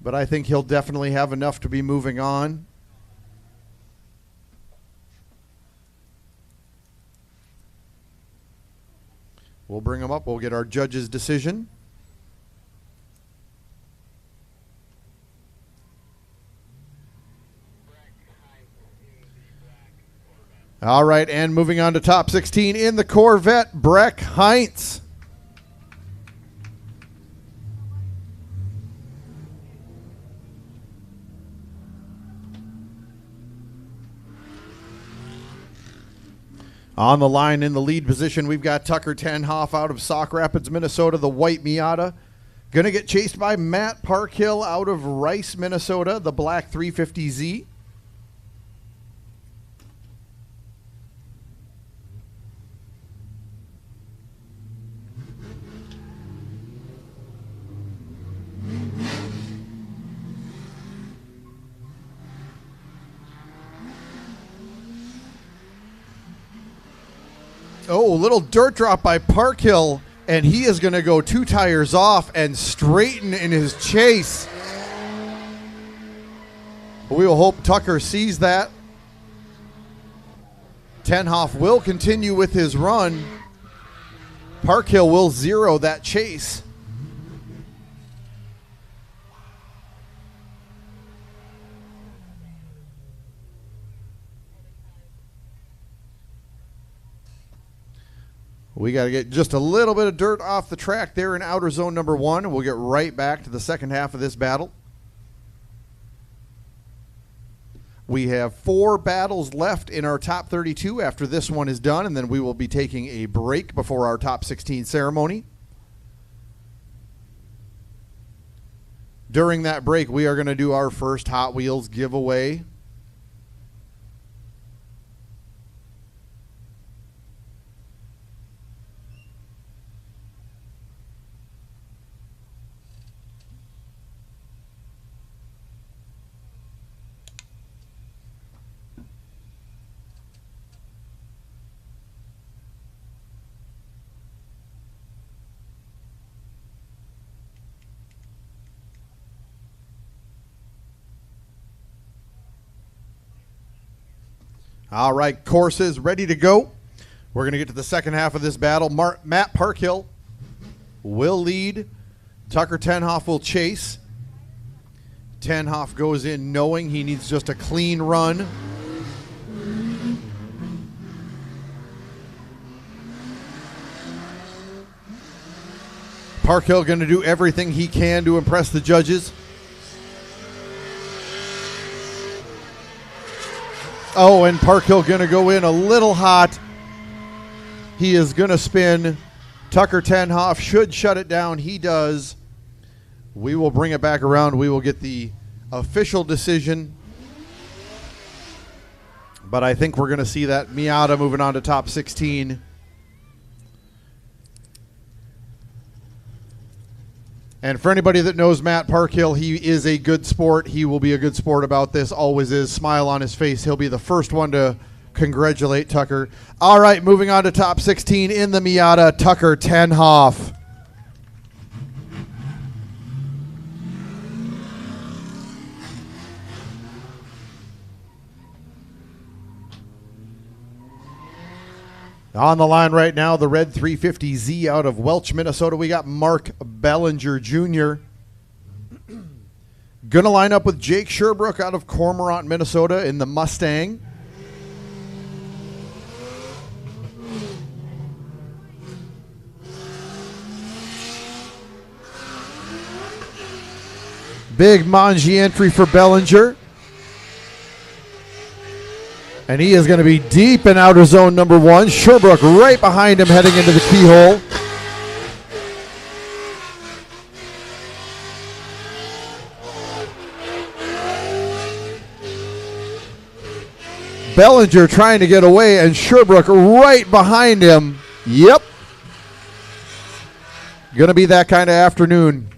but I think he'll definitely have enough to be moving on. We'll bring him up. We'll get our judge's decision. All right, and moving on to top 16 in the Corvette, Breck Heinz. On the line in the lead position, we've got Tucker Tenhoff out of Sauk Rapids, Minnesota, the white Miata. Going to get chased by Matt Parkhill out of Rice, Minnesota, the black 350Z. Oh, a little dirt drop by Parkhill, and he is going to go 2 tires off and straighten in his chase. We will hope Tucker sees that. Tenhoff will continue with his run. Parkhill will zero that chase. We got to get just a little bit of dirt off the track there in outer zone number 1. We'll get right back to the second half of this battle. We have 4 battles left in our top 32 after this one is done, and then we will be taking a break before our top 16 ceremony. During that break, we are going to do our first Hot Wheels giveaway. All right, courses ready to go. We're going to get to the second half of this battle. Matt Parkhill will lead. Tucker Tenhoff will chase. Tenhoff goes in knowing he needs just a clean run. Parkhill going to do everything he can to impress the judges. Oh, and Parkhill going to go in a little hot. He is going to spin. Tucker Tenhoff should shut it down. He does. We will bring it back around. We will get the official decision. But I think we're going to see that Miata moving on to top 16. And for anybody that knows Matt Parkhill, he is a good sport. He will be a good sport about this. Always is. Smile on his face. He'll be the first one to congratulate Tucker. All right, moving on to top 16 in the Miata, Tucker Tenhoff. On the line right now, the red 350Z out of Welch, Minnesota. We got Mark Bellinger Jr. Gonna line up with Jake Sherbrooke out of Cormorant, Minnesota in the Mustang. Big Manji entry for Bellinger. And he is going to be deep in outer zone number 1. Sherbrooke right behind him heading into the keyhole. Bellinger trying to get away and Sherbrooke right behind him. Yep. Going to be that kind of afternoon.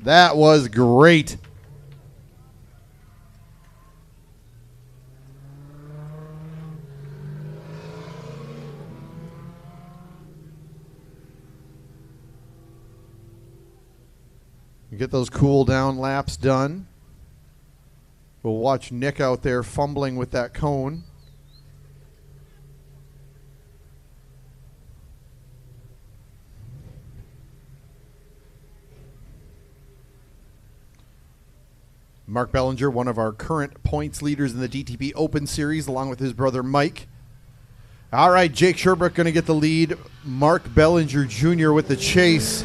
That was great. Get those cool down laps done. We'll watch Nick out there fumbling with that cone. Mark Bellinger, one of our current points leaders in the DTP Open Series, along with his brother Mike. All right, Jake Sherbrooke going to get the lead. Mark Bellinger Jr. with the chase.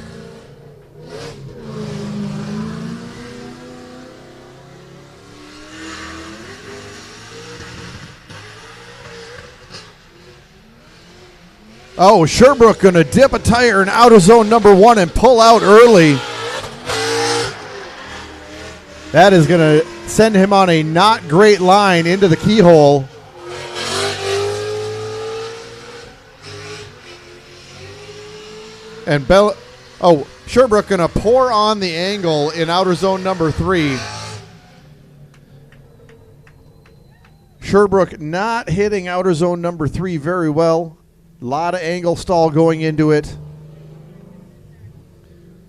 Oh, Sherbrooke going to dip a tire in outer zone number 1 and pull out early. That is going to send him on a not great line into the keyhole. And Sherbrooke going to pour on the angle in outer zone number 3. Sherbrooke not hitting outer zone number 3 very well. A lot of angle stall going into it.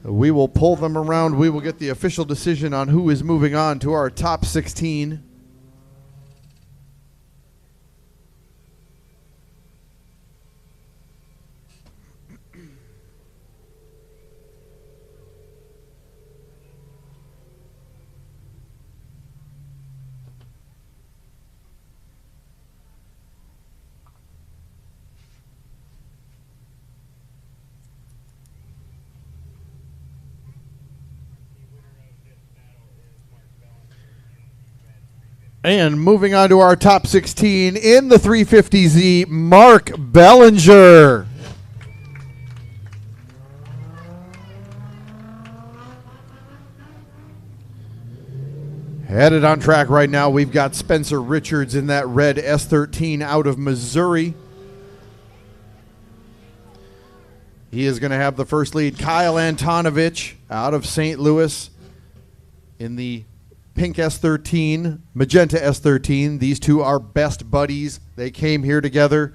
We will pull them around. We will get the official decision on who is moving on to our top 16. And moving on to our top 16 in the 350Z, Mark Bellinger. Headed on track right now, we've got Spencer Richards in that red S13 out of Missouri. He is going to have the first lead. Kyle Antonovich out of St. Louis in the pink S13, magenta S13. These two are best buddies. They came here together.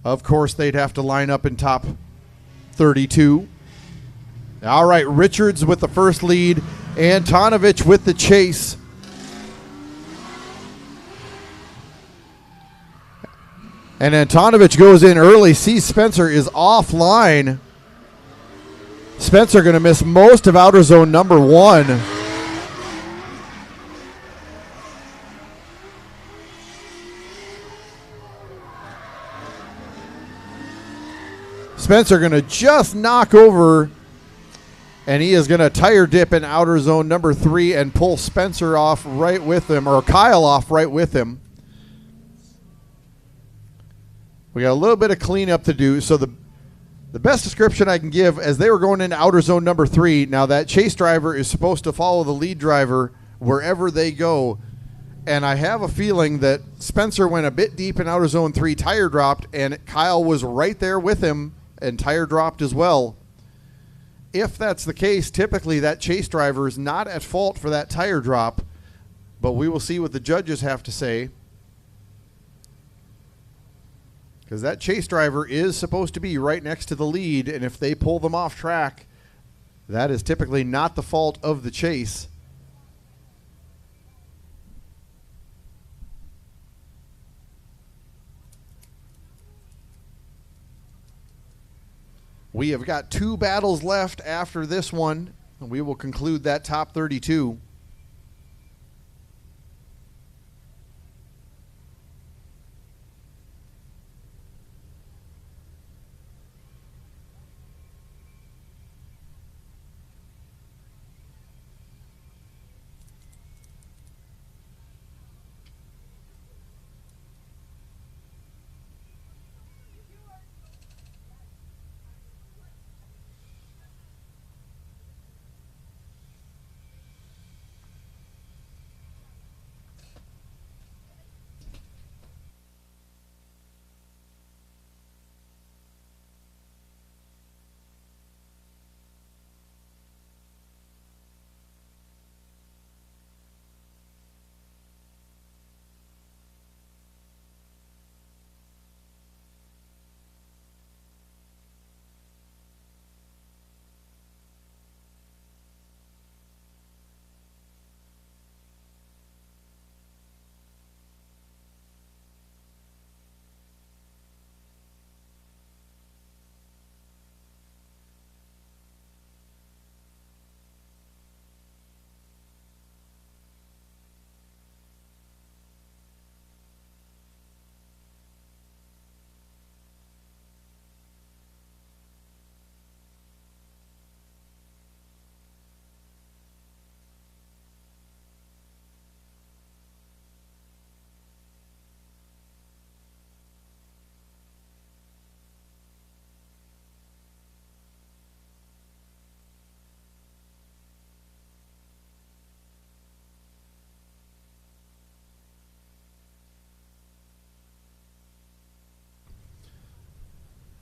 Of course, they'd have to line up in top 32. All right, Richards with the first lead. Antonovich with the chase. And Antonovich goes in early. Sees Spencer is offline. Spencer going to miss most of outer zone number 1. Spencer going to just knock over, and he is going to tire dip in outer zone number 3 and pull Spencer off right with him, or Kyle off right with him. We got a little bit of cleanup to do. So the best description I can give, as they were going into outer zone number 3, now that chase driver is supposed to follow the lead driver wherever they go. And I have a feeling that Spencer went a bit deep in outer zone 3, tire dropped, and Kyle was right there with him and tire dropped as well. If that's the case, typically that chase driver is not at fault for that tire drop, but we will see what the judges have to say. Because that chase driver is supposed to be right next to the lead, and if they pull them off track, that is typically not the fault of the chase. We have got 2 battles left after this one, and we will conclude that top 32.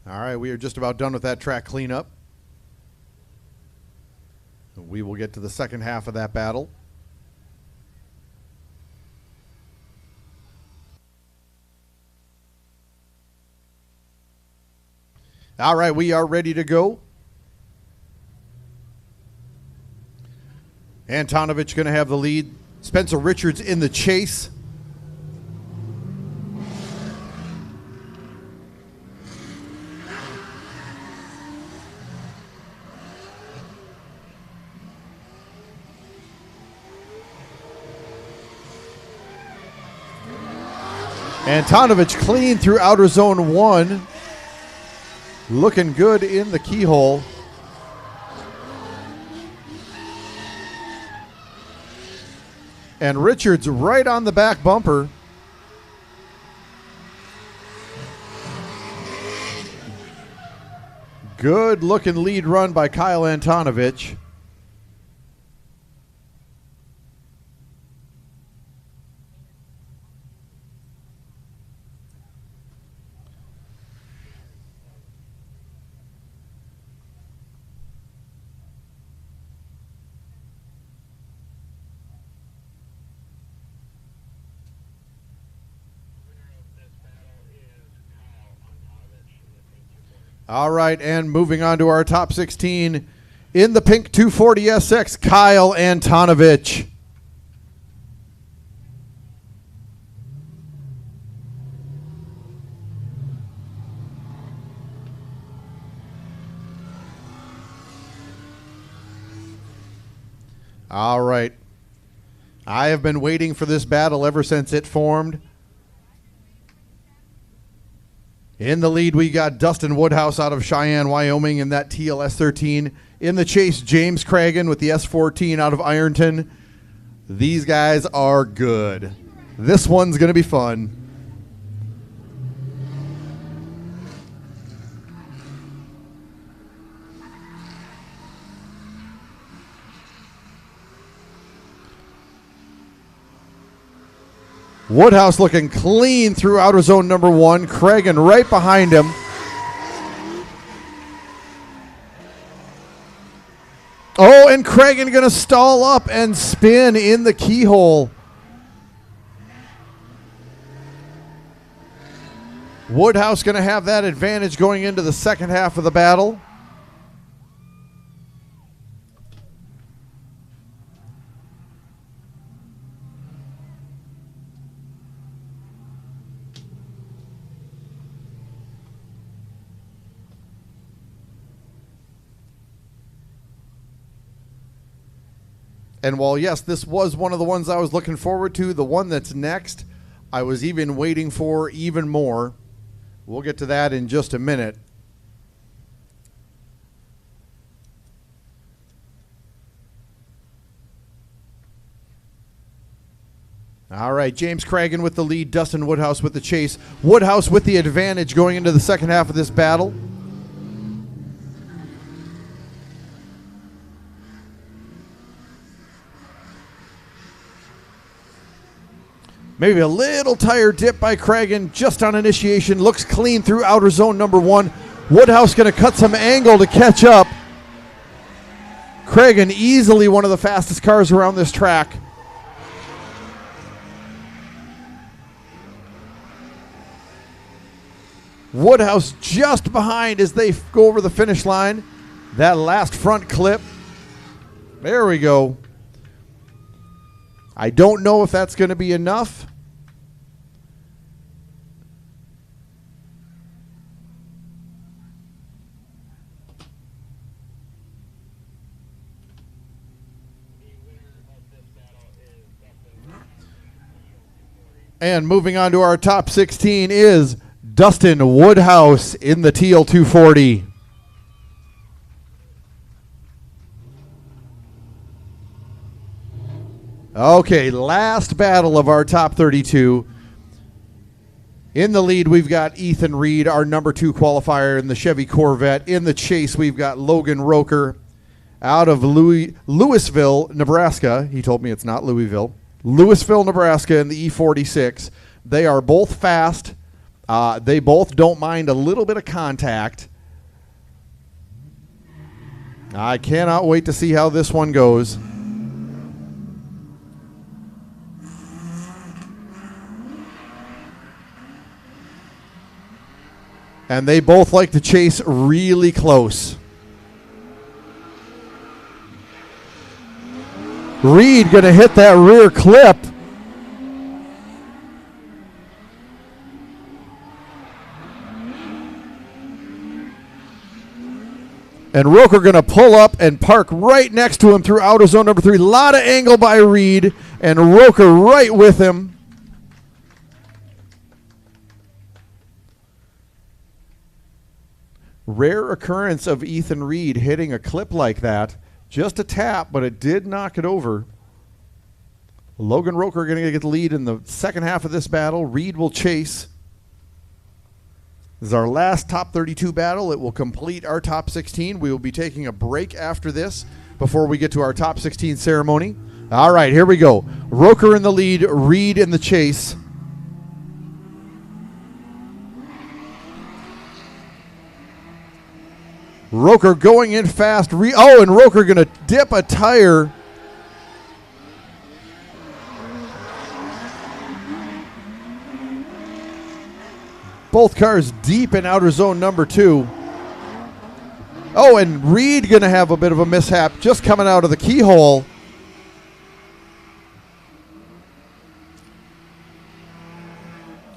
All right, we are just about done with that track cleanup. We will get to the second half of that battle. All right, we are ready to go. Antonovich going to have the lead. Spencer Richards in the chase. Antonovich clean through outer zone 1. Looking good in the keyhole. And Richards right on the back bumper. Good looking lead run by Kyle Antonovich. All right, and moving on to our top 16 in the pink 240 SX, Kyle Antonovich. All right. I have been waiting for this battle ever since it formed. In the lead, we got Dustin Woodhouse out of Cheyenne, Wyoming in that TLS 13. In the chase, James Cragen with the S14 out of Ironton. These guys are good. This one's going to be fun. Woodhouse looking clean through outer zone number 1. Cragen right behind him. Oh, and Cragen going to stall up and spin in the keyhole. Woodhouse going to have that advantage going into the second half of the battle. And while, yes, this was one of the ones I was looking forward to, the one that's next, I was even waiting for even more. We'll get to that in just a minute. All right, James Cragen with the lead, Dustin Woodhouse with the chase. Woodhouse with the advantage going into the second half of this battle. Maybe a little tire dip by Cragen just on initiation. Looks clean through outer zone number 1. Woodhouse going to cut some angle to catch up. Cragen easily one of the fastest cars around this track. Woodhouse just behind as they go over the finish line. That last front clip. There we go. I don't know if that's going to be enough. And moving on to our top 16 is Dustin Woodhouse in the TL 240. Okay, last battle of our top 32. In the lead, we've got Ethan Reed, our number 2 qualifier in the Chevy Corvette. In the chase, we've got Logan Roker out of Louisville, Nebraska. He told me it's not Louisville. Louisville, Nebraska in the E46. They are both fast. They both don't mind a little bit of contact. I cannot wait to see how this one goes. And they both like to chase really close. Reed going to hit that rear clip. And Roker going to pull up and park right next to him through outer zone number 3. A lot of angle by Reed, and Roker right with him. Rare occurrence of Ethan Reed hitting a clip like that. Just a tap, but it did knock it over. Logan Roker going to get the lead in the second half of this battle. Reed will chase. This is our last top 32 battle. It will complete our top 16. We will be taking a break after this before we get to our top 16 ceremony. All right, here we go. Roker in the lead, Reed in the chase. Roker going in fast. And Roker going to dip a tire. Both cars deep in outer zone number 2. Oh, and Reed going to have a bit of a mishap just coming out of the keyhole.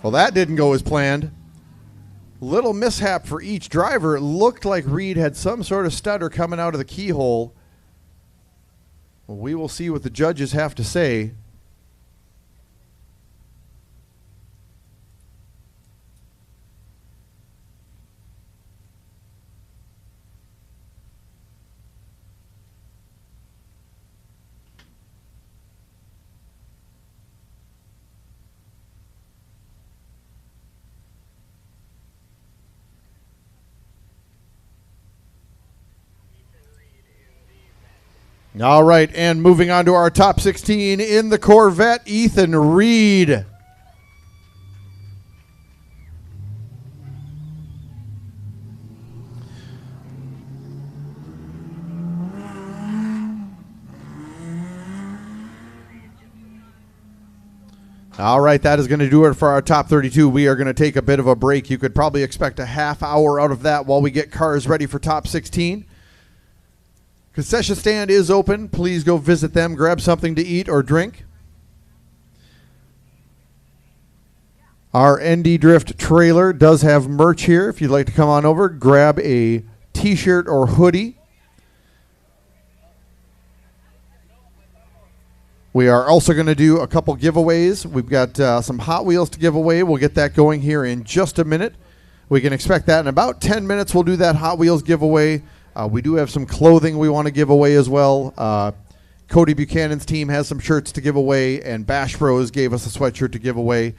Well, that didn't go as planned. Little mishap for each driver. It looked like Reed had some sort of stutter coming out of the keyhole. Well, we will see what the judges have to say. All right, and moving on to our top 16 in the Corvette, Ethan Reed. All right, that is going to do it for our top 32. We are going to take a bit of a break. You could probably expect a half hour out of that while we get cars ready for top 16. Concession stand is open. Please go visit them, grab something to eat or drink. Our ND Drift trailer does have merch here. If you'd like to come on over, grab a t-shirt or hoodie. We are also going to do a couple giveaways. We've got some Hot Wheels to give away. We'll get that going here in just a minute. We can expect that in about 10 minutes. We'll do that Hot Wheels giveaway. We do have some clothing we want to give away as well. Cody Buchanan's team has some shirts to give away, and Bash Bros gave us a sweatshirt to give away.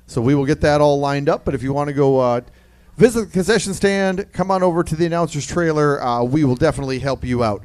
So we will get that all lined up. But if you want to go visit the concession stand, come on over to the announcer's trailer. We will definitely help you out.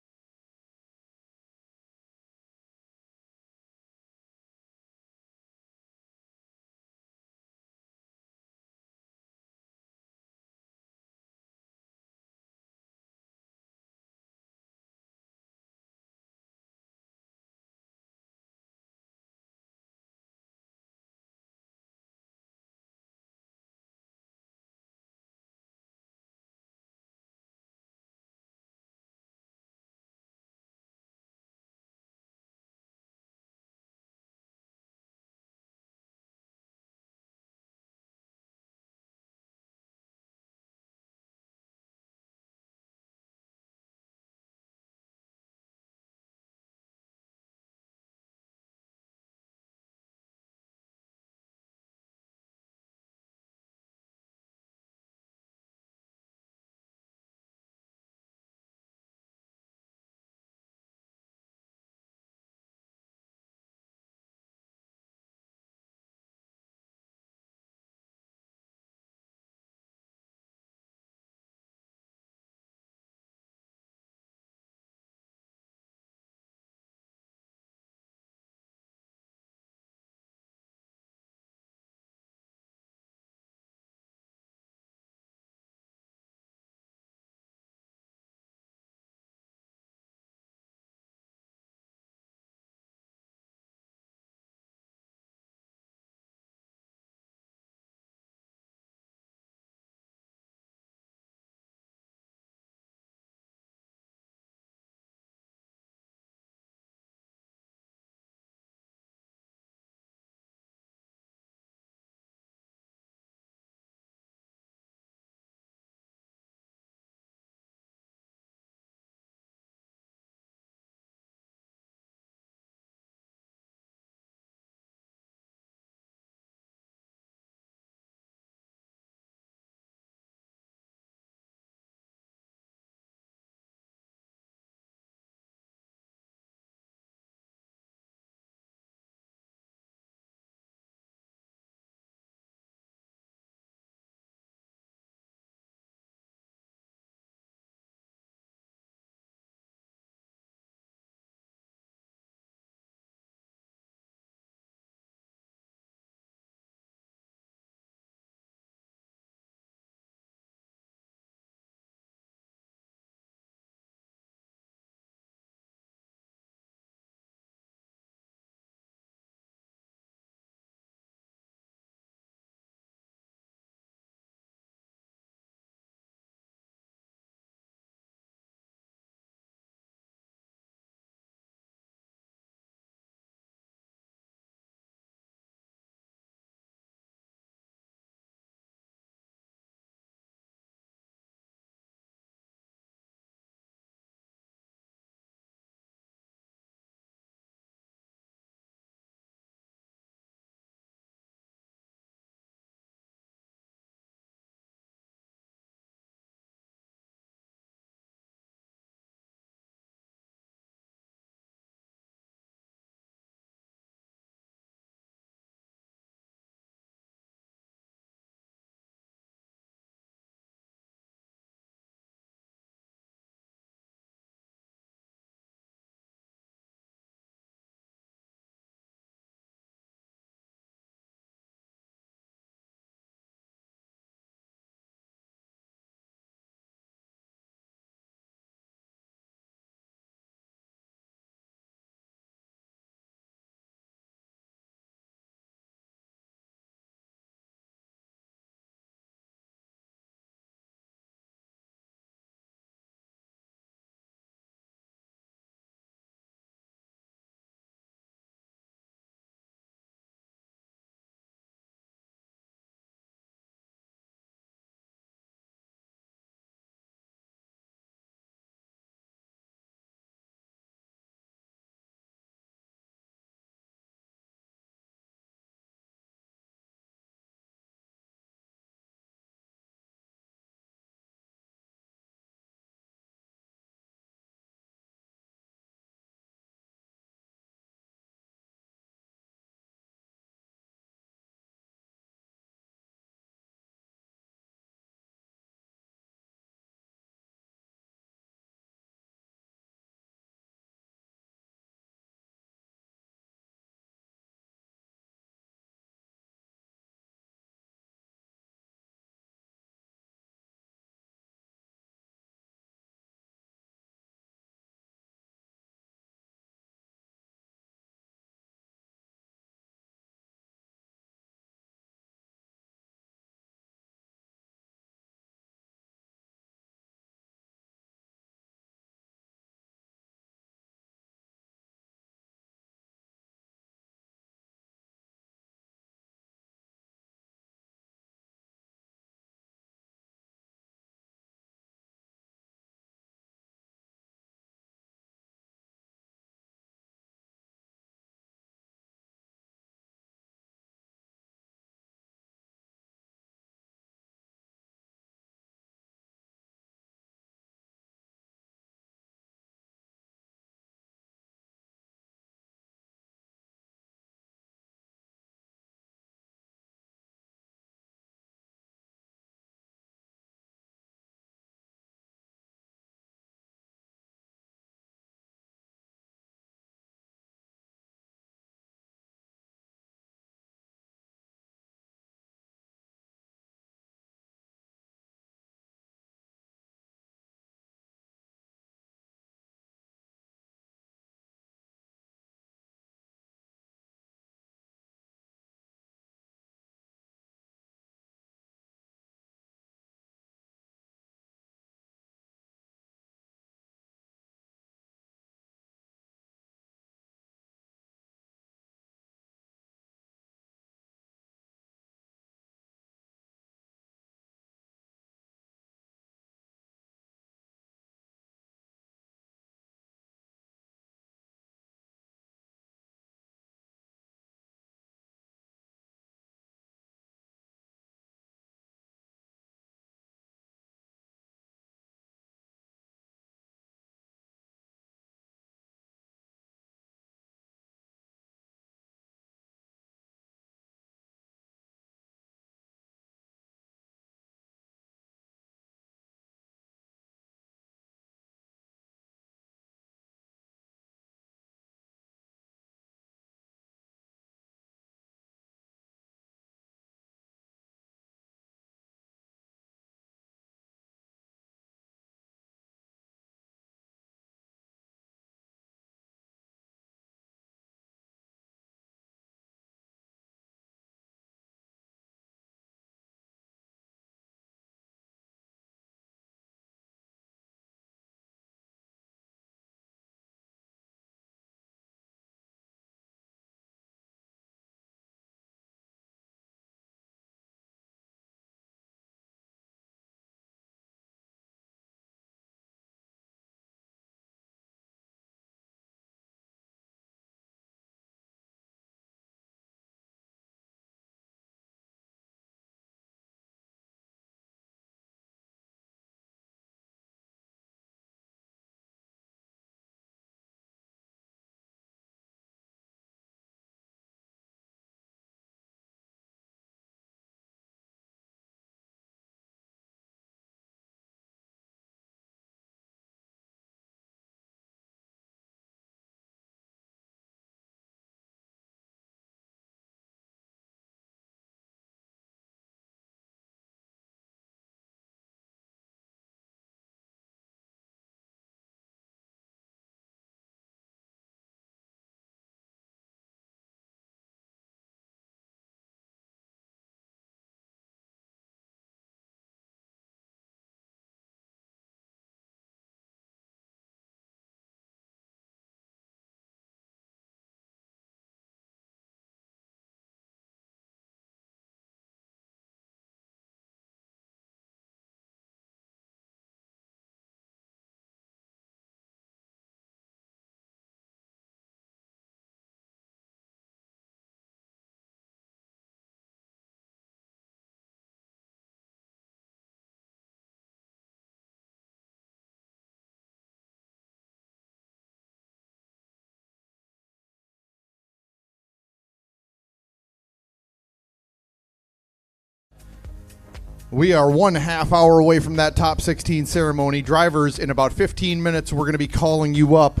We are 1/2 hour away from that top 16 ceremony. Drivers, in about 15 minutes, we're going to be calling you up.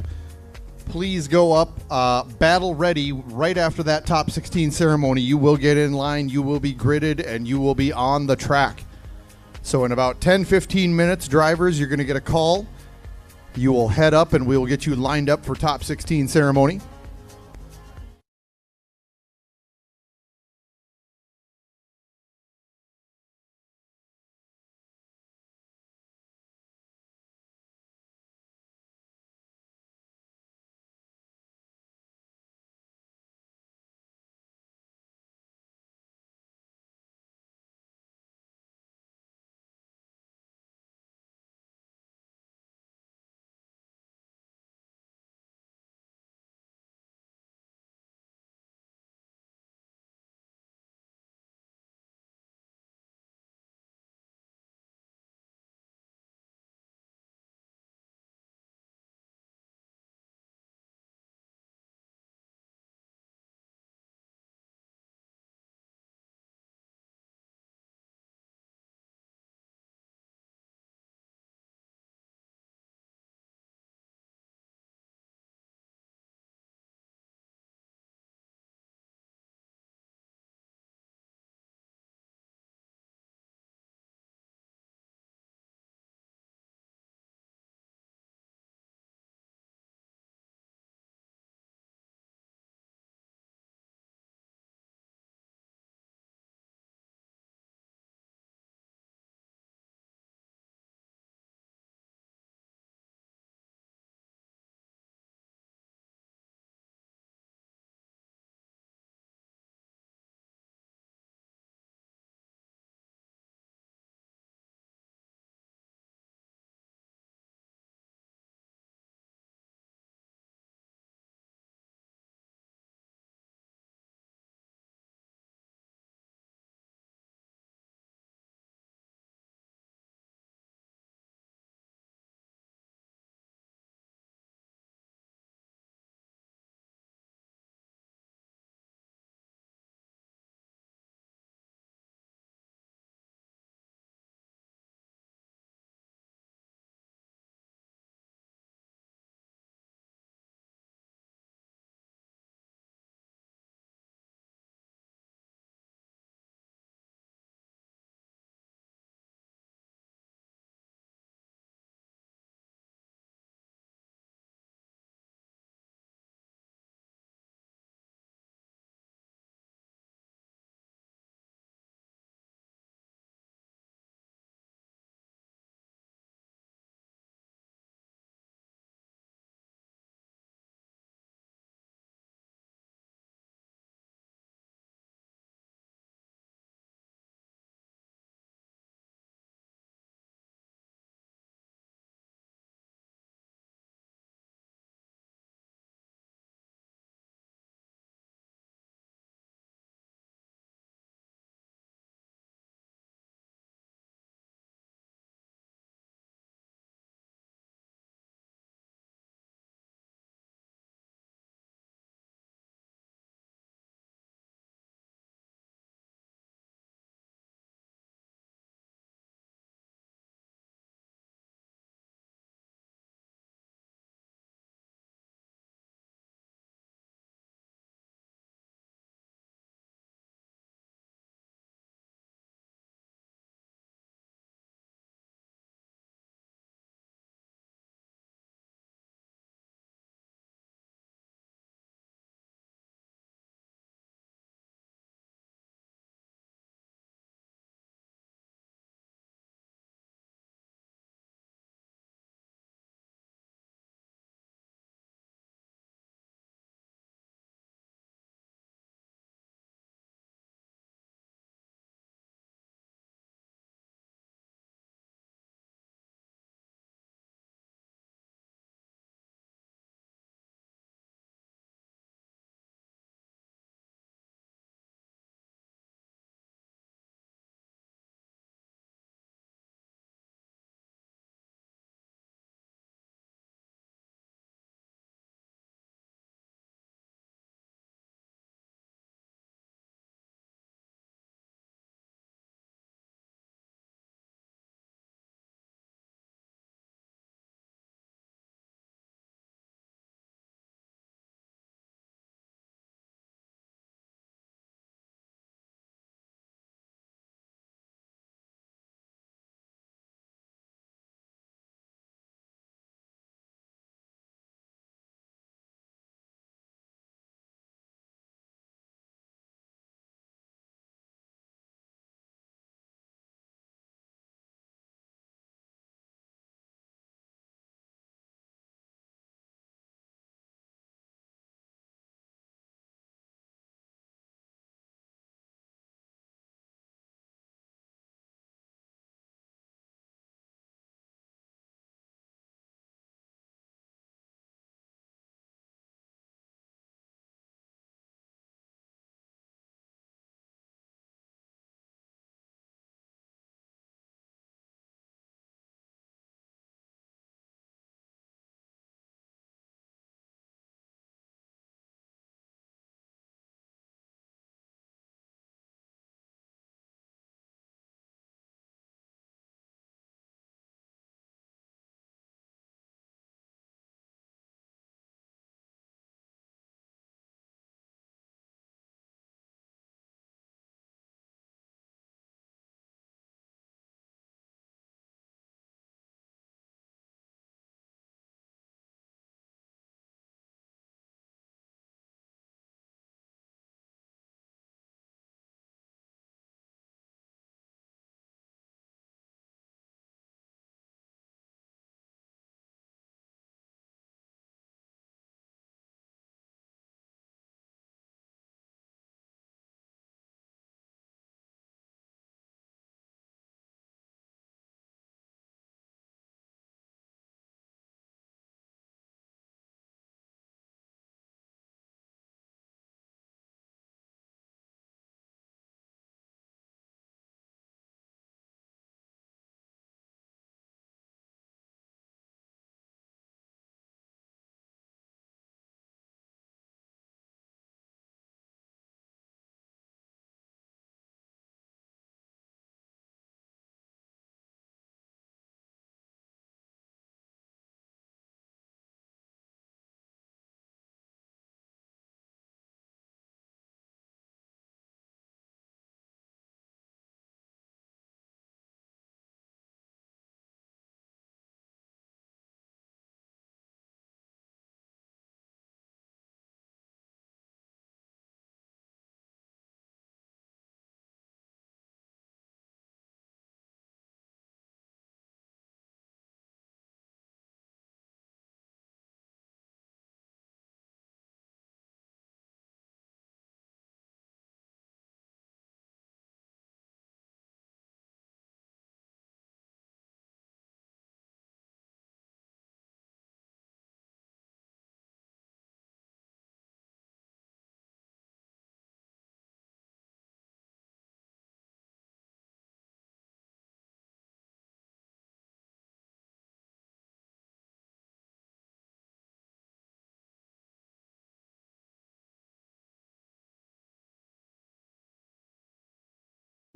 Please go up, battle ready right after that top 16 ceremony. You will get in line, you will be gridded, and you will be on the track. So in about 10-15 minutes, drivers, you're going to get a call. You will head up and we will get you lined up for top 16 ceremony.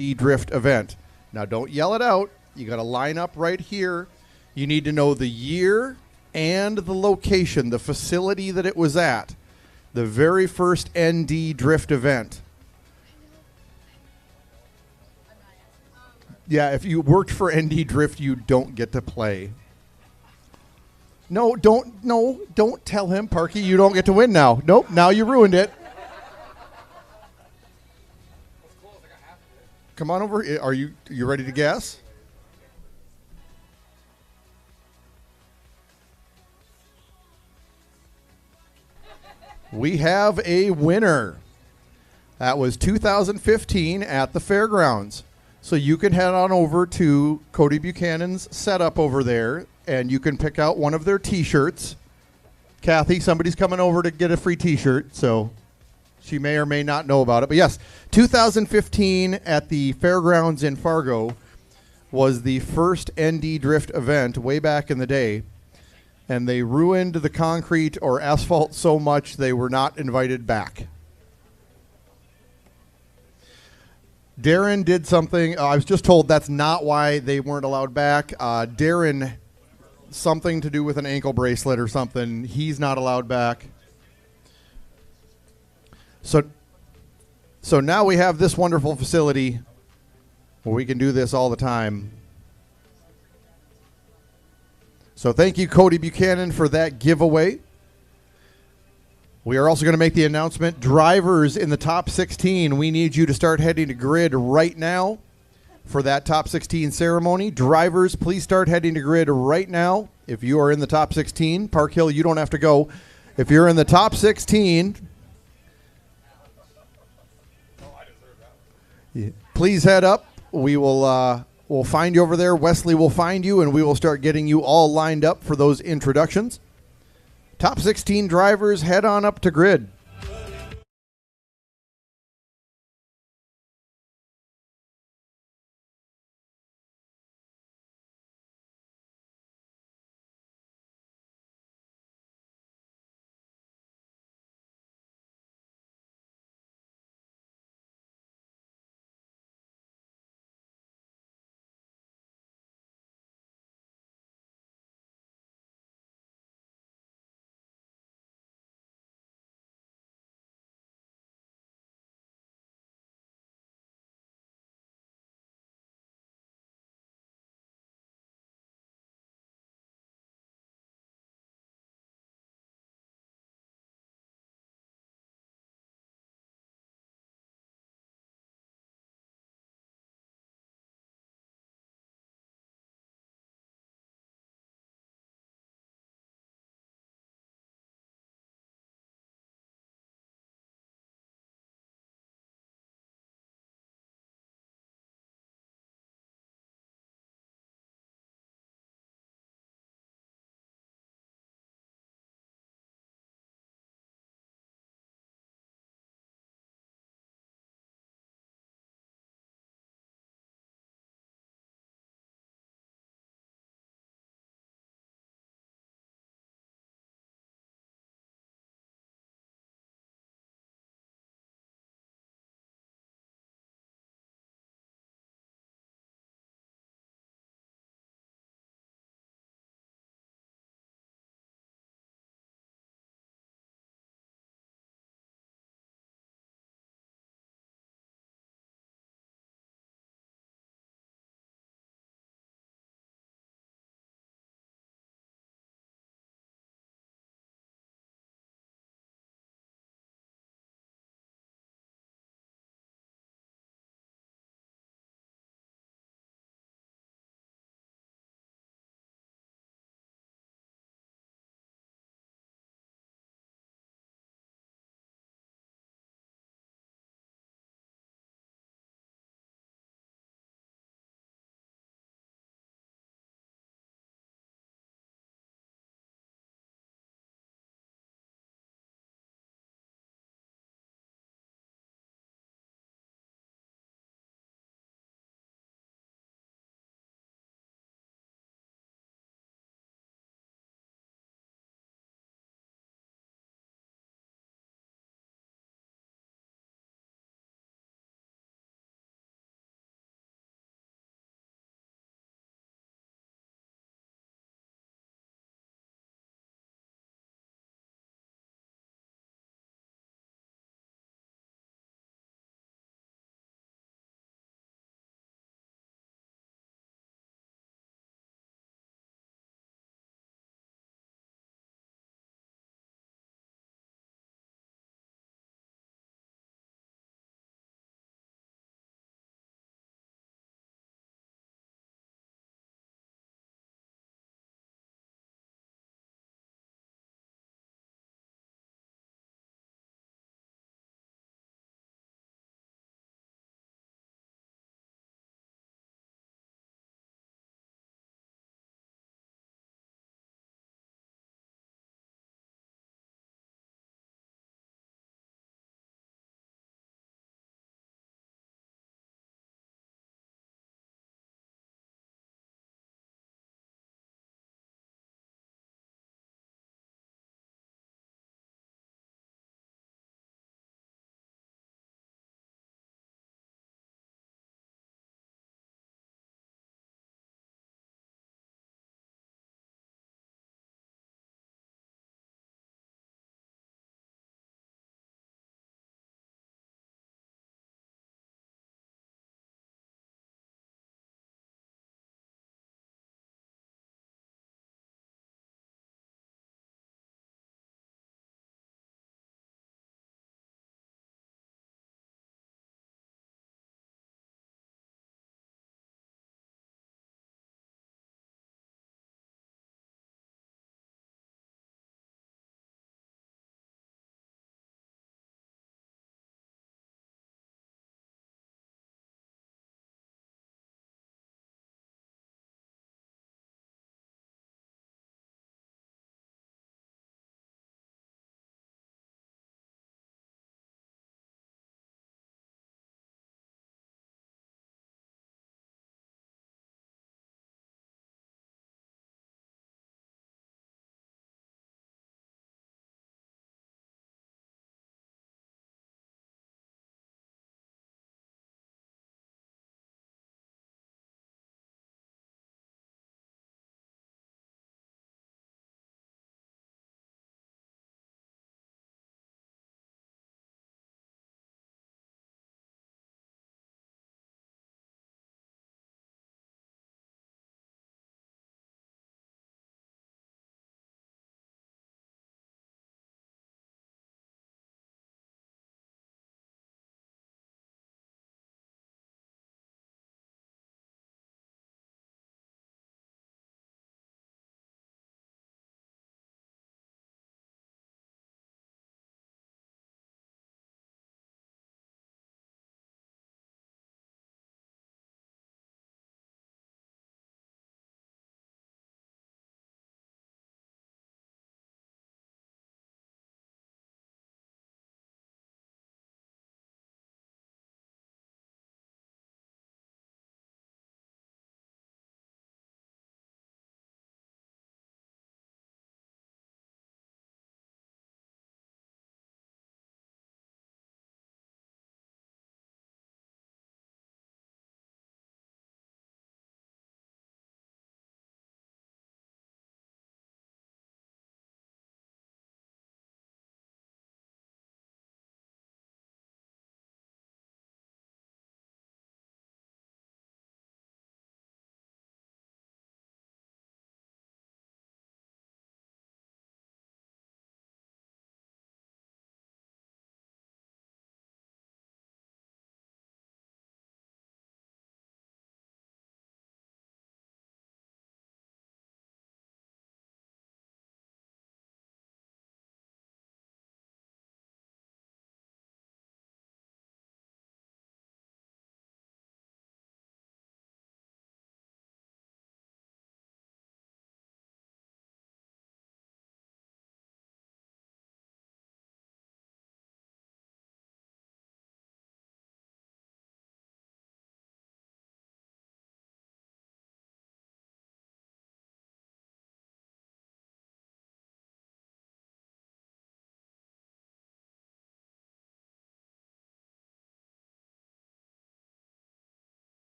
ND Drift event. Now, don't yell it out. You got to line up right here. You need to know the year and the location, the facility that it was at. The very first ND Drift event. Yeah, if you worked for ND Drift, you don't get to play. No, don't tell him, Parky, you don't get to win now. Nope, now you ruined it. Come on over. Are you ready to guess? We have a winner. That was 2015 at the fairgrounds. So you can head on over to Cody Buchanan's setup over there, and you can pick out one of their T-shirts. Kathy, somebody's coming over to get a free T-shirt, so she may or may not know about it. But yes, 2015 at the fairgrounds in Fargo was the first ND Drift event way back in the day, and they ruined the concrete or asphalt so much they were not invited back. Darren did something. I was just told that's not why they weren't allowed back. Darren, something to do with an ankle bracelet or something. He's not allowed back. So now we have this wonderful facility where we can do this all the time. So thank you, Cody Buchanan, for that giveaway. We are also going to make the announcement. Drivers in the top 16, we need you to start heading to grid right now for that top 16 ceremony. Drivers, please start heading to grid right now. If you are in the top 16, Park Hill, you don't have to go. If you're in the top 16, please head up. We will we'll find you over there. Wesley will find you, and we will start getting you all lined up for those introductions. Top 16 drivers, head on up to grid.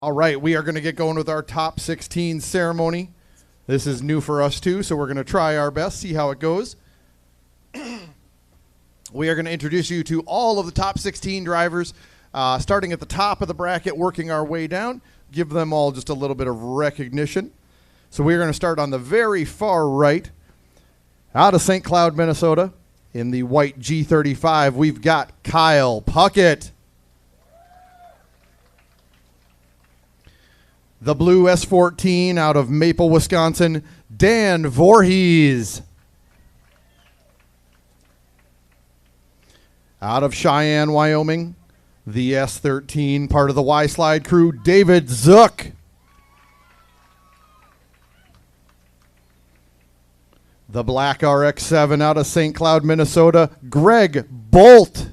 All right, we are going to get going with our top 16 ceremony. This is new for us too, so we're going to try our best, see how it goes. We are going to introduce you to all of the top 16 drivers, starting at the top of the bracket, working our way down, give them all just a little bit of recognition. So we're going to start on the very far right. Out of St. Cloud, Minnesota, in the white G35, we've got Kyle Puckett. The blue S14 out of Maple, Wisconsin, Dan Voorhees. Out of Cheyenne, Wyoming, the S13, part of the Y-Slide crew, David Zook. The black RX-7 out of St. Cloud, Minnesota, Greg Bolt.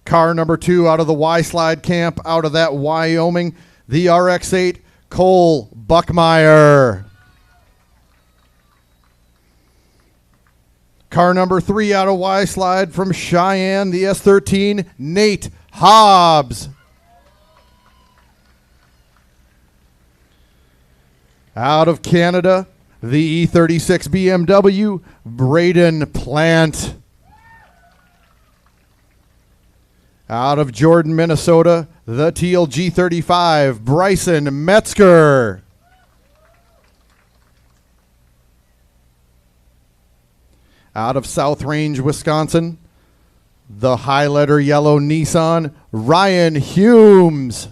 Car number 2 out of the Y-Slide camp, out of that Wyoming, the RX-8, Cole Buckmeyer. Car number 3 out of Y-Slide from Cheyenne, the S13, Nate Hobbs. Out of Canada, the E36 BMW, Braden Plant. Out of Jordan, Minnesota, the teal G35, Bryson Metzger. Out of South Range, Wisconsin, the high-letter yellow Nissan, Ryan Humes.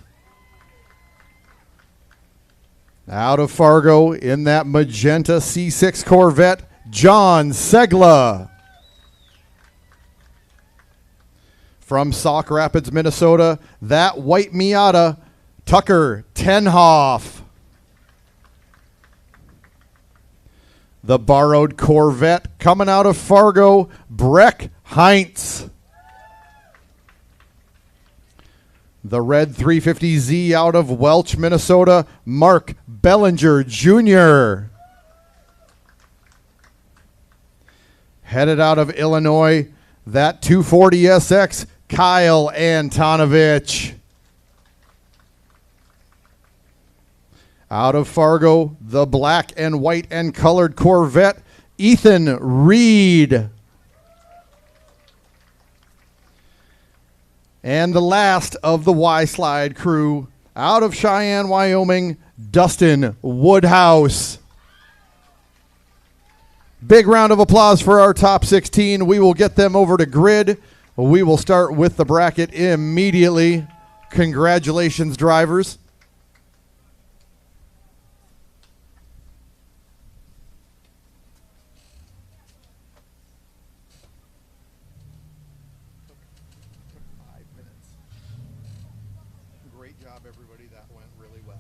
Out of Fargo, in that magenta C6 Corvette, John Segla. From Sauk Rapids, Minnesota, that white Miata, Tucker Tenhoff. The borrowed Corvette coming out of Fargo, Breck Heinz. The red 350Z out of Welch, Minnesota, Mark Bellinger Jr. Headed out of Illinois, that 240SX, Kyle Antonovich. Out of Fargo, the black and white and colored Corvette, Ethan Reed. And the last of the Y-Slide crew, out of Cheyenne, Wyoming, Dustin Woodhouse. Big round of applause for our top 16. We will get them over to grid. We will start with the bracket immediately. Congratulations, drivers. Great job, everybody. That went really well.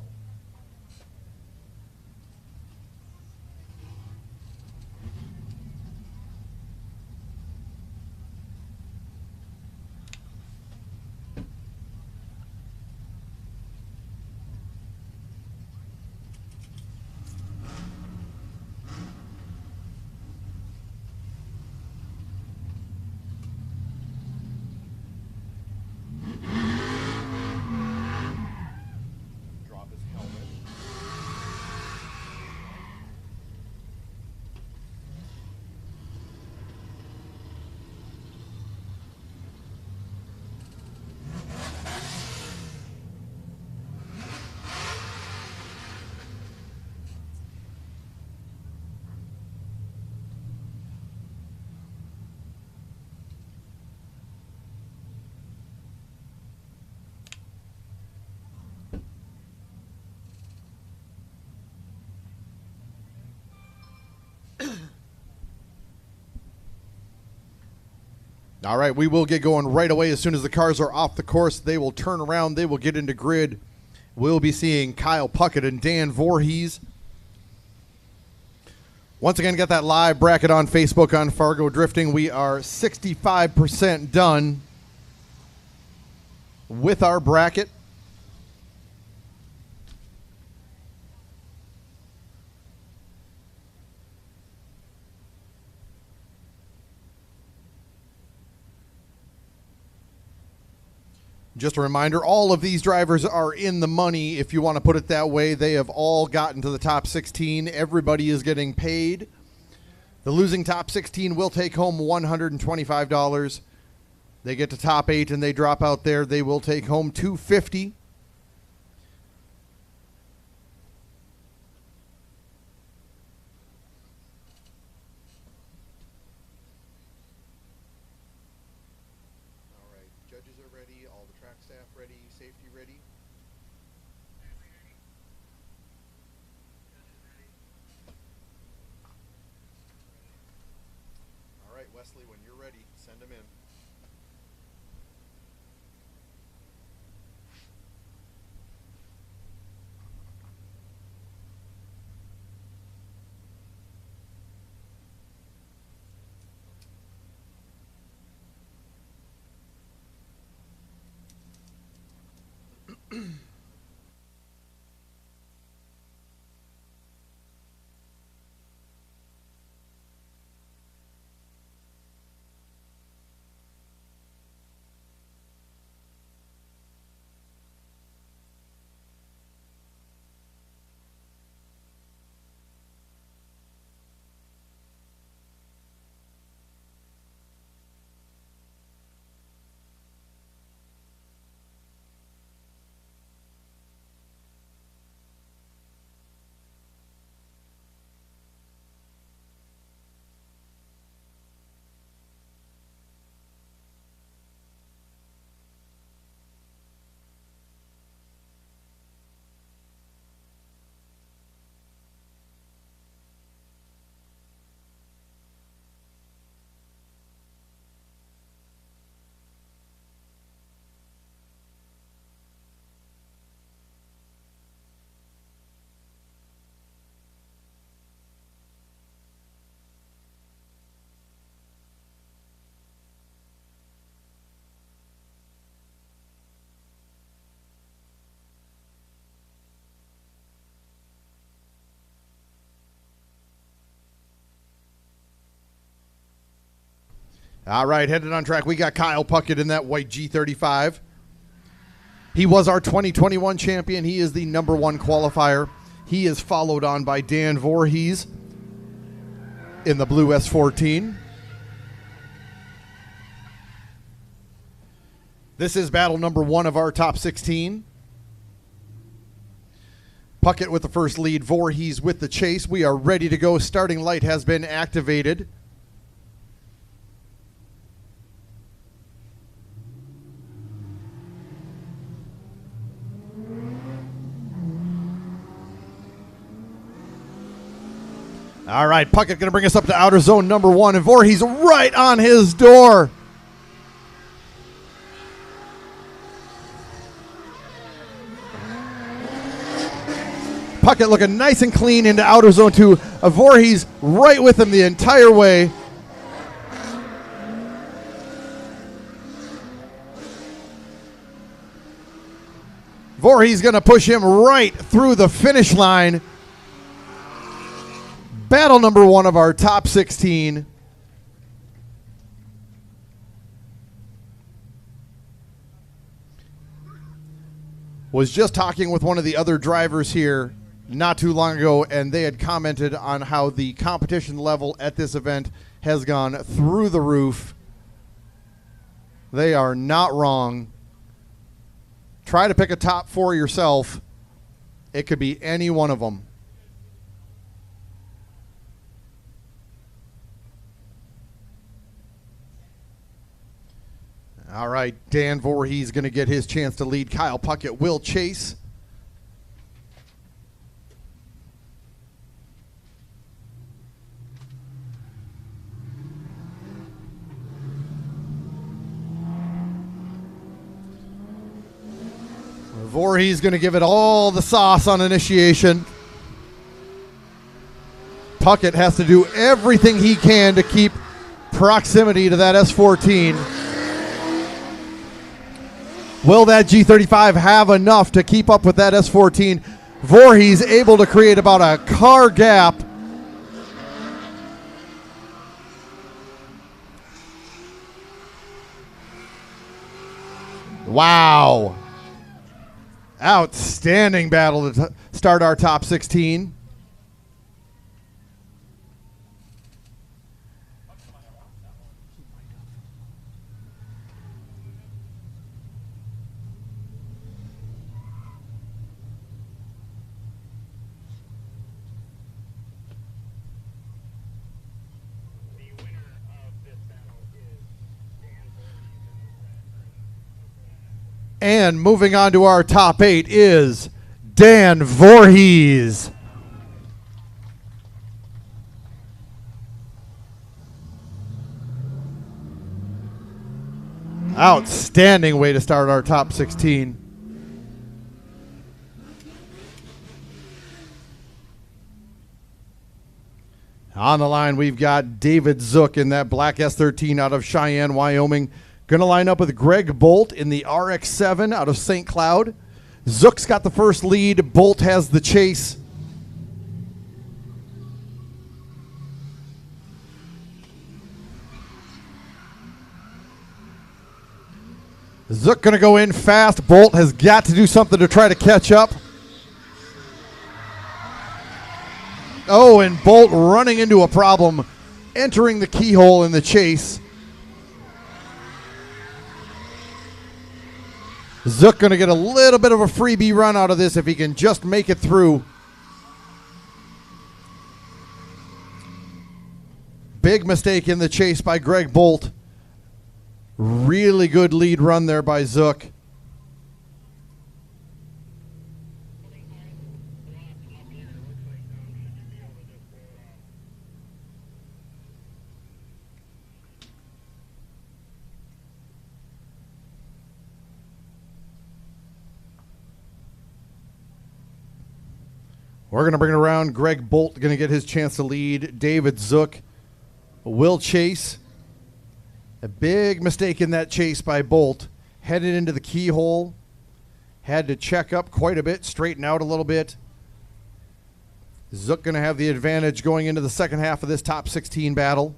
Drop his helmet. All right, we will get going right away. As soon as the cars are off the course, they will turn around. They will get into grid. We'll be seeing Kyle Puckett and Dan Voorhees. Once again, get that live bracket on Facebook on Fargo Drifting. We are 65% done with our bracket. Just a reminder, all of these drivers are in the money, if you want to put it that way. They have all gotten to the top 16. Everybody is getting paid. The losing top 16 will take home $125. They get to top 8 and they drop out there. They will take home $250. Judges are ready, all the track staff ready, safety ready. All right, Wesley, when you're ready, send them in. All right, headed on track. We got Kyle Puckett in that white G35. He was our 2021 champion. He is the #1 qualifier. He is followed on by Dan Voorhees in the blue S14. This is battle number 1 of our top 16. Puckett with the first lead, Voorhees with the chase. We are ready to go. Starting light has been activated. All right, Puckett going to bring us up to outer zone number 1, and Voorhees right on his door. Puckett looking nice and clean into outer zone 2. Voorhees right with him the entire way. Voorhees going to push him right through the finish line. Battle number 1 of our top 16. Was just talking with one of the other drivers here not too long ago, and they had commented on how the competition level at this event has gone through the roof. They are not wrong. Try to pick a top 4 yourself. It could be any one of them. All right, Dan Voorhees going to get his chance to lead. Kyle Puckett will chase. Voorhees going to give it all the sauce on initiation. Puckett has to do everything he can to keep proximity to that S14. Will that G35 have enough to keep up with that S14? Voorhees able to create about a car gap. Wow. Outstanding battle to start our top 16. And moving on to our top 8 is Dan Voorhees. Outstanding way to start our top 16. On the line, we've got David Zook in that black S13 out of Cheyenne, Wyoming. Going to line up with Greg Bolt in the RX-7 out of St. Cloud. Zook's got the first lead. Bolt has the chase. Zook going to go in fast. Bolt has got to do something to try to catch up. Oh, and Bolt running into a problem, entering the keyhole in the chase. Zook going to get a little bit of a freebie run out of this if he can just make it through. Big mistake in the chase by Greg Bolt. Really good lead run there by Zook. We're going to bring it around. Greg Bolt going to get his chance to lead. David Zook will chase. A big mistake in that chase by Bolt. Headed into the keyhole. Had to check up quite a bit, straighten out a little bit. Zook going to have the advantage going into the second half of this top 16 battle.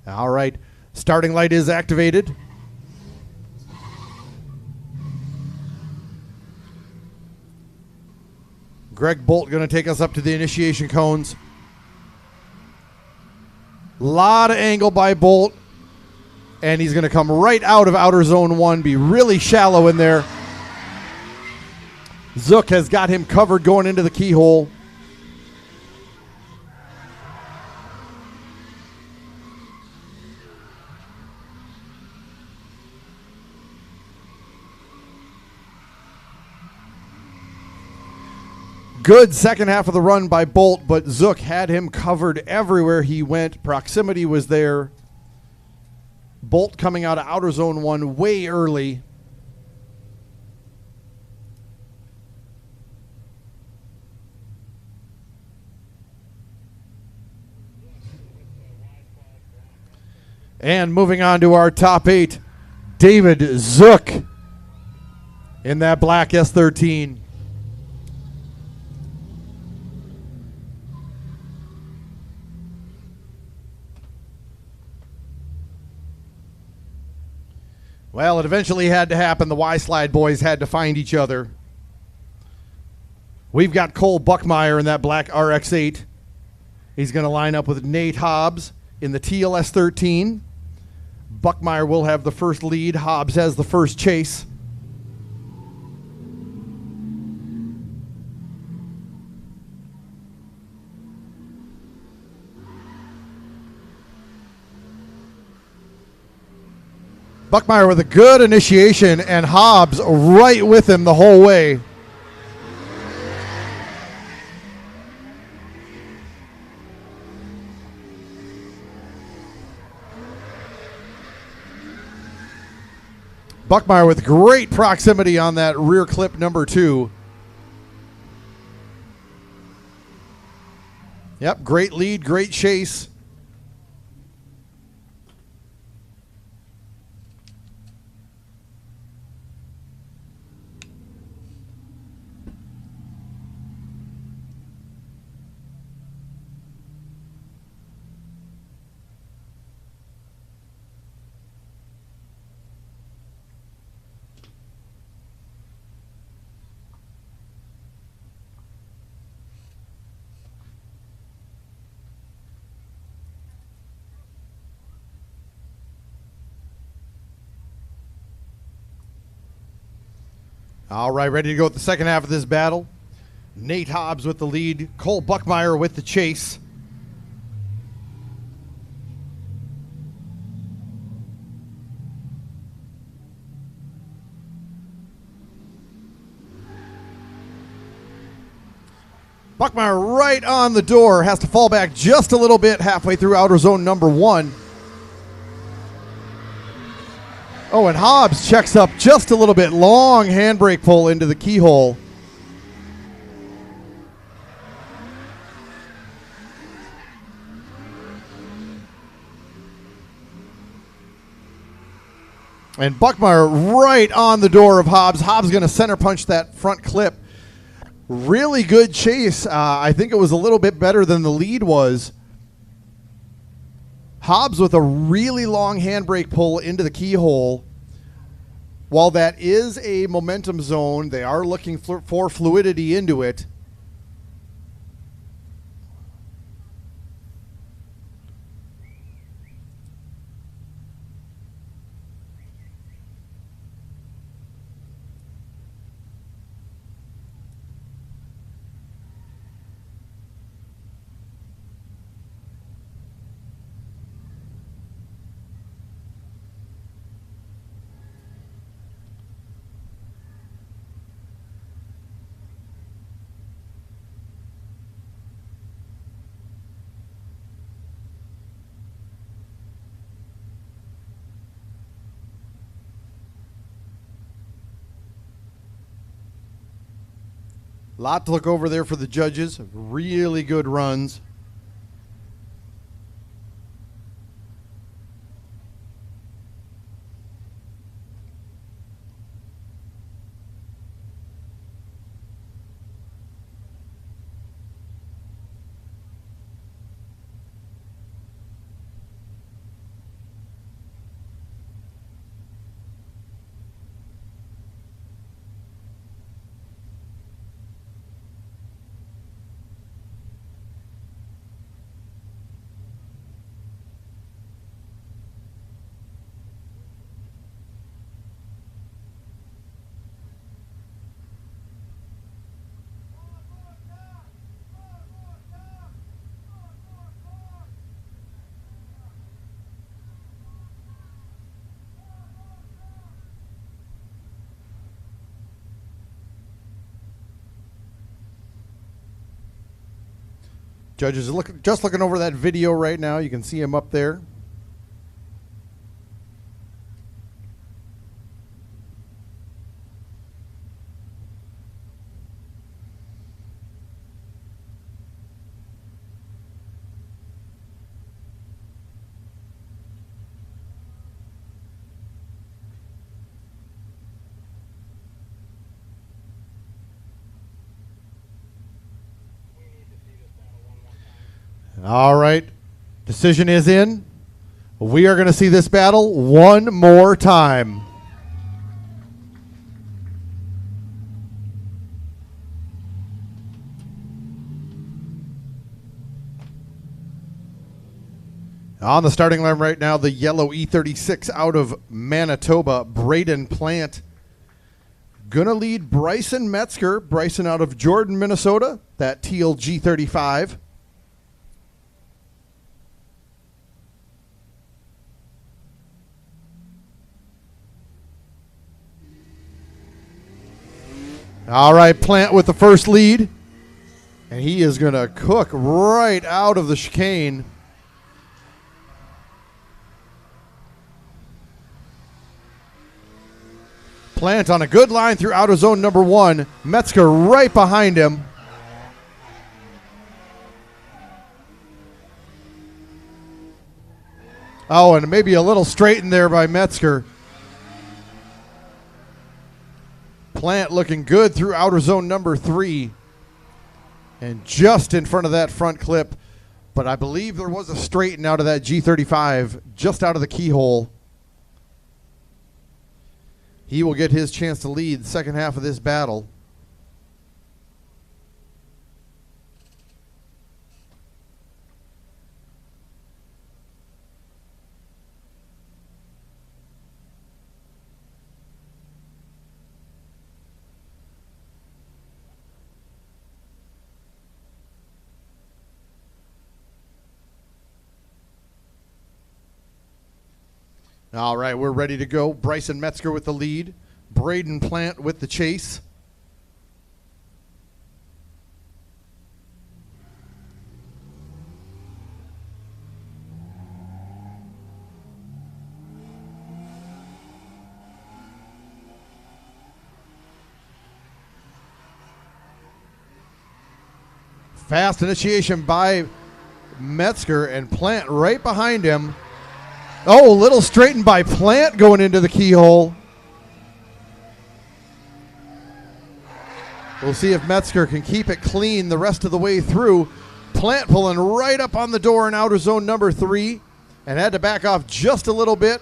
All right, starting light is activated. Greg Bolt going to take us up to the initiation cones. Lot of angle by Bolt. And he's going to come right out of outer zone 1, be really shallow in there. Zook has got him covered going into the keyhole. Good second half of the run by Bolt, but Zook had him covered everywhere he went. Proximity was there. Bolt coming out of outer zone 1 way early. And moving on to our top 8, David Zook in that black S13. Well, it eventually had to happen. The Y-Slide boys had to find each other. We've got Cole Buckmeyer in that black RX-8. He's going to line up with Nate Hobbs in the TLS-13. Buckmeyer will have the first lead. Hobbs has the first chase. Buckmeyer with a good initiation, and Hobbs right with him the whole way. Buckmeyer with great proximity on that rear clip number 2. Yep, great lead, great chase. All right, ready to go with the second half of this battle. Nate Hobbs with the lead, Cole Buckmeyer with the chase. Buckmeyer right on the door, has to fall back just a little bit halfway through outer zone number 1. Oh, and Hobbs checks up just a little bit. Long handbrake pull into the keyhole. And Buckmeyer right on the door of Hobbs. Hobbs going to center punch that front clip. Really good chase. I think it was a little bit better than the lead was. Hobbs with a really long handbrake pull into the keyhole. While that is a momentum zone, they are looking for fluidity into it. Lot to look over there for the judges. Really good runs. Judges are just looking over that video right now. You can see him up there. All right, decision is in. We are going to see this battle one more time. On the starting line right now, the yellow E36 out of Manitoba, Braden Plant. Gonna lead Bryson Metzger. Bryson out of Jordan, Minnesota, that teal G35. All right, Plant with the first lead. And he is going to cook right out of the chicane. Plant on a good line through outer zone number 1. Metzger right behind him. Oh, and maybe a little straightened there by Metzger. Plant looking good through outer zone number 3. And just in front of that front clip. But I believe there was a straighten out of that G35 just out of the keyhole. He will get his chance to lead the second half of this battle. All right, we're ready to go. Bryson Metzger with the lead. Braden Plant with the chase. Fast initiation by Metzger and Plant right behind him. Oh, a little straightened by Plant going into the keyhole. We'll see if Metzger can keep it clean the rest of the way through. Plant pulling right up on the door in outer zone number 3 and had to back off just a little bit.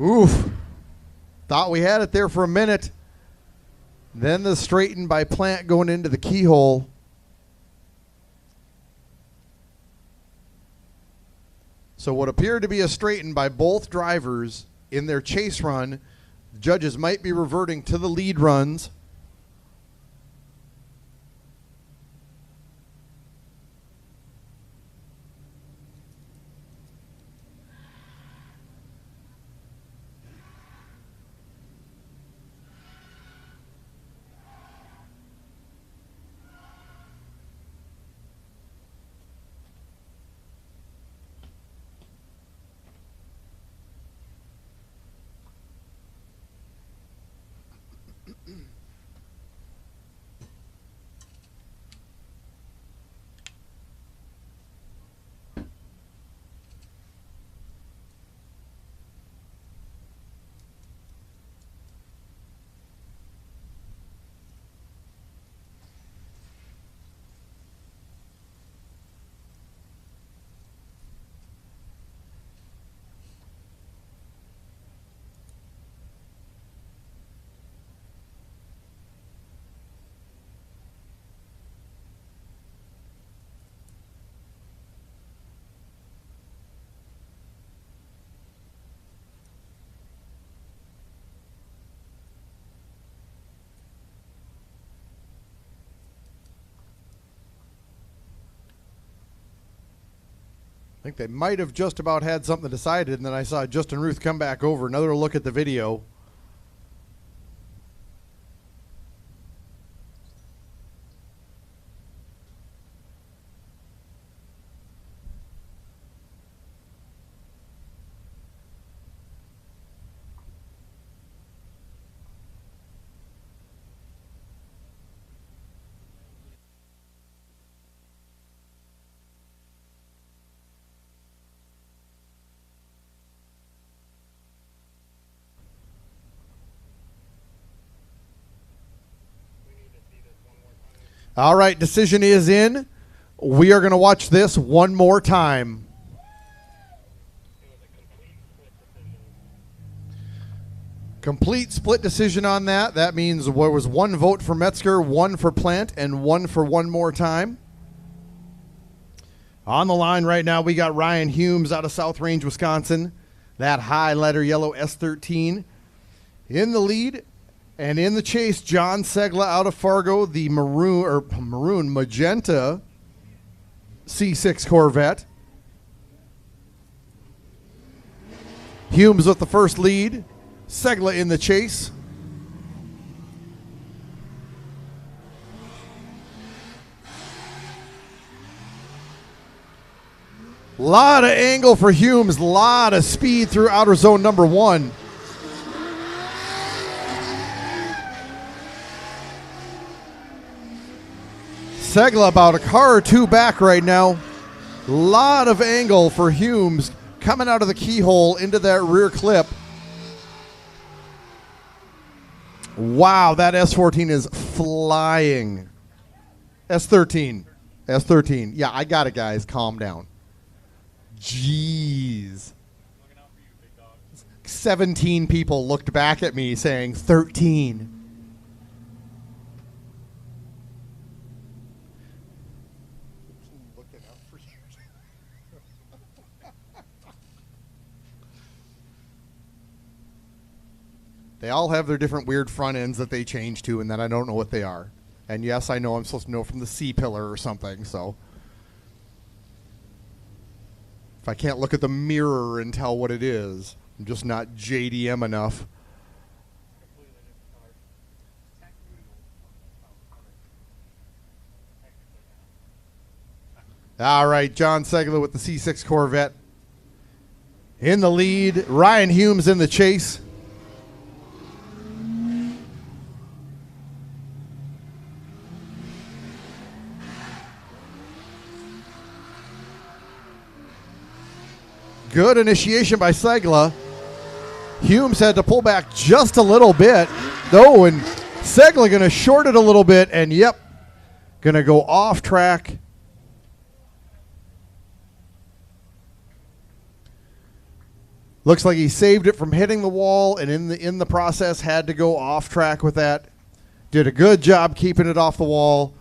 Oof. Thought we had it there for a minute. Then the straighten by Plant going into the keyhole. So what appeared to be a straighten by both drivers in their chase run, the judges might be reverting to the lead runs. I think they might have just about had something decided, and then I saw Justin Ruth come back over. Another look at the video. All right, decision is in. We are going to watch this one more time. Complete split decision on that. That means there was one vote for Metzger, one for Plant, and one for one more time. On the line right now, we got Ryan Humes out of South Range, Wisconsin. That high letter yellow S13. In the lead. And in the chase, John Segla out of Fargo, the magenta C6 Corvette. Humes with the first lead. Segla in the chase. Lot of angle for Humes, lot of speed through outer zone number 1. Segla about a car or two back right now. Lot of angle for Humes coming out of the keyhole into that rear clip. Wow, that S14 is flying. S13. S13. Yeah, I got it, guys. Calm down. Jeez. 17 people looked back at me saying 13. They all have their different weird front ends that they change to, and that I don't know what they are. And yes, I know I'm supposed to know from the C pillar or something, so. if I can't look at the mirror and tell what it is. I'm just not JDM enough. All right, John Segler with the C6 Corvette in the lead. Ryan Humes in the chase. Good initiation by Segla. Humes had to pull back just a little bit. Oh, and Segla going to short it a little bit, and yep, going to go off track. Looks like he saved it from hitting the wall, and in the process had to go off track with that. Did a good job keeping it off the wall.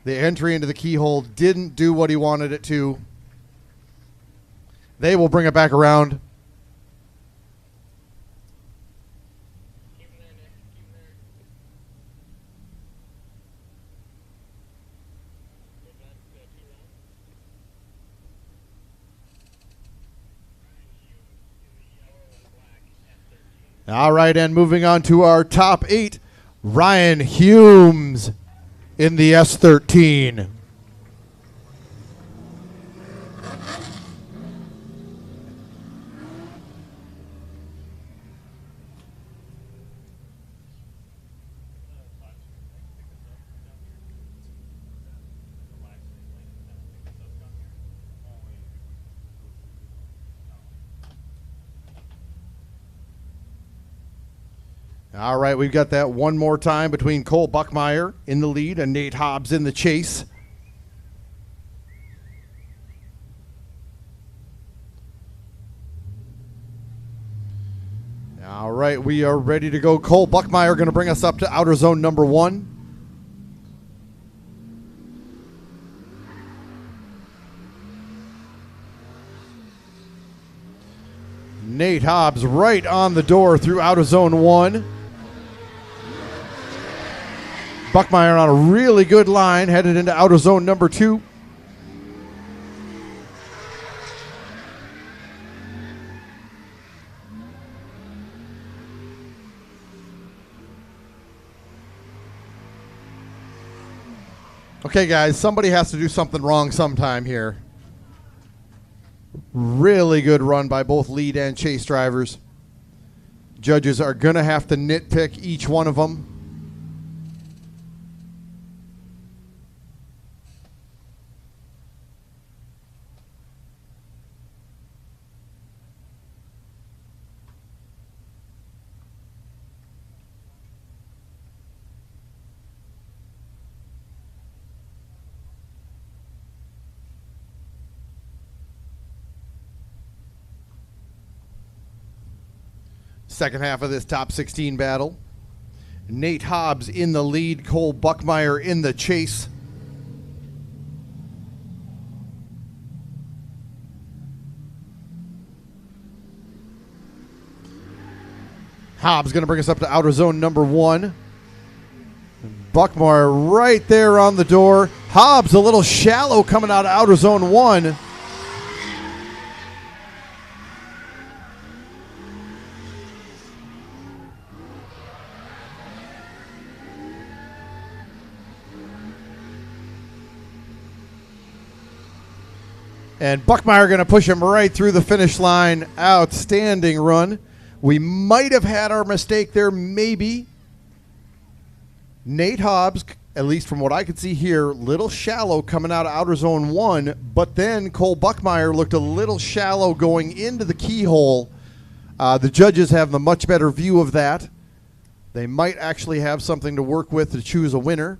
The entry into the keyhole didn't do what he wanted it to. They will bring it back around. All right, and moving on to our top 8, Ryan Humes in the S13. All right, we've got that one more time between Cole Buckmeyer in the lead and Nate Hobbs in the chase. All right, we are ready to go. Cole Buckmeyer going to bring us up to outer zone number 1. Nate Hobbs right on the door through outer zone 1. Buckmeyer on a really good line, headed into outer zone number 2. Okay, guys, somebody has to do something wrong sometime here. Really good run by both lead and chase drivers. Judges are going to have to nitpick each one of them. Second half of this top 16 battle. Nate Hobbs in the lead, Cole Buckmeyer in the chase. Hobbs going to bring us up to outer zone number 1. Buckmeyer right there on the door. Hobbs a little shallow coming out of outer zone 1. And Buckmeyer going to push him right through the finish line. Outstanding run. We might have had our mistake there, maybe. Nate Hobbs, at least from what I could see here, little shallow coming out of outer zone 1, but then Cole Buckmeyer looked a little shallow going into the keyhole. The judges have the much better view of that. They might actually have something to work with to choose a winner.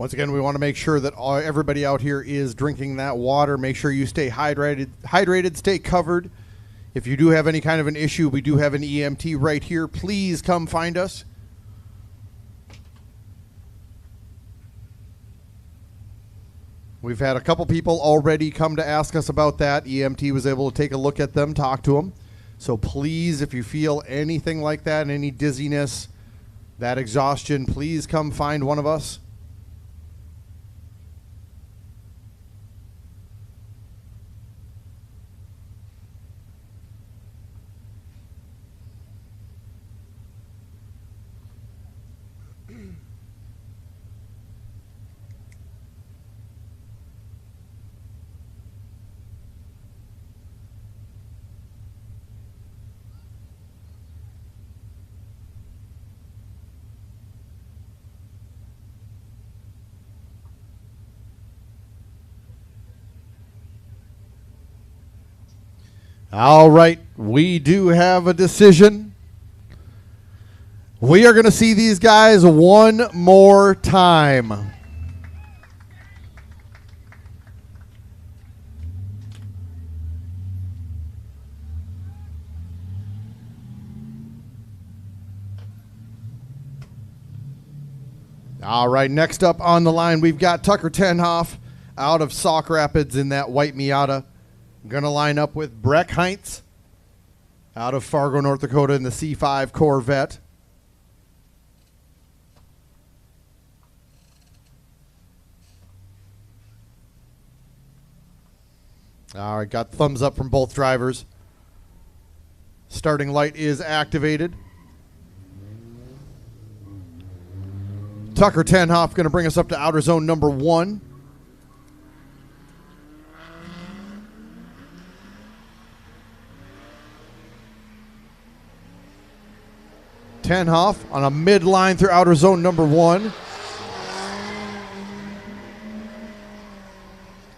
Once again, we want to make sure that everybody out here is drinking that water. Make sure you stay hydrated, stay covered. If you do have any kind of an issue, we do have an EMT right here. Please come find us. We've had a couple people already come to ask us about that. EMT was able to take a look at them, talk to them. So please, if you feel anything like that, any dizziness, that exhaustion, please come find one of us. All right, we do have a decision. We are going to see these guys one more time. All right, next up on the line, we've got Tucker Tenhoff out of Sauk Rapids in that white Miata. Going to line up with Breck Heinz out of Fargo, North Dakota in the C5 Corvette. All right, got thumbs up from both drivers. Starting light is activated. Tucker Tenhoff going to bring us up to outer zone number 1. Tenhoff on a midline through outer zone number 1.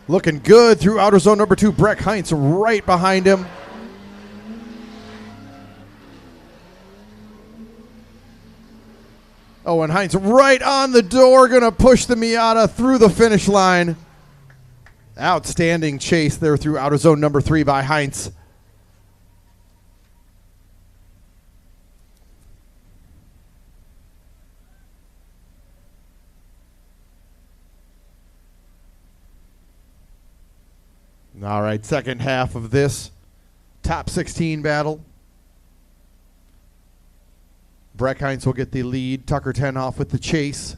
Looking good through outer zone number 2. Breck Heinz right behind him. Oh, and Heinz right on the door, going to push the Miata through the finish line. Outstanding chase there through outer zone number 3 by Heinz. All right, second half of this top 16 battle. Breck Heinz will get the lead. Tucker Tenhoff with the chase.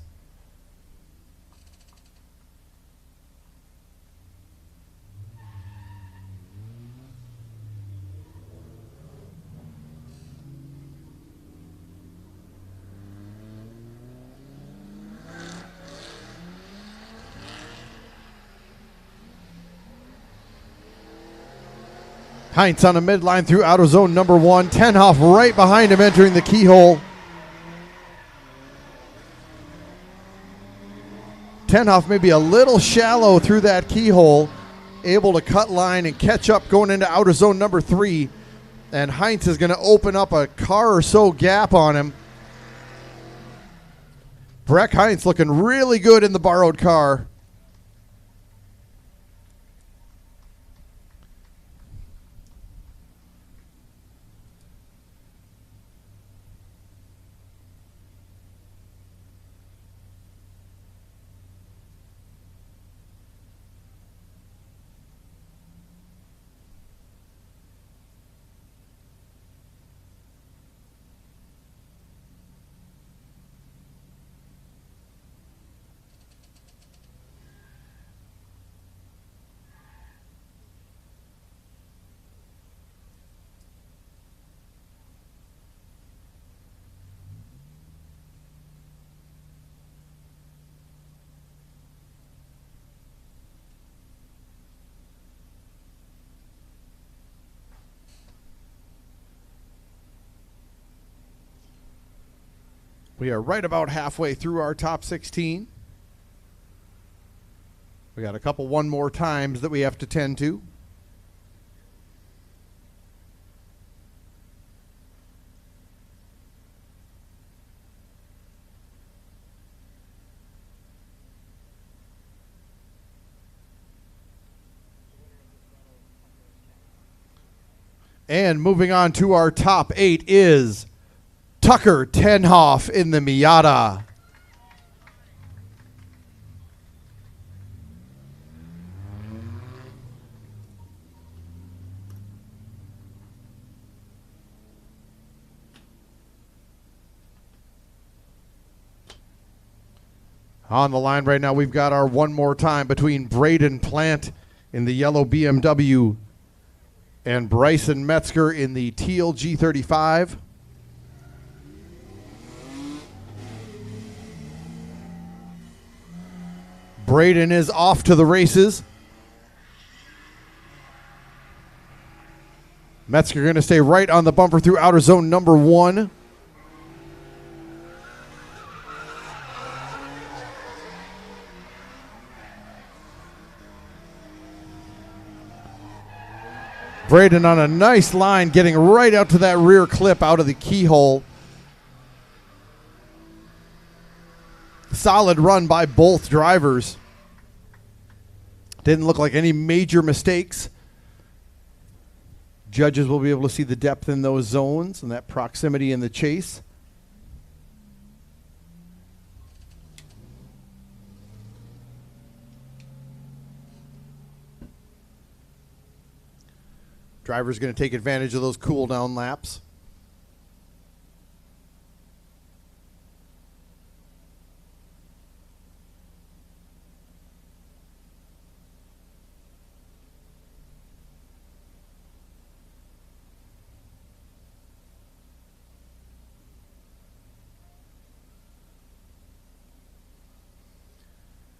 Heinz on a midline through outer zone number 1. Tenhoff right behind him entering the keyhole. Tenhoff maybe a little shallow through that keyhole, able to cut line and catch up going into outer zone number 3. And Heinz is going to open up a car or so gap on him. Breck Heinz looking really good in the borrowed car. We are right about halfway through our top 16. We got a couple one more times that we have to tend to. And moving on to our top 8 is Tucker Tenhoff in the Miata. On the line right now, we've got our one more time between Braden Plant in the yellow BMW and Bryson Metzger in the teal G35. Braden is off to the races. Metzger going to stay right on the bumper through outer zone number 1. Braden on a nice line, getting right out to that rear clip out of the keyhole. Solid run by both drivers. Didn't look like any major mistakes. Judges will be able to see the depth in those zones and that proximity in the chase. Driver's going to take advantage of those cool down laps.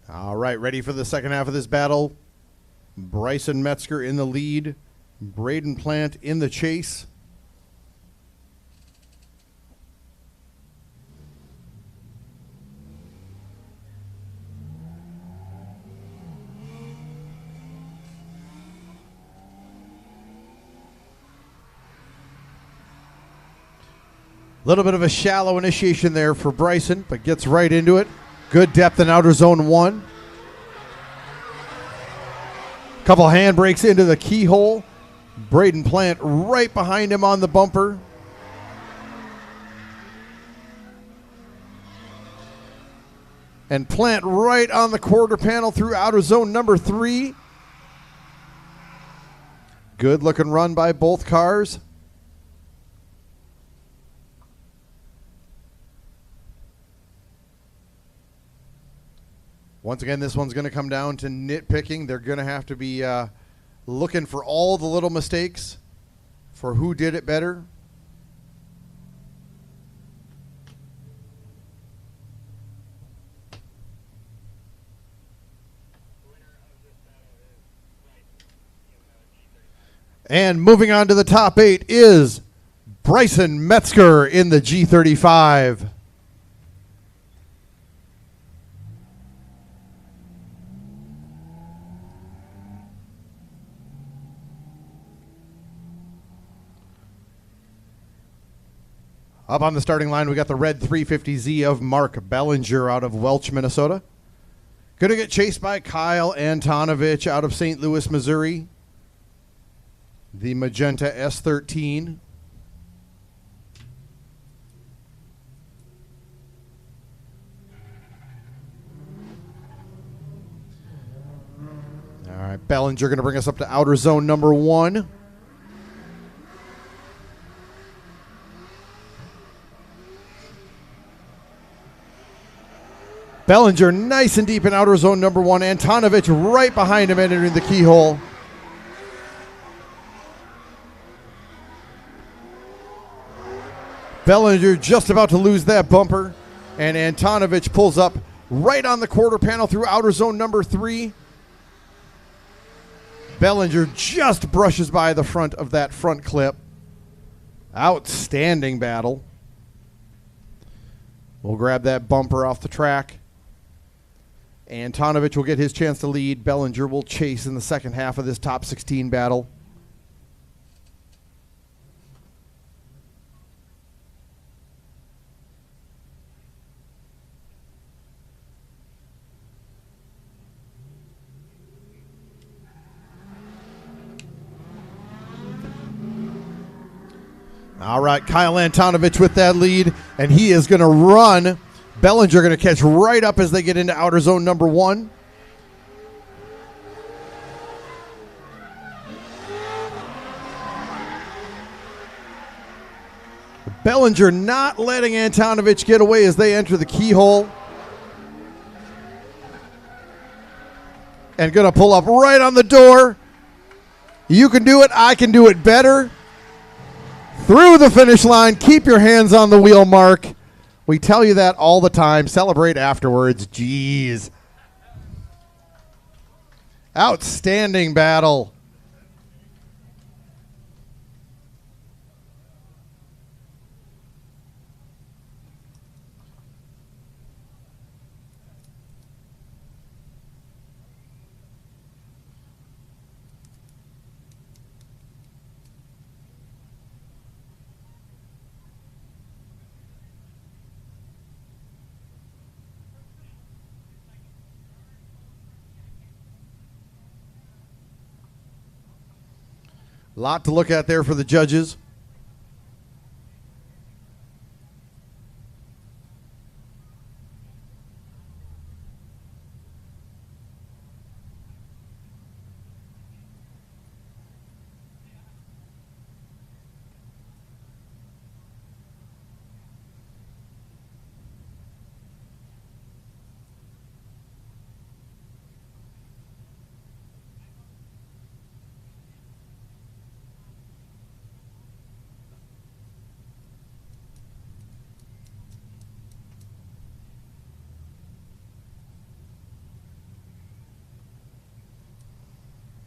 All right, ready for the second half of this battle. Bryson Metzger in the lead. Braden Plant in the chase. A little bit of a shallow initiation there for Bryson, but gets right into it. Good depth in outer zone 1. Couple handbrakes into the keyhole. Braden Plant right behind him on the bumper. And Plant right on the quarter panel through outer zone number 3. Good looking run by both cars. Once again, this one's going to come down to nitpicking. They're going to have to be looking for all the little mistakes for who did it better. And moving on to the top 8 is Bryson Metzger in the G35. Up on the starting line, we got the red 350Z of Mark Bellinger out of Welch, Minnesota. Going to get chased by Kyle Antonovich out of St. Louis, Missouri. The magenta S13. All right, Bellinger going to bring us up to outer zone number 1. Bellinger nice and deep in outer zone number 1. Antonovich right behind him entering the keyhole. Bellinger just about to lose that bumper. And Antonovich pulls up right on the quarter panel through outer zone number 3. Bellinger just brushes by the front of that front clip. Outstanding battle. We'll grab that bumper off the track. Antonovich will get his chance to lead. Bellinger will chase in the second half of this top 16 battle. All right, Kyle Antonovich with that lead, and he is going to run. Bellinger going to catch right up as they get into outer zone number 1. Bellinger not letting Antonovich get away as they enter the keyhole. And going to pull up right on the door. You can do it. I can do it better. Through the finish line. Keep your hands on the wheel, Mark. We tell you that all the time. Celebrate afterwards. Jeez. Outstanding battle. A lot to look at there for the judges.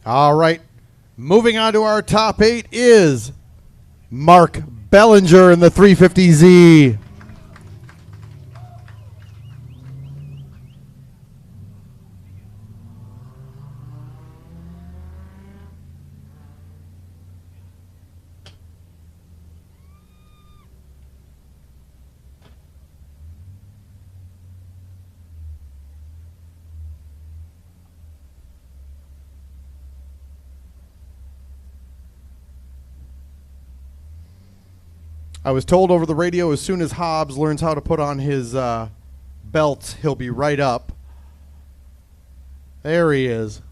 All right, moving on to our top 8 is Mark Bellinger in the 350Z. I was told over the radio as soon as Hobbs learns how to put on his belt, he'll be right up. There he is,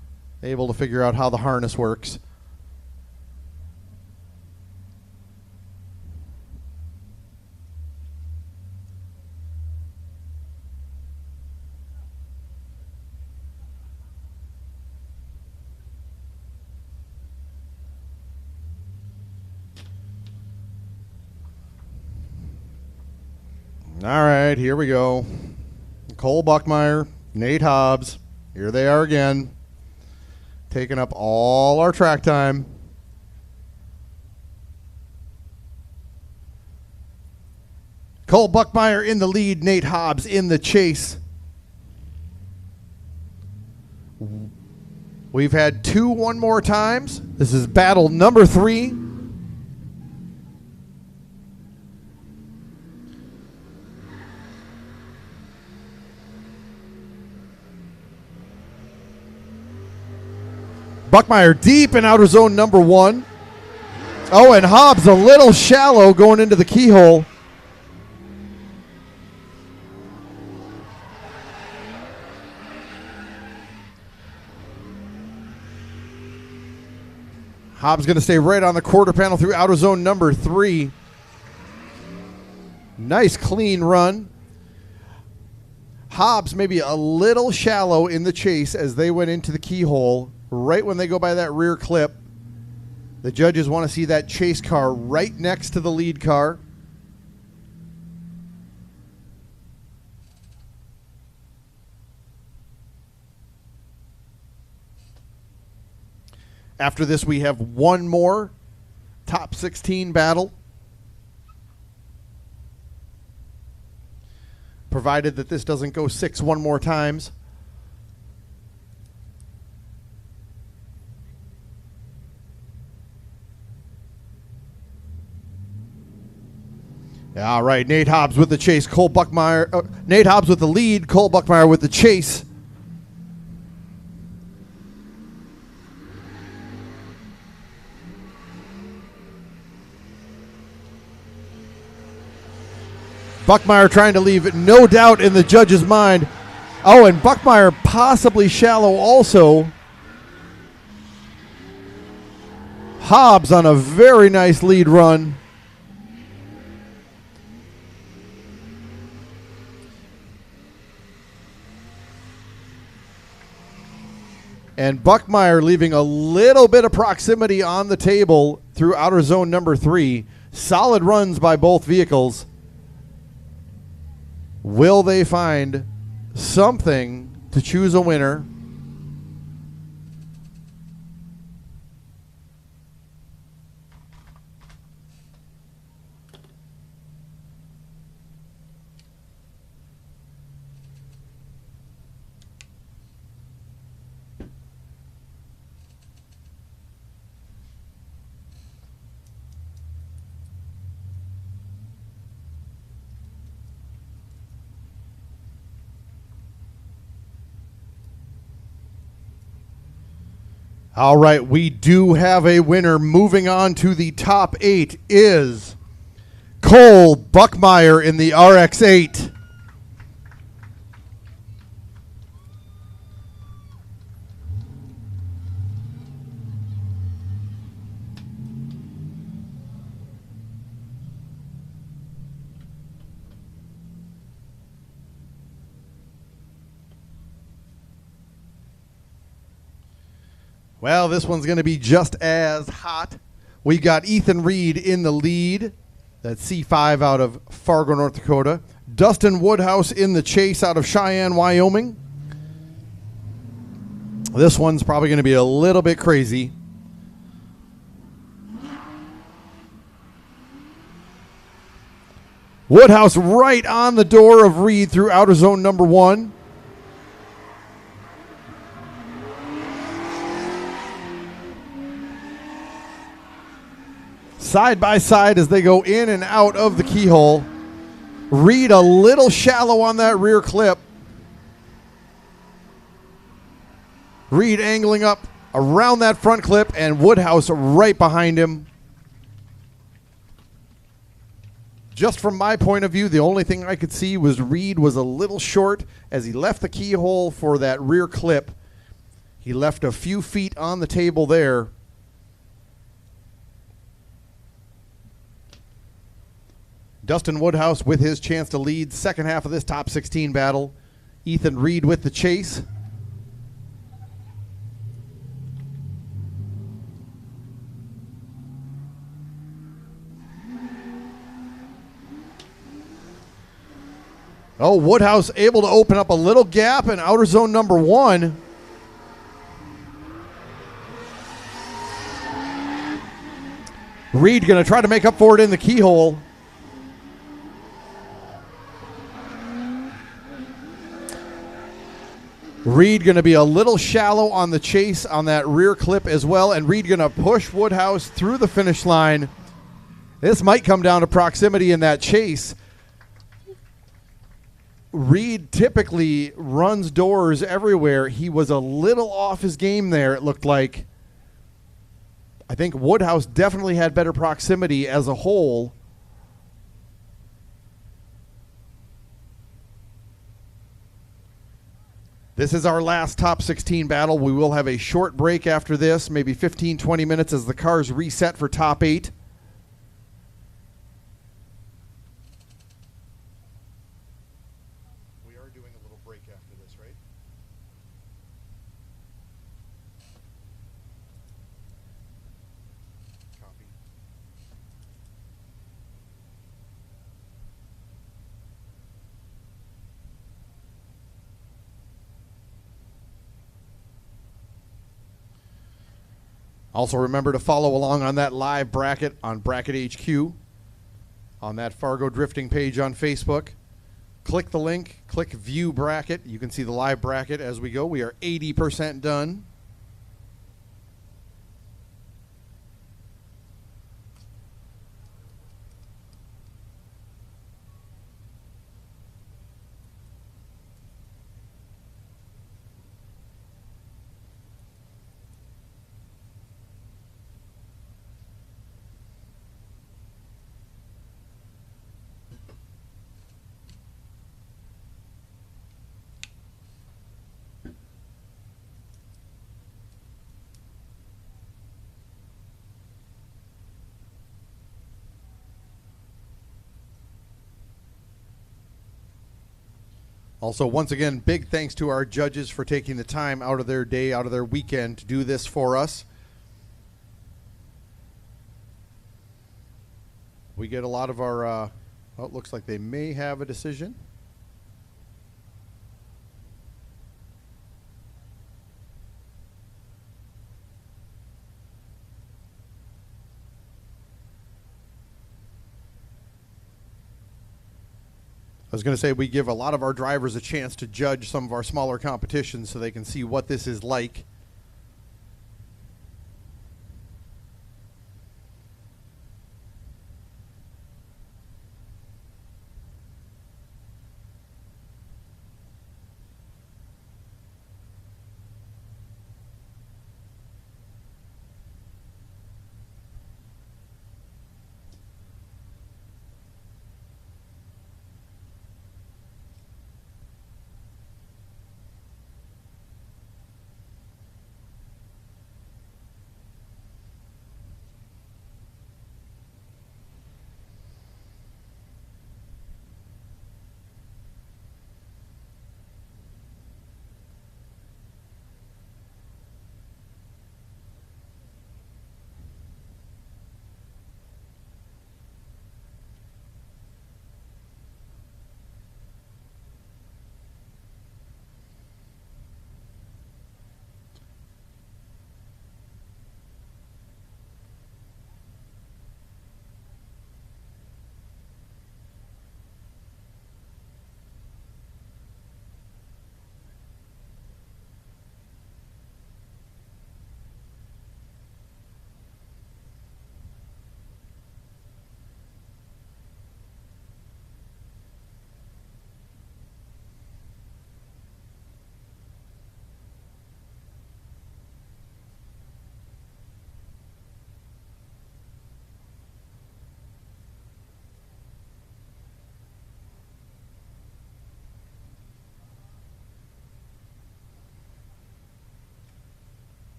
able to figure out how the harness works. All right, here we go. Cole Buckmeyer, Nate Hobbs. Here they are again, taking up all our track time. Cole Buckmeyer in the lead, Nate Hobbs in the chase. We've had 2 one more times. This is battle number 3. Buckmeyer deep in outer zone number 1. Oh, and Hobbs a little shallow going into the keyhole. Hobbs going to stay right on the quarter panel through outer zone number 3. Nice clean run. Hobbs maybe a little shallow in the chase as they went into the keyhole. Right when they go by that rear clip, the judges want to see that chase car right next to the lead car. After this, we have one more top 16 battle, provided that this doesn't go 6 one more times. All right, Nate Hobbs with the chase, Cole Buckmeyer. Nate Hobbs with the lead, Cole Buckmeyer with the chase. Buckmeyer trying to leave no doubt in the judge's mind. Oh, and Buckmeyer possibly shallow also. Hobbs on a very nice lead run. And Buckmeyer leaving a little bit of proximity on the table through outer zone number 3. Solid runs by both vehicles. Will they find something to choose a winner? All right, we do have a winner. Moving on to the top 8 is Cole Buckmeyer in the RX-8. Well, this one's going to be just as hot. We've got Ethan Reed in the lead. That's C5 out of Fargo, North Dakota. Dustin Woodhouse in the chase out of Cheyenne, Wyoming. This one's probably going to be a little bit crazy. Woodhouse right on the door of Reed through outer zone number 1. Side by side as they go in and out of the keyhole. Reed a little shallow on that rear clip. Reed angling up around that front clip and Woodhouse right behind him. Just from my point of view, the only thing I could see was Reed was a little short as he left the keyhole for that rear clip. He left a few feet on the table there. Dustin Woodhouse with his chance to lead second half of this top 16 battle. Ethan Reed with the chase. Oh, Woodhouse able to open up a little gap in outer zone number 1. Reed going to try to make up for it in the keyhole. Reed going to be a little shallow on the chase on that rear clip as well, and Reed going to push Woodhouse through the finish line. This might come down to proximity in that chase. Reed typically runs doors everywhere. He was a little off his game there, it looked like. I think Woodhouse definitely had better proximity as a whole. This is our last top 16 battle. We will have a short break after this, maybe 15, 20 minutes as the cars reset for top 8. We are doing a little break after this, right? Copy. Also remember to follow along on that live bracket on Bracket HQ on that Fargo Drifting page on Facebook. Click the link, click View Bracket. You can see the live bracket as we go. We are 80% done. Also, once again, big thanks to our judges for taking the time out of their day, out of their weekend to do this for us. We get a lot of our, well, it looks like they may have a decision. I was going to say we give a lot of our drivers a chance to judge some of our smaller competitions so they can see what this is like.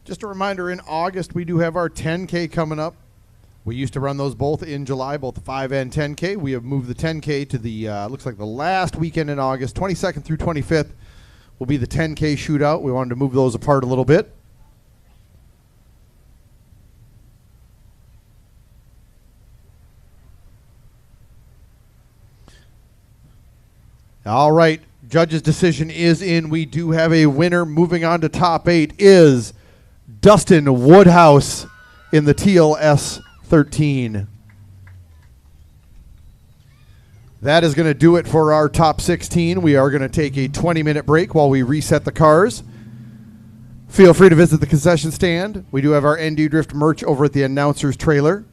Just a reminder, in August, we do have our 10K coming up. We used to run those both in July, both the 5 and 10K. We have moved the 10K to the, looks like the last weekend in August, 22nd through 25th will be the 10K shootout. We wanted to move those apart a little bit. All right, judge's decision is in. We do have a winner. Moving on to top 8 is Dustin Woodhouse in the TLS 13. That is going to do it for our top 16. We are going to take a 20-minute break while we reset the cars. Feel free to visit the concession stand. We do have our ND Drift merch over at the announcer's trailer.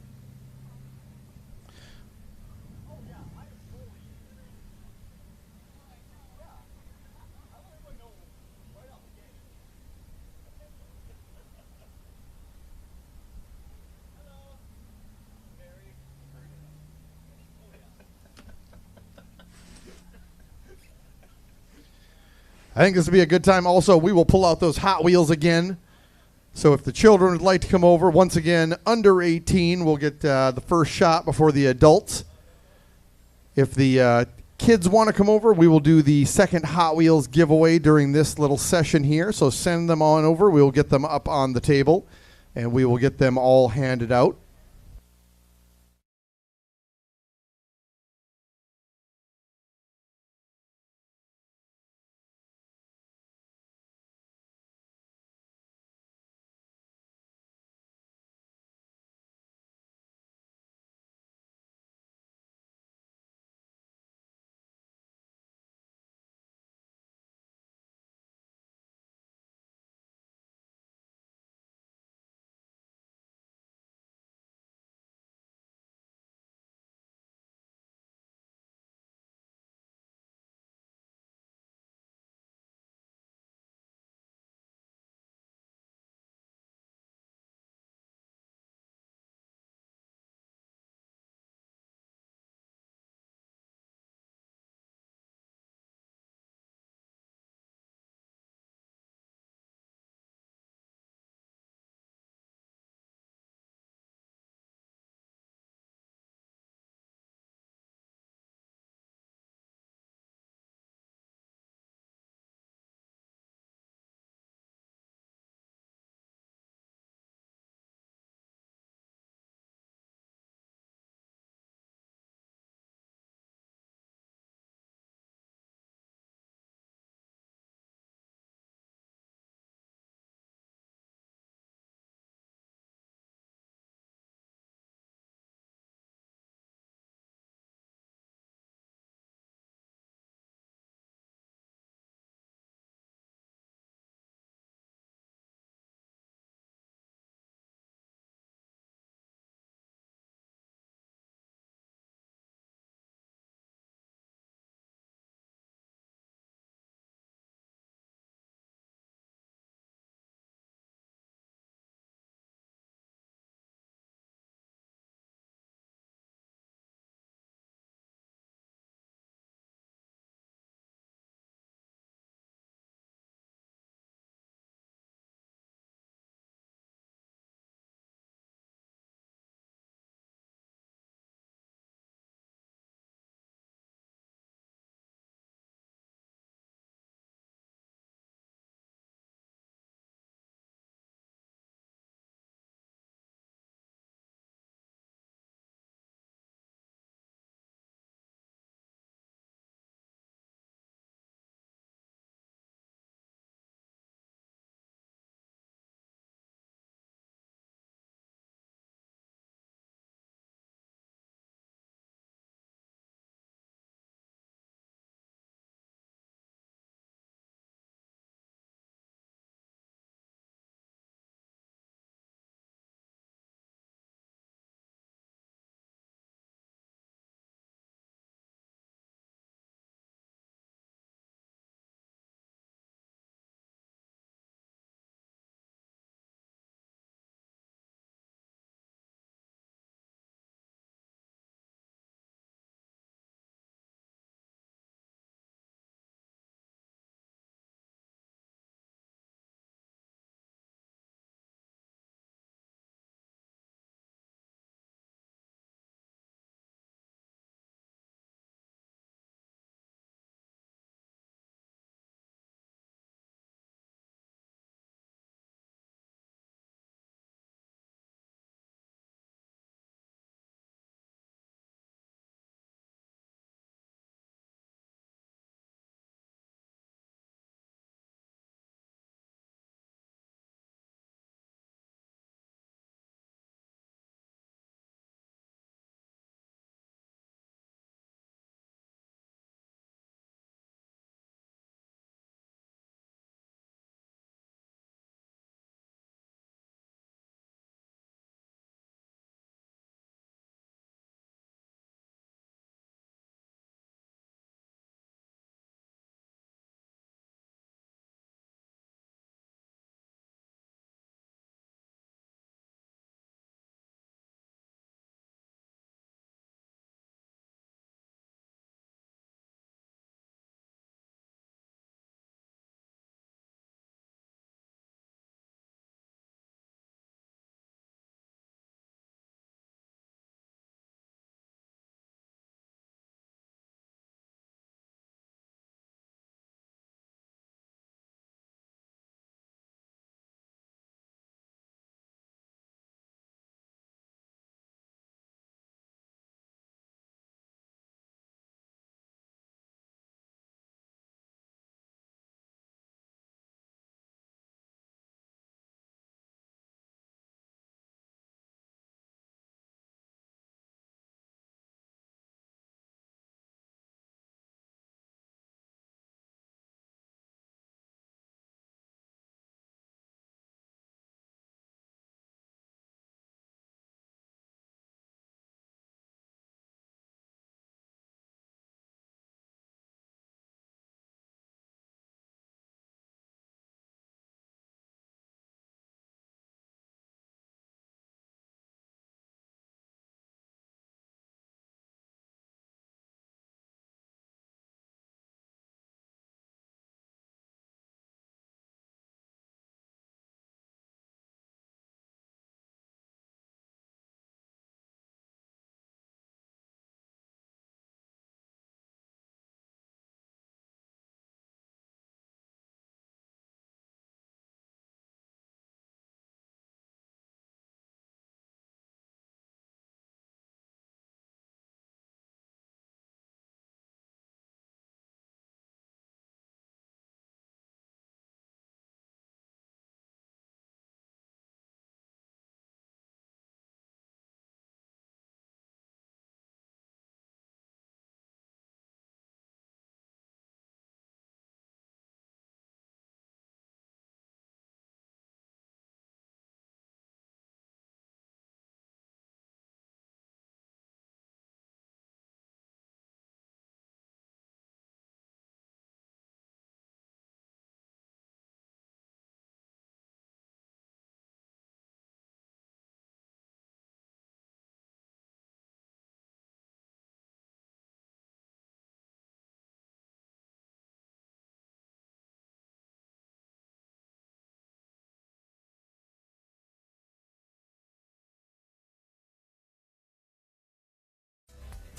I think this will be a good time. Also, we will pull out those Hot Wheels again. So if the children would like to come over, once again, under 18, we'll get the first shot before the adults. If the kids want to come over, we will do the second Hot Wheels giveaway during this little session here. So send them on over. We will get them up on the table, and we will get them all handed out.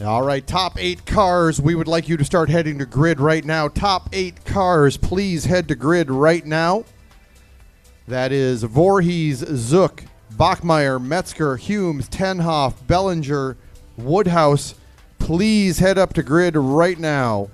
All right, top 8 cars. We would like you to start heading to grid right now. Top 8 cars, please head to grid right now. That is Voorhees, Zook, Bachmeyer, Metzger, Humes, Tenhoff, Bellinger, Woodhouse. Please head up to grid right now.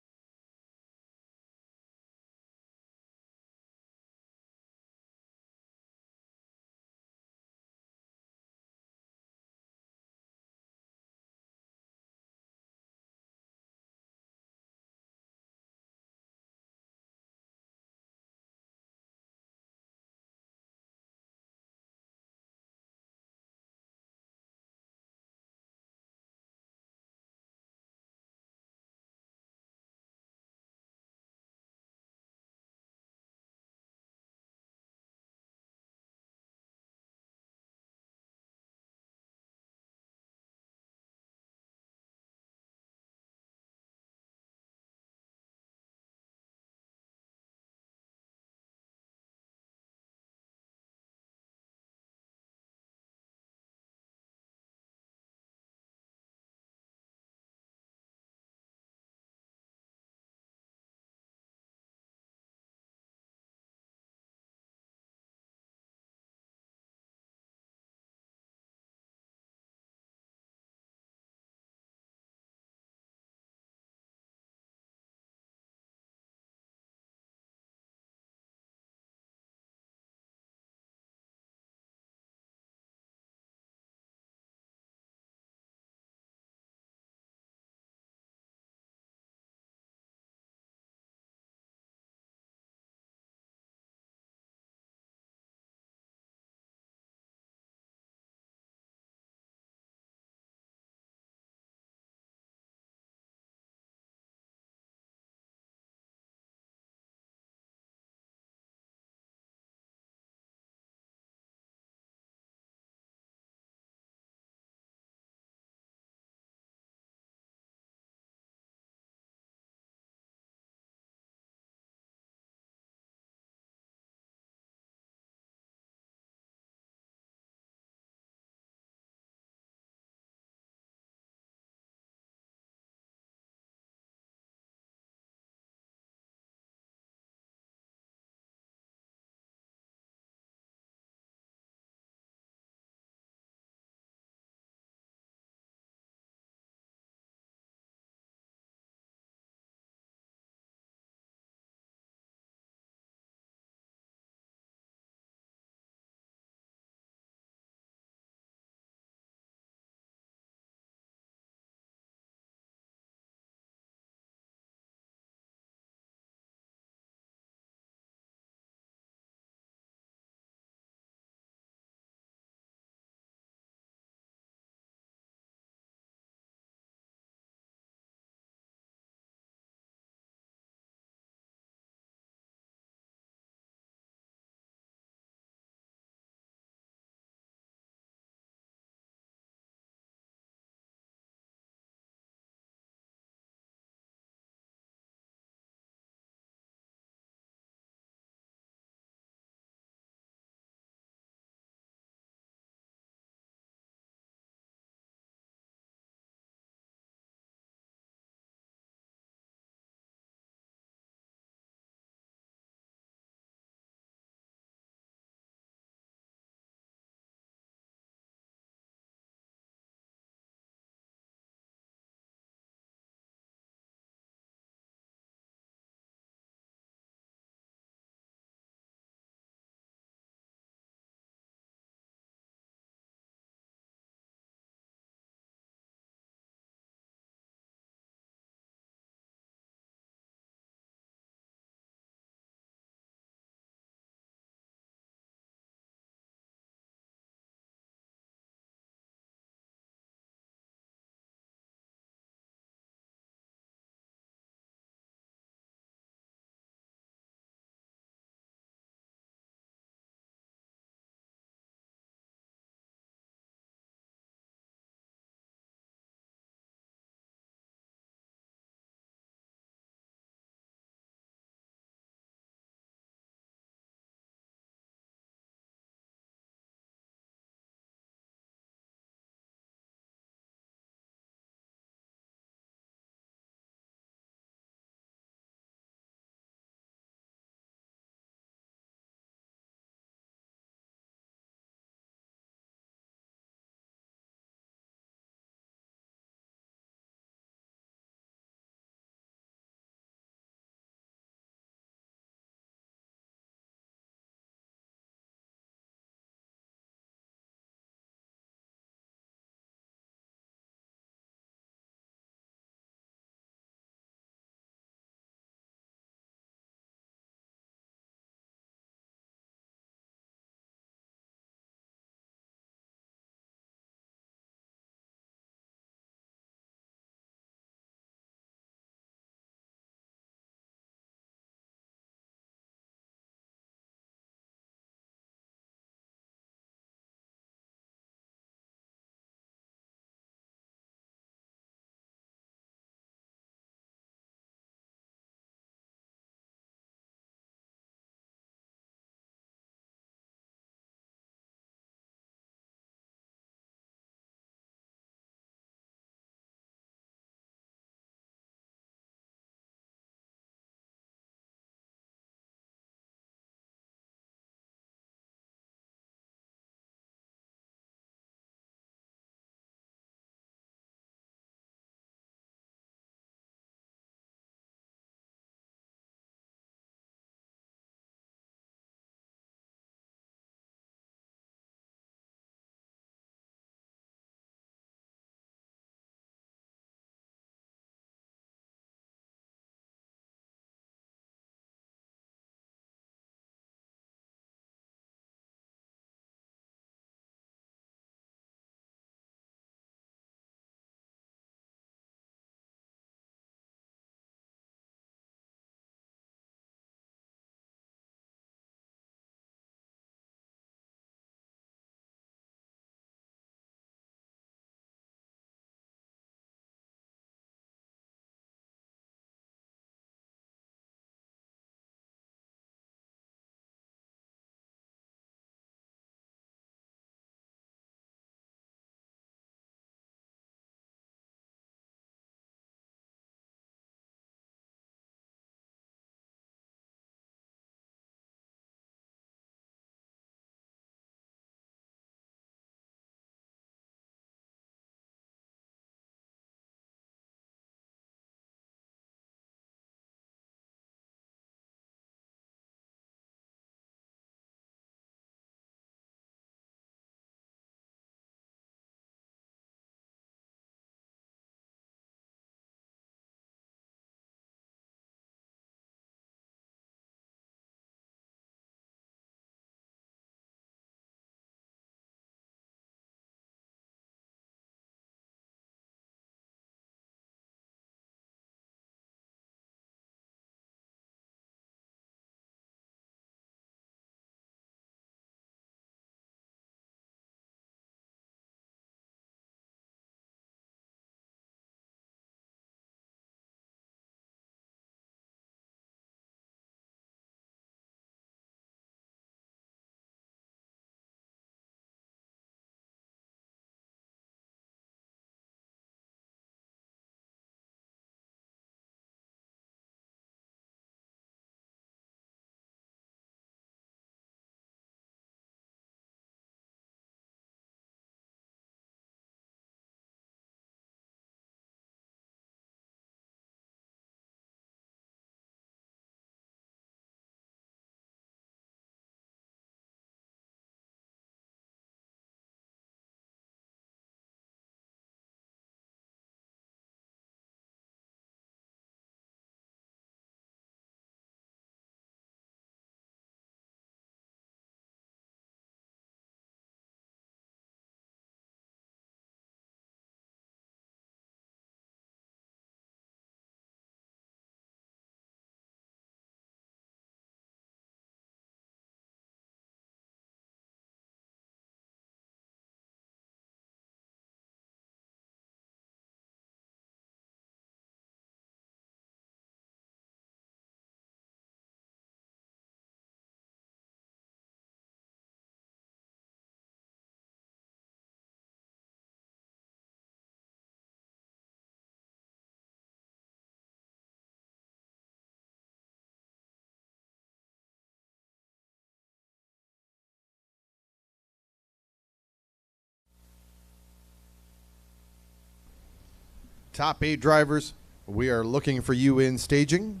Top 8 drivers, we are looking for you in staging.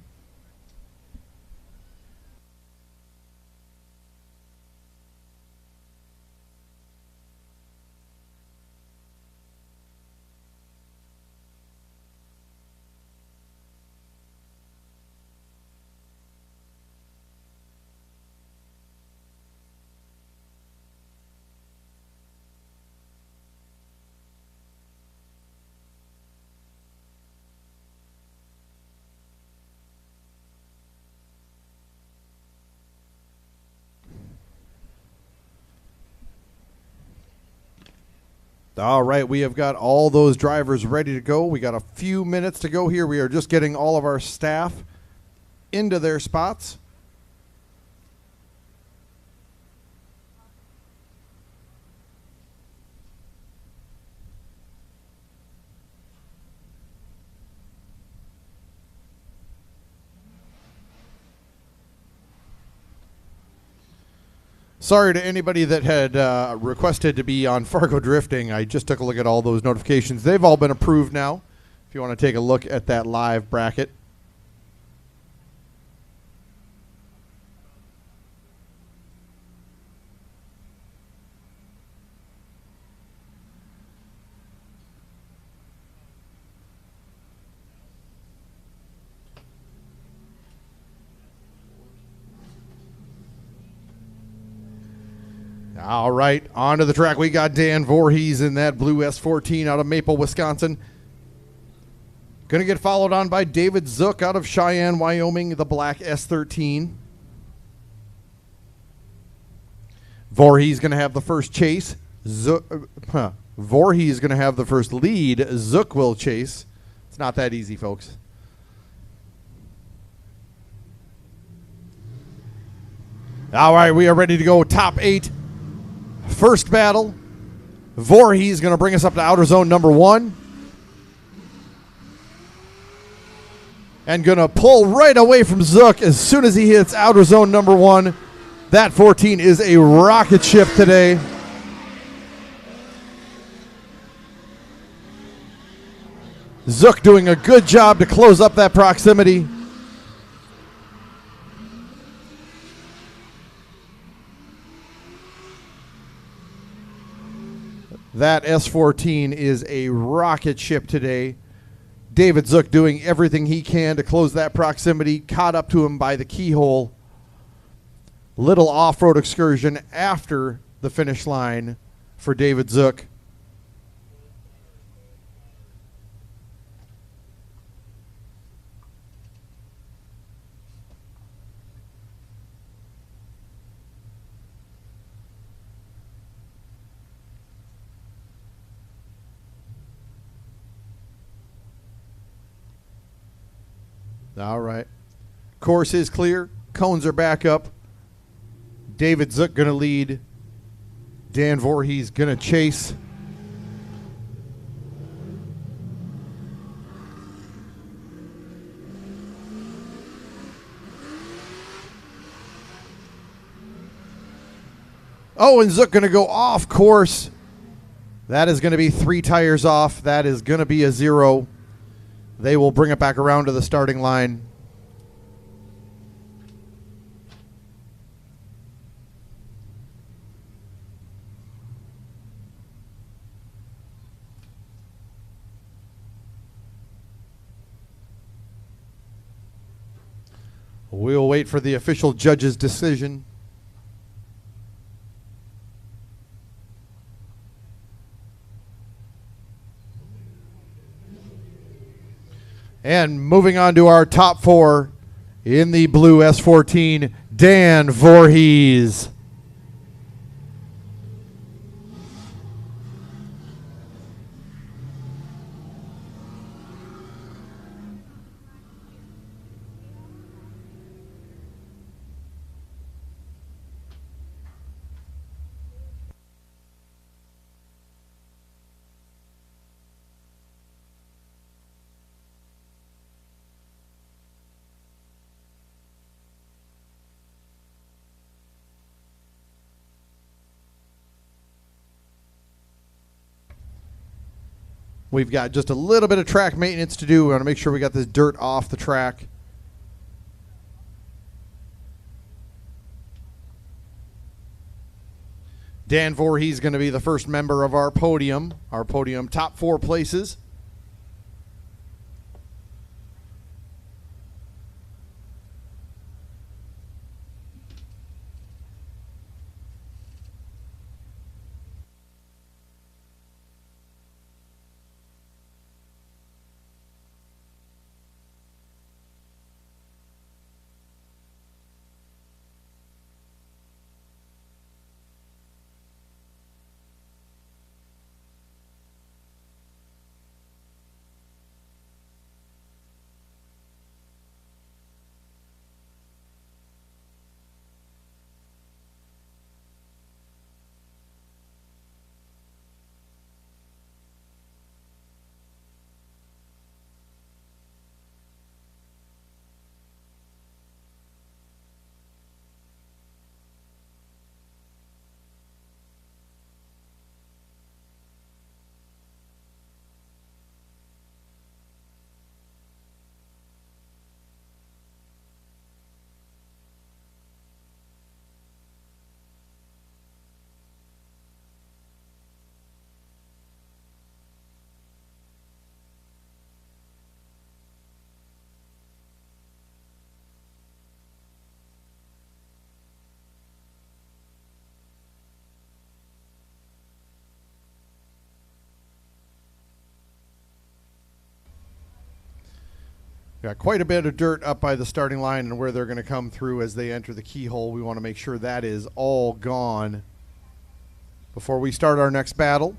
All right, we have got all those drivers ready to go. We got a few minutes to go here. We are just getting all of our staff into their spots. Sorry to anybody that had requested to be on Fargo Drifting. I just took a look at all those notifications. They've all been approved now. If you want to take a look at that live bracket. All right, onto the track. We got Dan Voorhees in that blue S14 out of Maple, Wisconsin. Going to get followed on by David Zook out of Cheyenne, Wyoming, the black S13. Voorhees going to have the first chase. Voorhees going to have the first lead. Zook will chase. It's not that easy, folks. All right, we are ready to go. Top 8. First battle, Voorhees going to bring us up to outer zone number 1. And going to pull right away from Zook as soon as he hits outer zone number 1. That 14 is a rocket ship today. Zook doing a good job to close up that proximity. That S14 is a rocket ship today. David Zook doing everything he can to close that proximity. Caught up to him by the keyhole. Little off-road excursion after the finish line for David Zook. All right. Course is clear. Cones are back up. David Zook going to lead. Dan Voorhees going to chase. Oh, and Zook going to go off course. That is going to be 3 tires off. That is going to be a 0. They will bring it back around to the starting line. We'll wait for the official judge's decision. And moving on to our top 4 in the blue S14, Dan Voorhees. We've got just a little bit of track maintenance to do. We want to make sure we got this dirt off the track. Dan Voorhees going to be the first member of our podium top 4 places. Got quite a bit of dirt up by the starting line and where they're going to come through as they enter the keyhole. We want to make sure that is all gone before we start our next battle.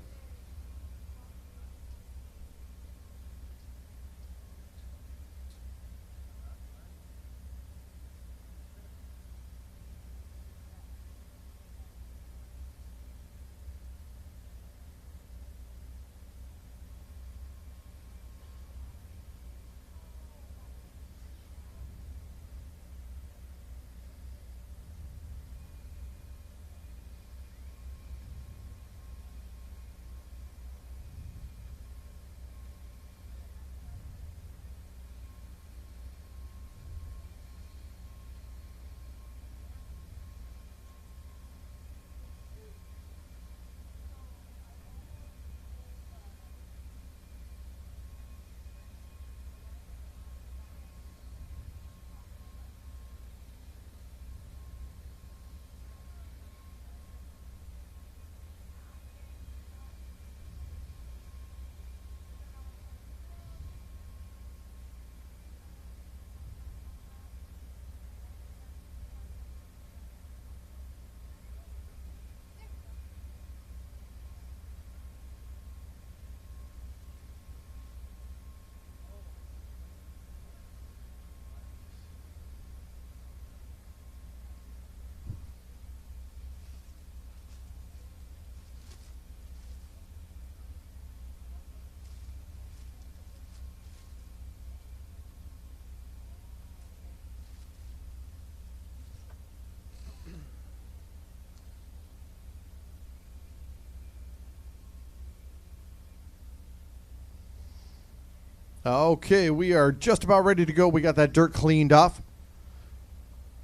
Okay, we are just about ready to go. We got that dirt cleaned off.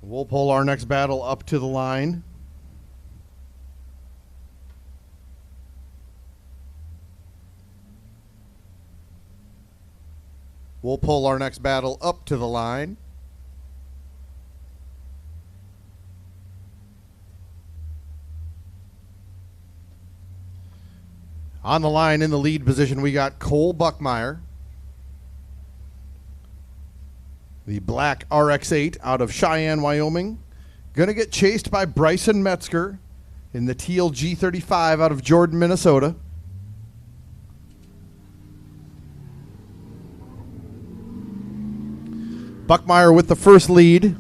We'll pull our next battle up to the line. We'll pull our next battle up to the line. On the line in the lead position, we got Cole Buckmeyer. The black RX-8 out of Cheyenne, Wyoming. Going to get chased by Bryson Metzger in the teal G35 out of Jordan, Minnesota. Buckmeyer with the first lead.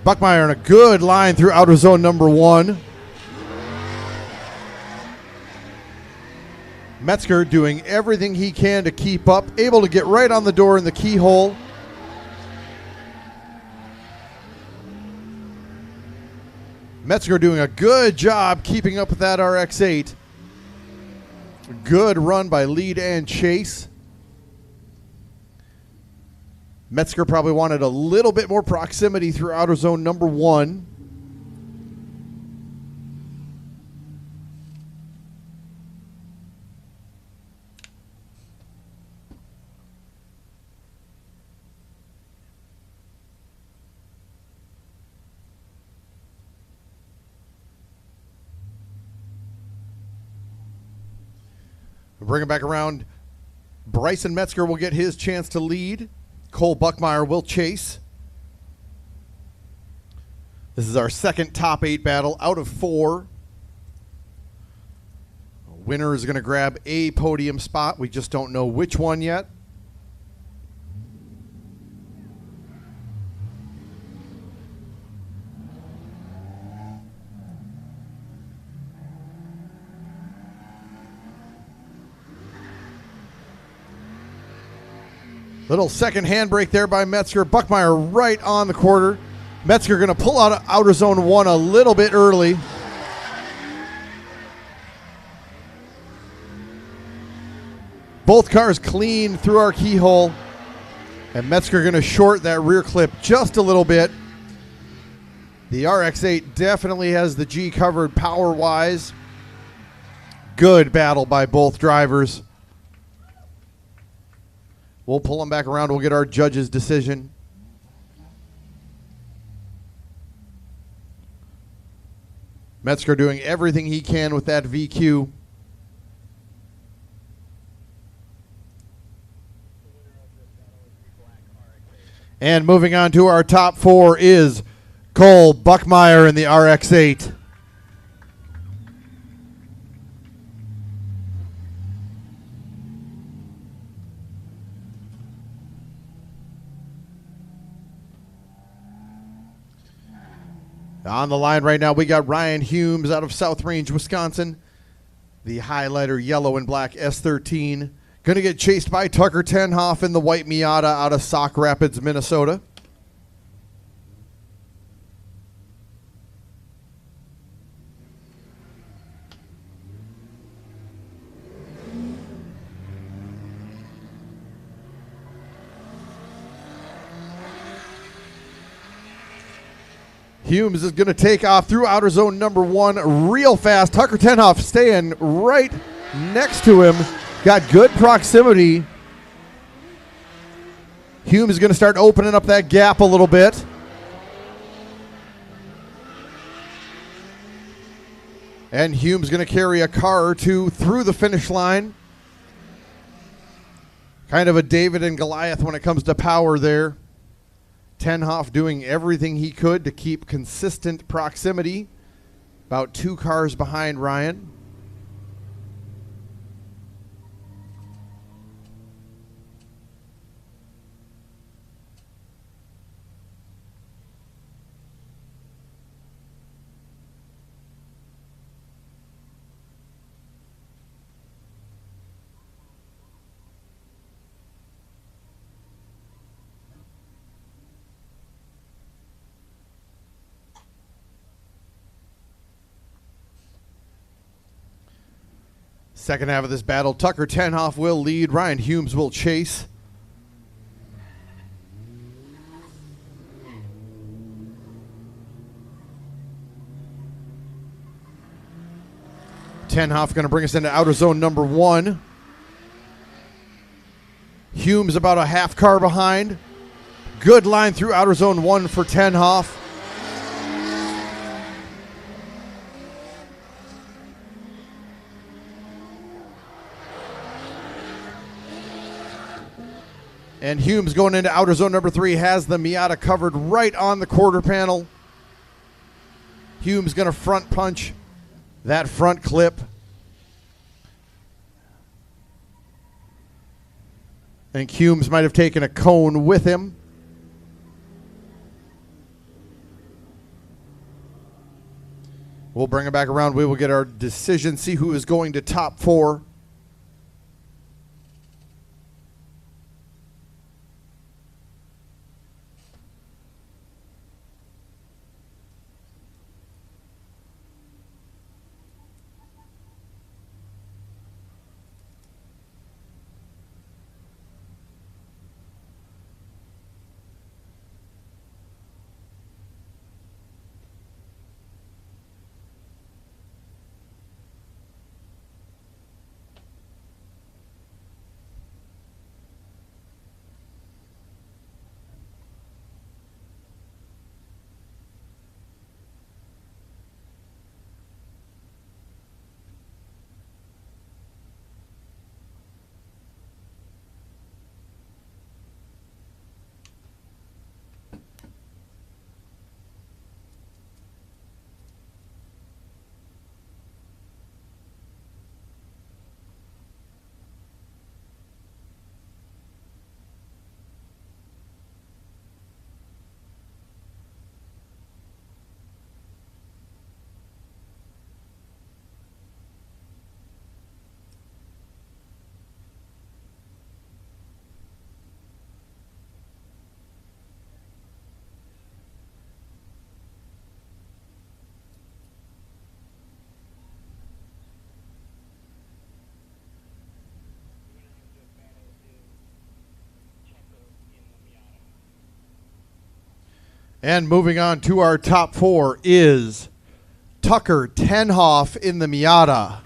Buckmeyer in a good line through outer zone number 1. Metzger doing everything he can to keep up, able to get right on the door in the keyhole. Metzger doing a good job keeping up with that RX-8. Good run by lead and chase. Metzger probably wanted a little bit more proximity through outer zone number 1. Bring it back around. Bryson Metzger will get his chance to lead. Cole Buckmeyer will chase. This is our second top 8 battle out of 4. Winner is going to grab a podium spot. We just don't know which one yet. Little second handbrake there by Metzger. Buckmeyer right on the quarter. Metzger going to pull out of outer zone 1 a little bit early. Both cars clean through our keyhole. And Metzger going to short that rear clip just a little bit. The RX-8 definitely has the G covered power-wise. Good battle by both drivers. We'll pull them back around. We'll get our judge's decision. Metzger doing everything he can with that VQ. And moving on to our top 4 is Cole Buckmeyer in the RX-8. On the line right now, we got Ryan Humes out of South Range, Wisconsin. The highlighter yellow and black S13. Going to get chased by Tucker Tenhoff in the white Miata out of Sauk Rapids, Minnesota. Humes is going to take off through outer zone number 1 real fast. Tucker Tenhoff staying right next to him. Got good proximity. Humes is going to start opening up that gap a little bit. And Humes going to carry a car or two through the finish line. Kind of a David and Goliath when it comes to power there. Tenhoff doing everything he could to keep consistent proximity. About 2 cars behind Ryan. Second half of this battle, Tucker Tenhoff will lead. Ryan Humes will chase. Tenhoff going to bring us into outer zone number 1. Humes about a half car behind. Good line through outer zone 1 for Tenhoff. And Humes going into outer zone number 3 has the Miata covered right on the quarter panel. Humes going to front punch that front clip. I think Humes might have taken a cone with him. We'll bring it back around. We will get our decision, see who is going to top 4. And moving on to our top 4 is Tucker Tenhoff in the Miata.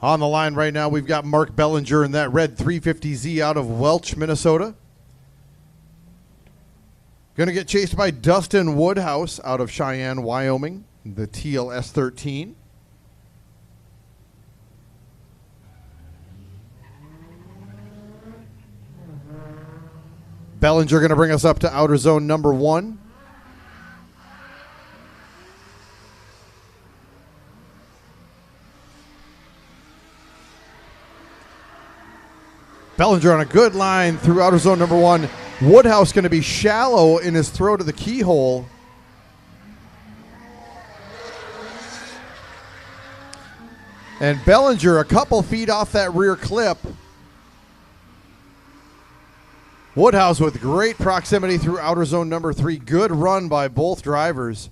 On the line right now, we've got Mark Bellinger in that red 350Z out of Welch, Minnesota. Going to get chased by Dustin Woodhouse out of Cheyenne, Wyoming, the teal S13. Bellinger going to bring us up to outer zone number 1. Bellinger on a good line through outer zone number 1. Woodhouse going to be shallow in his throw to the keyhole. And Bellinger a couple feet off that rear clip. Woodhouse with great proximity through outer zone number 3. Good run by both drivers.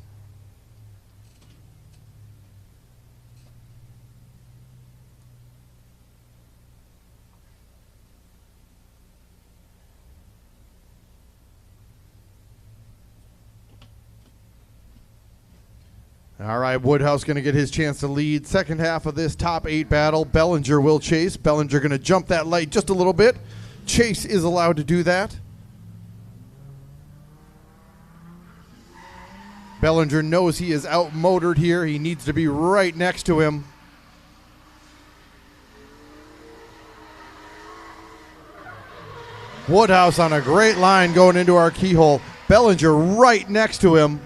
All right, Woodhouse going to get his chance to lead. Second half of this top 8 battle. Bellinger will chase. Bellinger going to jump that light just a little bit. Chase is allowed to do that. Bellinger knows he is outmotored here. He needs to be right next to him. Woodhouse on a great line going into our keyhole. Bellinger right next to him.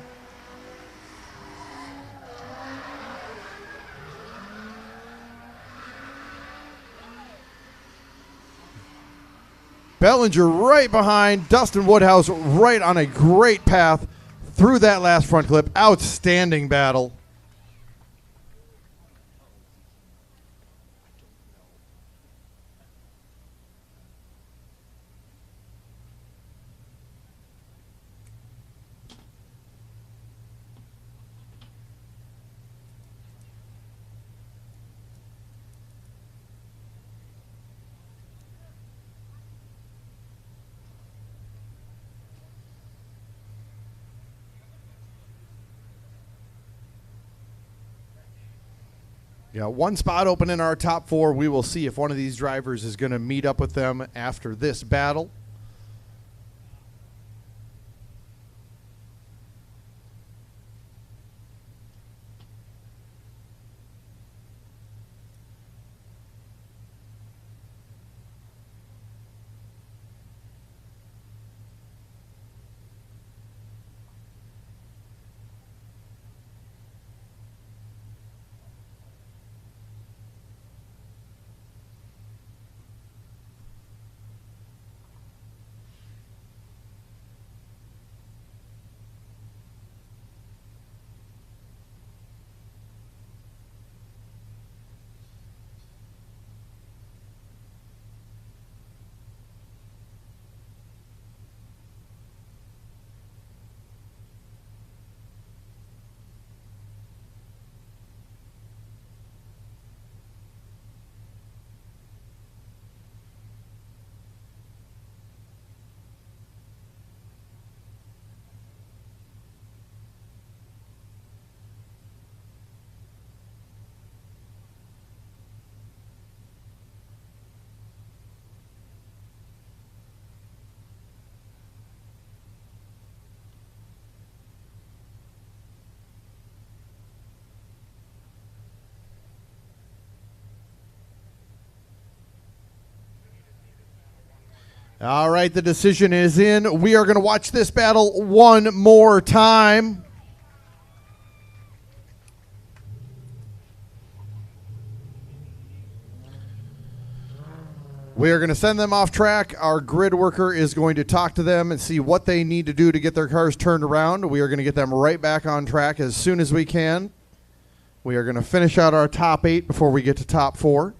Bellinger right behind, Dustin Woodhouse right on a great path through that last front clip. Outstanding battle. Yeah, one spot open in our top 4. We will see if one of these drivers is going to meet up with them after this battle. All right, the decision is in. We are going to watch this battle one more time. We are going to send them off track. Our grid worker is going to talk to them and see what they need to do to get their cars turned around. We are going to get them right back on track as soon as we can. We are going to finish out our top 8 before we get to top 4.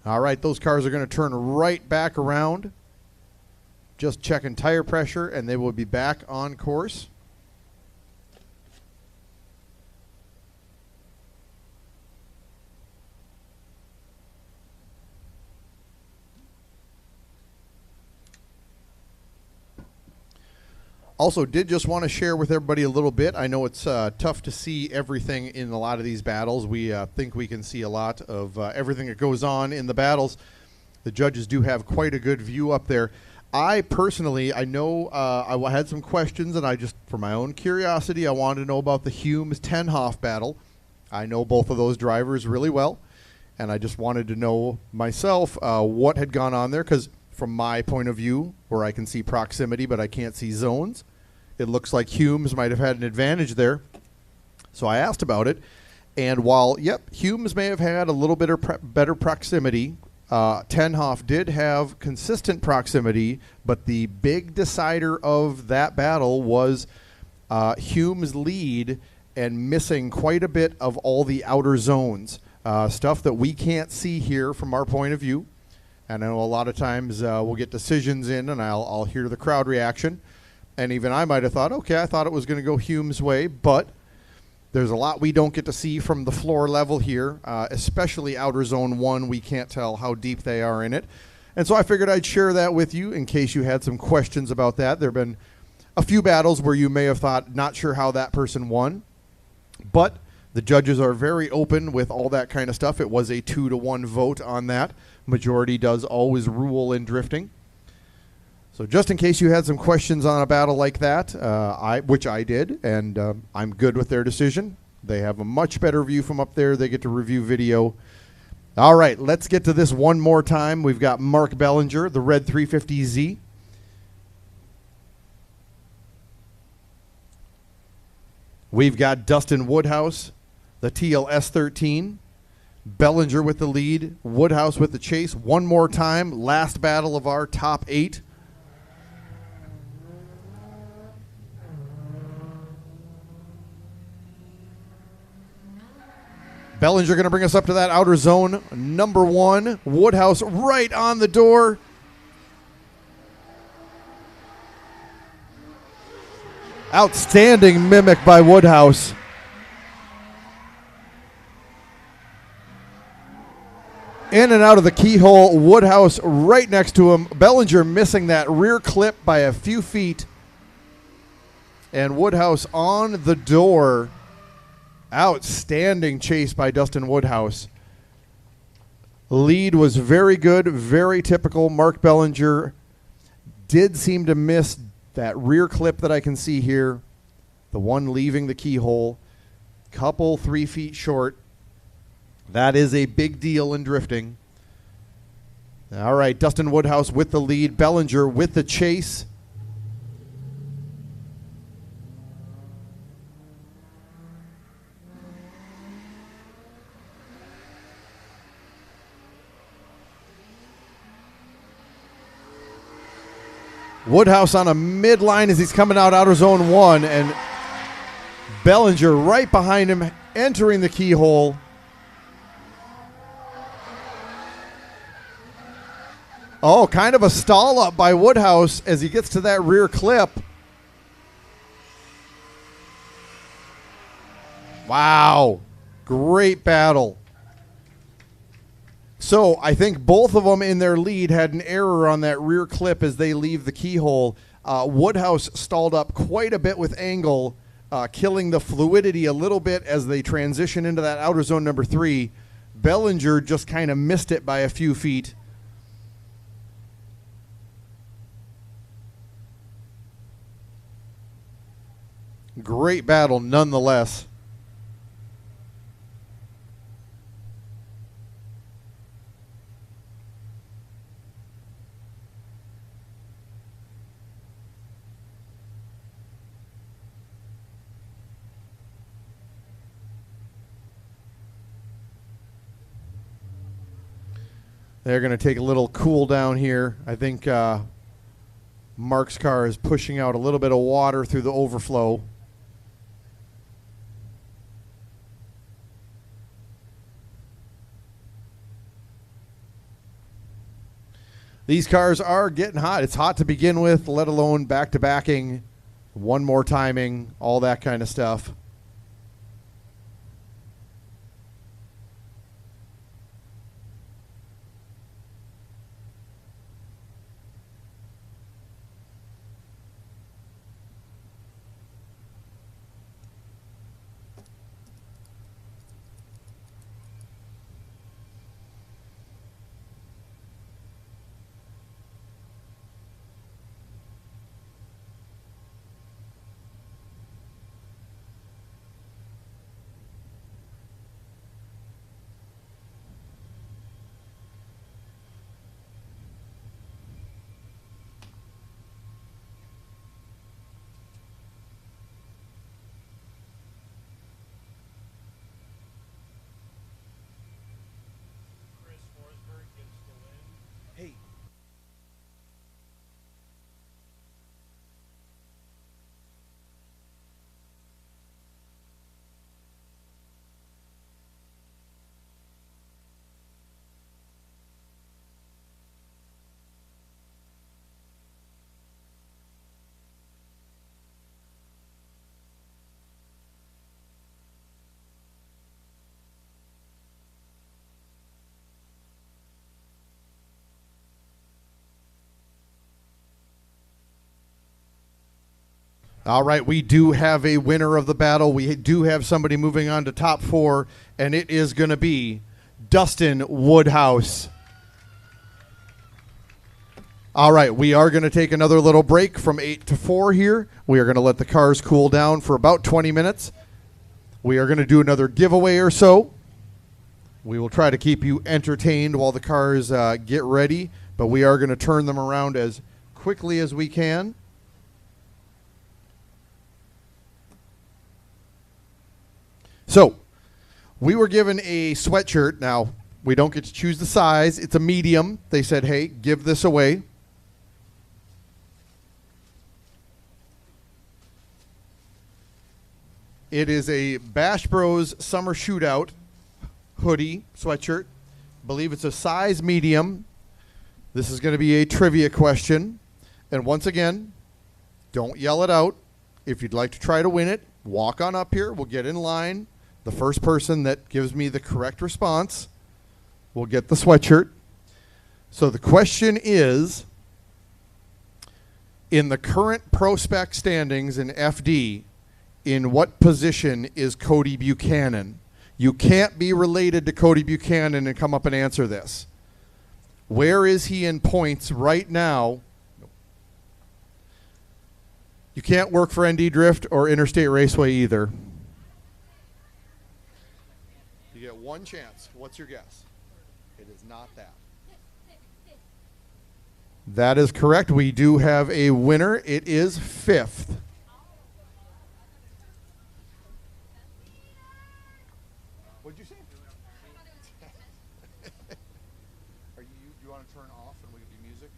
All right, those cars are going to turn right back around. Just checking tire pressure, and they will be back on course. Also, did just want to share with everybody a little bit. I know it's tough to see everything in a lot of these battles. We think we can see a lot of everything that goes on in the battles. The judges do have quite a good view up there. I personally, I know I had some questions, and I just, for my own curiosity, I wanted to know about the Humes-Tenhoff battle. I know both of those drivers really well, and I just wanted to know myself what had gone on there, because from my point of view, where I can see proximity but I can't see zones, it looks like Humes might have had an advantage there. So I asked about it, and while, Humes may have had a little bit better proximity, Tenhoff did have consistent proximity, but the big decider of that battle was Humes' lead and missing quite a bit of all the outer zones, stuff that we can't see here from our point of view. And I know a lot of times we'll get decisions in, and I'll hear the crowd reaction. And even I might have thought, okay, I thought it was going to go Hume's way, but there's a lot we don't get to see from the floor level here, especially outer zone 1. We can't tell how deep they are in it. And so I figured I'd share that with you in case you had some questions about that. There have been a few battles where you may have thought, not sure how that person won, but the judges are very open with all that kind of stuff. It was a 2-to-1 vote on that. Majority does always rule in drifting. So just in case you had some questions on a battle like that, which I did, and I'm good with their decision. They have a much better view from up there. They get to review video. All right, let's get to this one more time. We've got Mark Bellinger, the red 350Z. We've got Dustin Woodhouse, the TLS 13. Bellinger with the lead, Woodhouse with the chase. One more time, last battle of our top 8. Bellinger going to bring us up to that outer zone. Number 1, Woodhouse right on the door. Outstanding mimic by Woodhouse. In and out of the keyhole, Woodhouse right next to him. Bellinger missing that rear clip by a few feet. And Woodhouse on the door. Outstanding chase by Dustin Woodhouse. Lead was very good, very typical. Mark Bellinger did seem to miss that rear clip that I can see here. The one leaving the keyhole. Couple 3 feet short. That is a big deal in drifting. All right, Dustin Woodhouse with the lead. Bellinger with the chase. Woodhouse on a midline as he's coming out outer zone 1, and Bellinger right behind him, entering the keyhole. Oh, kind of a stall up by Woodhouse as he gets to that rear clip. Wow. Great battle. So I think both of them in their lead had an error on that rear clip as they leave the keyhole. Woodhouse stalled up quite a bit with angle, killing the fluidity a little bit as they transition into that outer zone number 3. Bellinger just kind of missed it by a few feet. Great battle nonetheless. They're going to take a little cool down here. I think Mark's car is pushing out a little bit of water through the overflow. These cars are getting hot. It's hot to begin with, let alone back-to-backing, one more timing, all that kind of stuff. Hey. All right, we do have a winner of the battle. We do have somebody moving on to top 4, and it is going to be Dustin Woodhouse. All right, we are going to take another little break from 8 to 4 here. We are going to let the cars cool down for about 20 minutes. We are going to do another giveaway or so. We will try to keep you entertained while the cars get ready, but we are going to turn them around as quickly as we can. So, we were given a sweatshirt. Now, we don't get to choose the size. It's a medium. They said, hey, give this away. It is a Bash Bros Summer Shootout hoodie, sweatshirt. I believe it's a size medium. This is going to be a trivia question. And once again, don't yell it out. If you'd like to try to win it, walk on up here. We'll get in line. The first person that gives me the correct response will get the sweatshirt. So the question is, in the current Pro Spec standings in FD, in what position is Cody Buchanan? You can't be related to Cody Buchanan and come up and answer this. Where is he in points right now? You can't work for ND Drift or Interstate Raceway either. You get one chance. What's your guess? It is not that. That is correct. We do have a winner. It is 5th. What'd you say? Do you want to turn off and we can do music?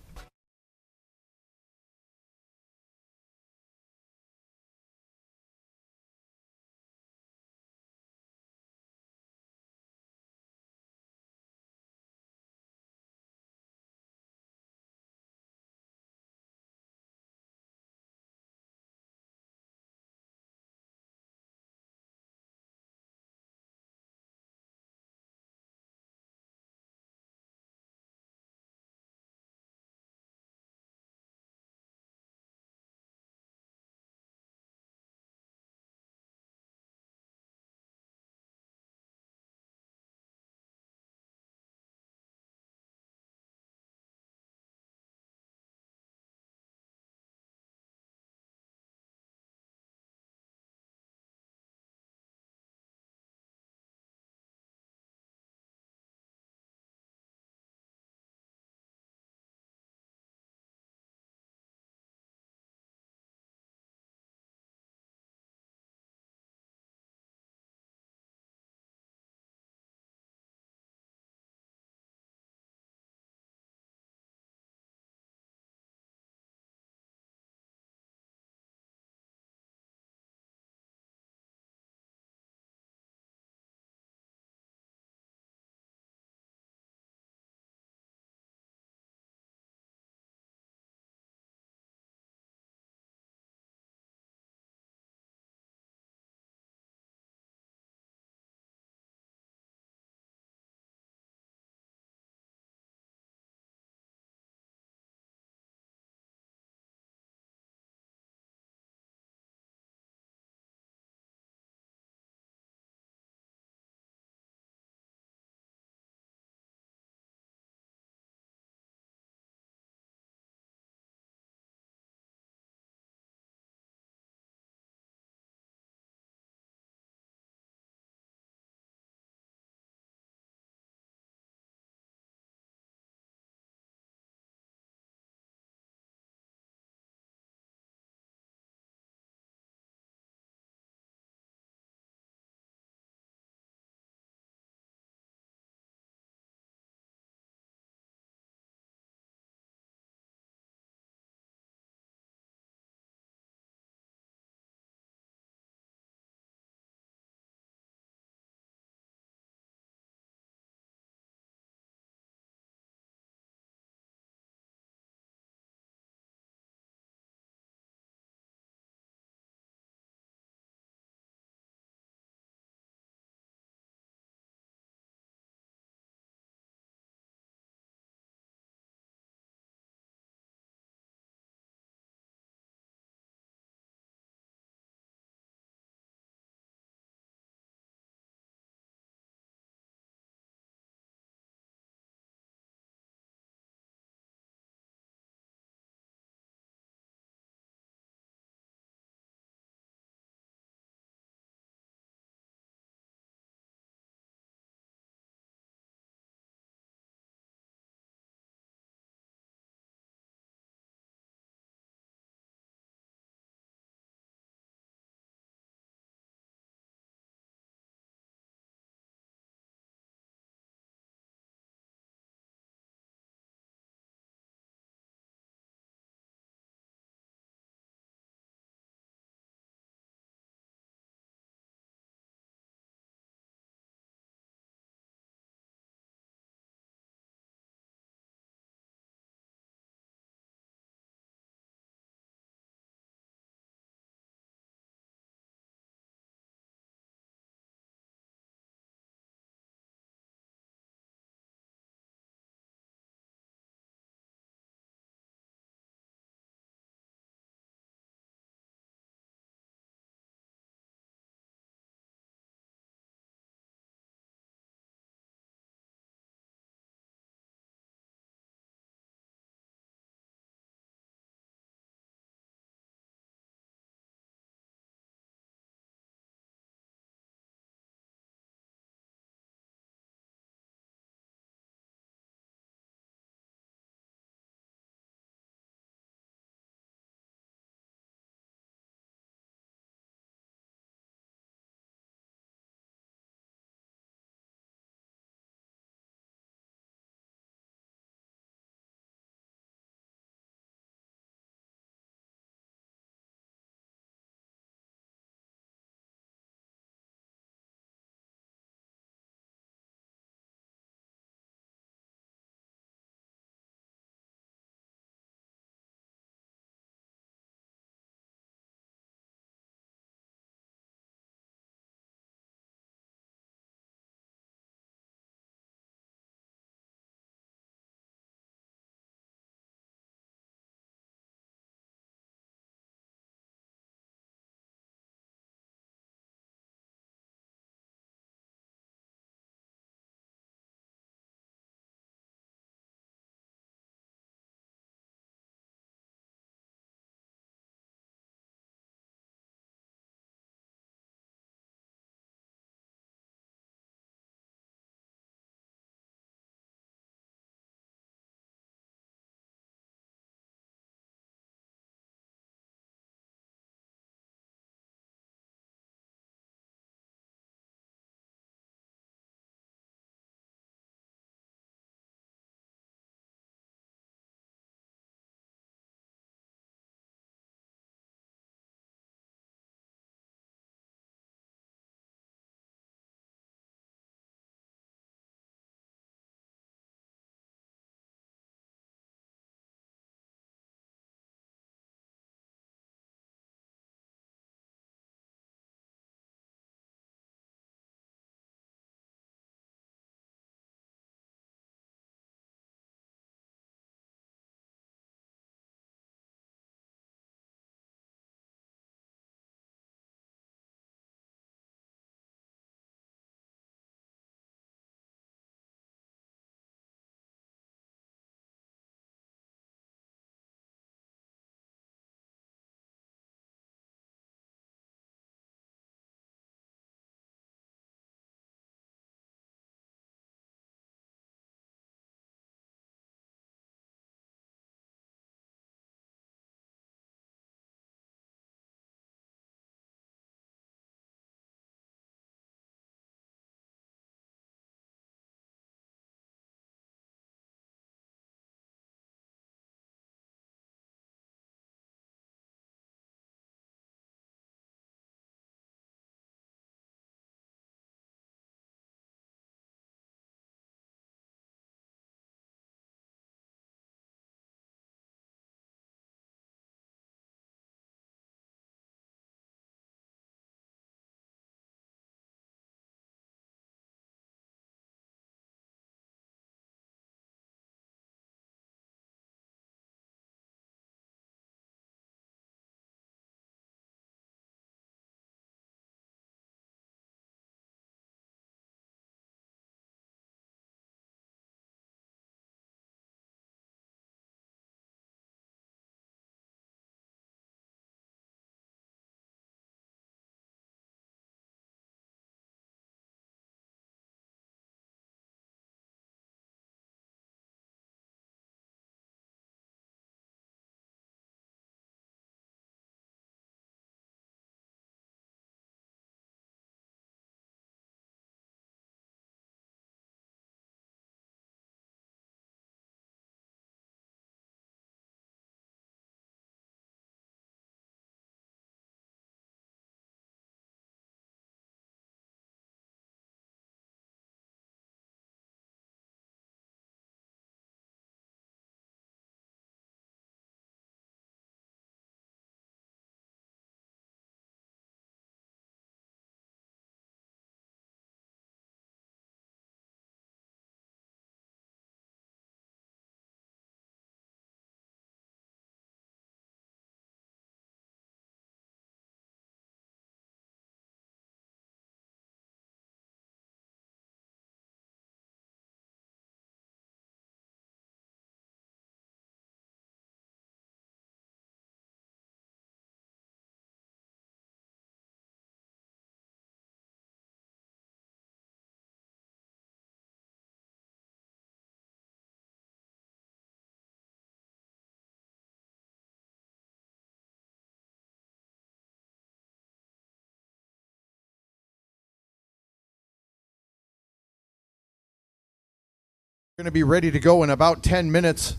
We're going to be ready to go in about 10 minutes.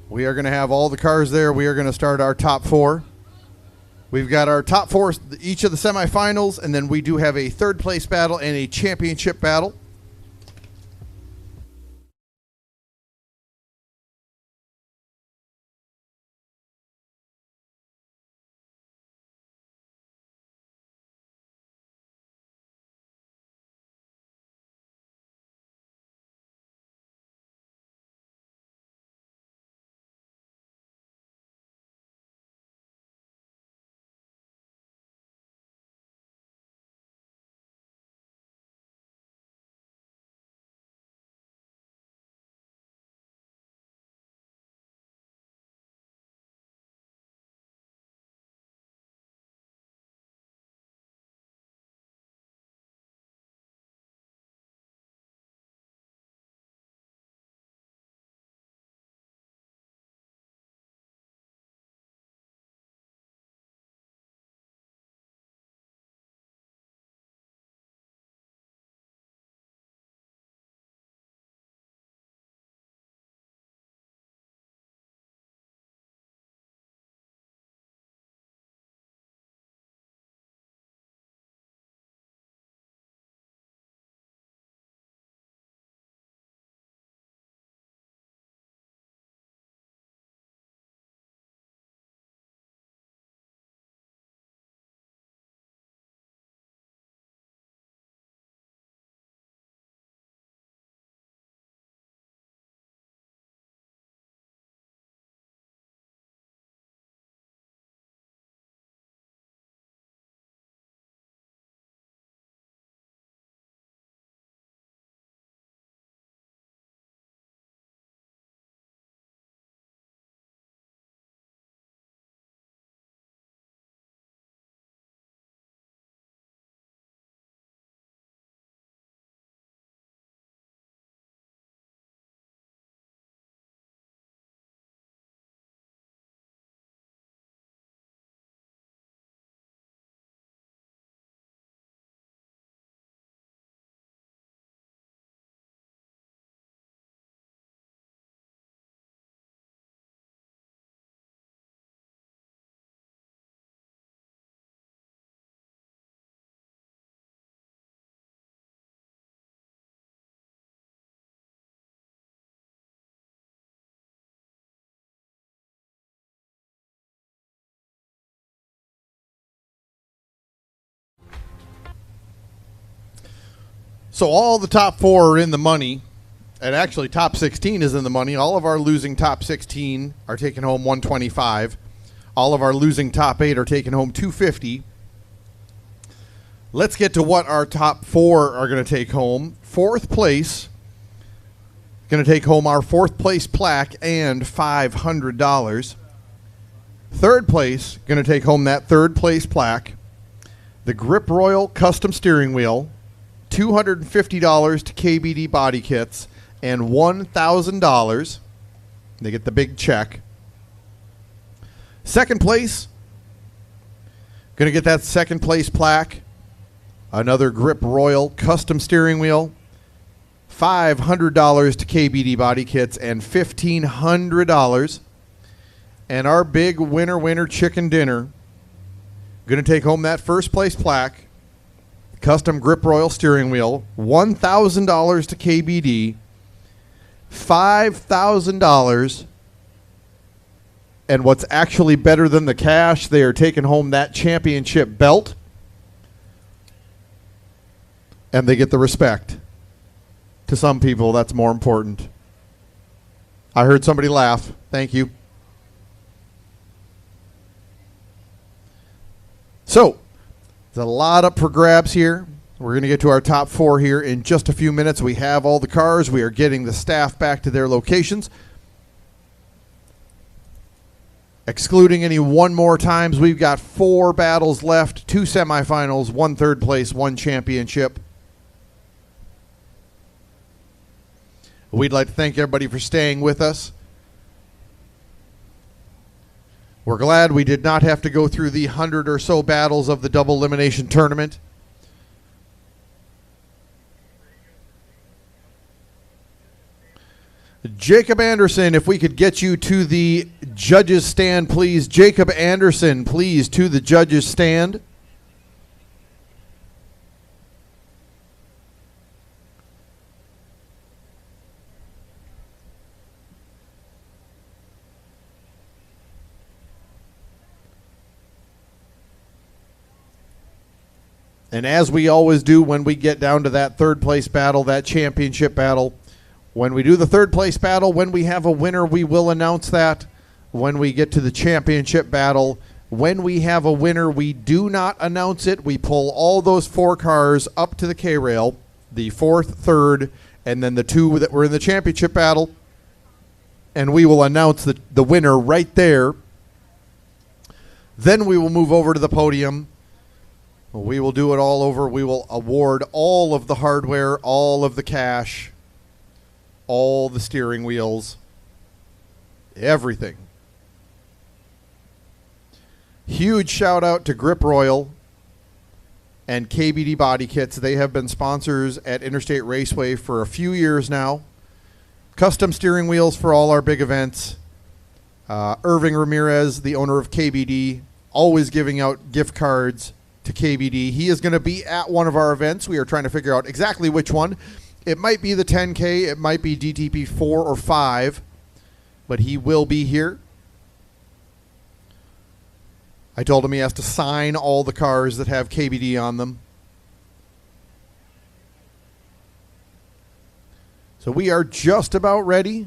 We are going to have all the cars there. We are going to start our top four. We've got our top four, each of the semifinals, and then we do have a third place battle and a championship battle. So all the top four are in the money, and actually top 16 is in the money. All of our losing top 16 are taking home $125. All of our losing top 8 are taking home $250. Let's get to what our top four are going to take home. Fourth place, going to take home our fourth place plaque and $500. Third place, going to take home that third place plaque. The Grip Royal custom steering wheel, $250 to KBD Body Kits, and $1,000. They get the big check. Second place, going to get that second place plaque, another Grip Royal custom steering wheel, $500 to KBD Body Kits, and $1,500. And our big winner chicken dinner, going to take home that first place plaque, custom Grip Royal steering wheel, $1,000 to KBD, $5,000, and what's actually better than the cash, they are taking home that championship belt, and they get the respect. To some people, that's more important. I heard somebody laugh. Thank you. So, there's a lot up for grabs here. We're going to get to our top four here in just a few minutes. We have all the cars. We are getting the staff back to their locations. Excluding any one more times, we've got 4 battles left, 2 semifinals, 1 third place, 1 championship. We'd like to thank everybody for staying with us. We're glad we did not have to go through the 100 or so battles of the double elimination tournament. Jacob Anderson, if we could get you to the judges stand, please. Jacob Anderson, please, to the judges stand. And as we always do when we get down to that third place battle, that championship battle, when we do the third place battle, when we have a winner, we will announce that. When we get to the championship battle, when we have a winner, we do not announce it. We pull all those 4 cars up to the K-rail, the 4th, 3rd, and then the 2 that were in the championship battle, and we will announce the winner right there. Then we will move over to the podium. We will do it all over. We will award all of the hardware, all of the cash, all the steering wheels, everything. Huge shout out to Grip Royal and KBD Body Kits. They have been sponsors at Interstate Raceway for a few years now. Custom steering wheels for all our big events. Irving Ramirez, the owner of KBD, always giving out gift cards to KBD. He is going to be at one of our events. We are trying to figure out exactly which one. It might be the 10K. It might be DTP 4 or 5. But he will be here. I told him he has to sign all the cars that have KBD on them. So we are just about ready.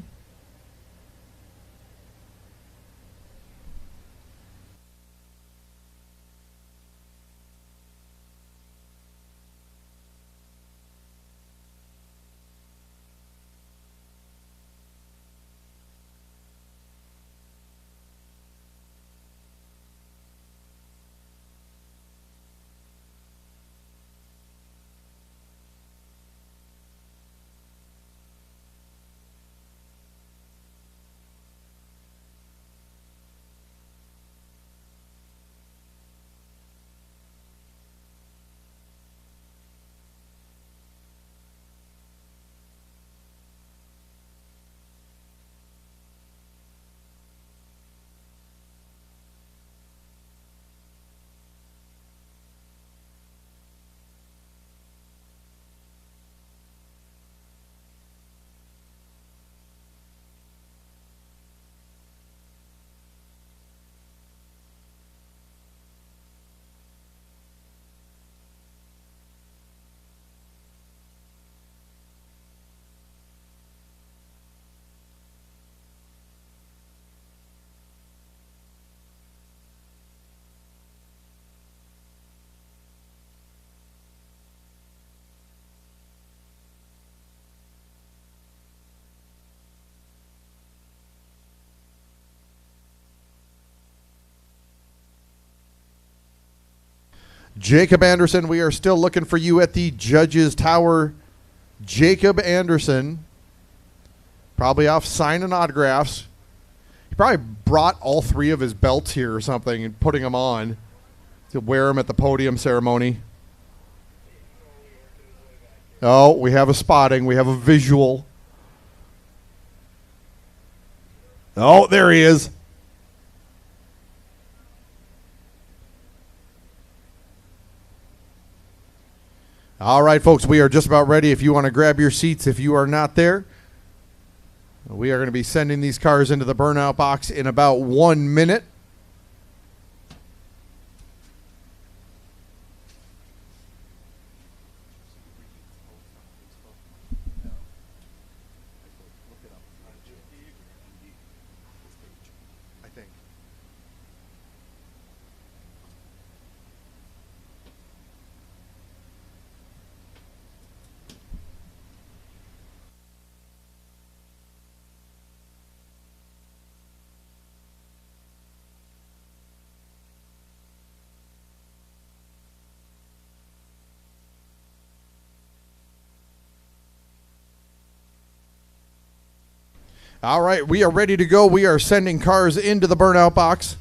Jacob Anderson, we are still looking for you at the Judges Tower. Jacob Anderson, probably off signing autographs. He probably brought all 3 of his belts here or something and putting them on to wear them at the podium ceremony. Oh, we have a spotting. We have a visual. Oh, there he is. All right, folks, we are just about ready. If you want to grab your seats, if you are not there, we are going to be sending these cars into the burnout box in about 1 minute. All right, we are ready to go. We are sending cars into the burnout box.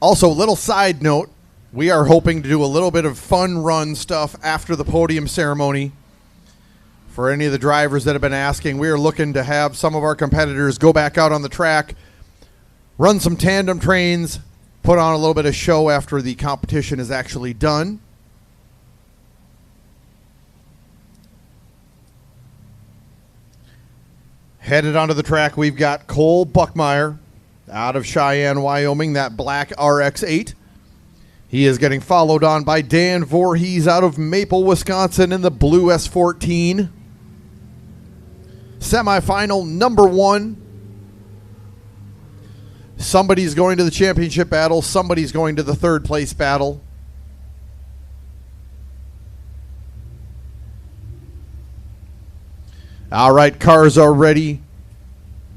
Also, little side note, we are hoping to do a little bit of fun run stuff after the podium ceremony. For any of the drivers that have been asking, we are looking to have some of our competitors go back out on the track, run some tandem trains, put on a little bit of show after the competition is actually done. Headed onto the track, we've got Cole Buckmeyer out of Cheyenne, Wyoming, that black RX-8. He is getting followed on by Dan Voorhees out of Maple, Wisconsin in the blue S14. Semifinal number 1. Somebody's going to the championship battle. Somebody's going to the third place battle. All right, cars are ready.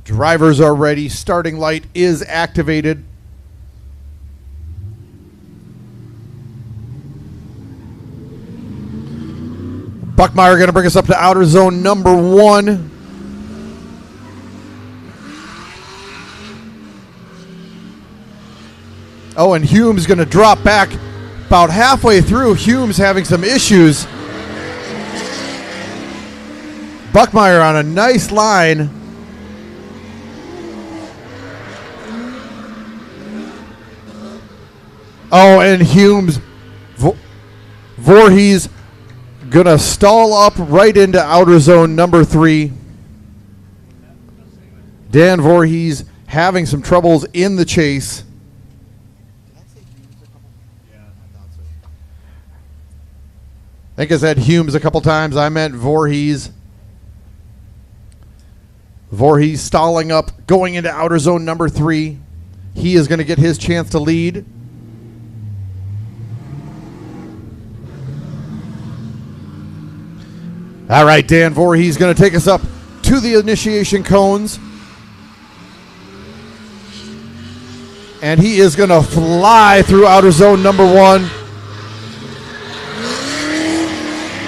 Drivers are ready. Starting light is activated. Buckmeyer going to bring us up to outer zone number 1. Oh, and Hume's going to drop back about halfway through. Hume's having some issues. Buckmeyer on a nice line. Oh, and Hume's Voorhees going to stall up right into outer zone number 3. Dan Voorhees having some troubles in the chase. I think I said Humes a couple times. I meant Voorhees. Voorhees stalling up, going into outer zone number 3. He is going to get his chance to lead. All right, Dan Voorhees going to take us up to the initiation cones. And he is going to fly through outer zone number 1.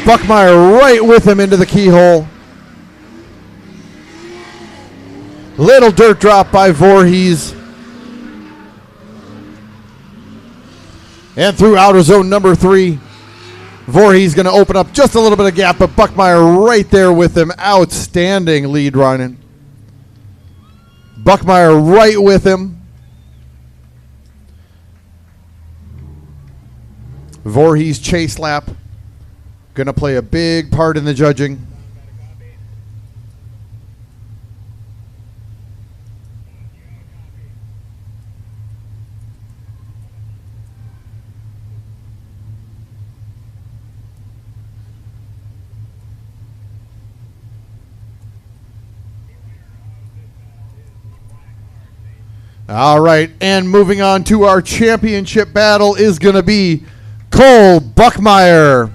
Buckmeyer right with him into the keyhole. Little dirt drop by Voorhees. And through outer zone number 3. Voorhees going to open up just a little bit of gap, but Buckmeyer right there with him. Outstanding lead running. Buckmeyer right with him. Voorhees chase lap. Going to play a big part in the judging. All right, and moving on to our championship battle is going to be Cole Buckmeyer.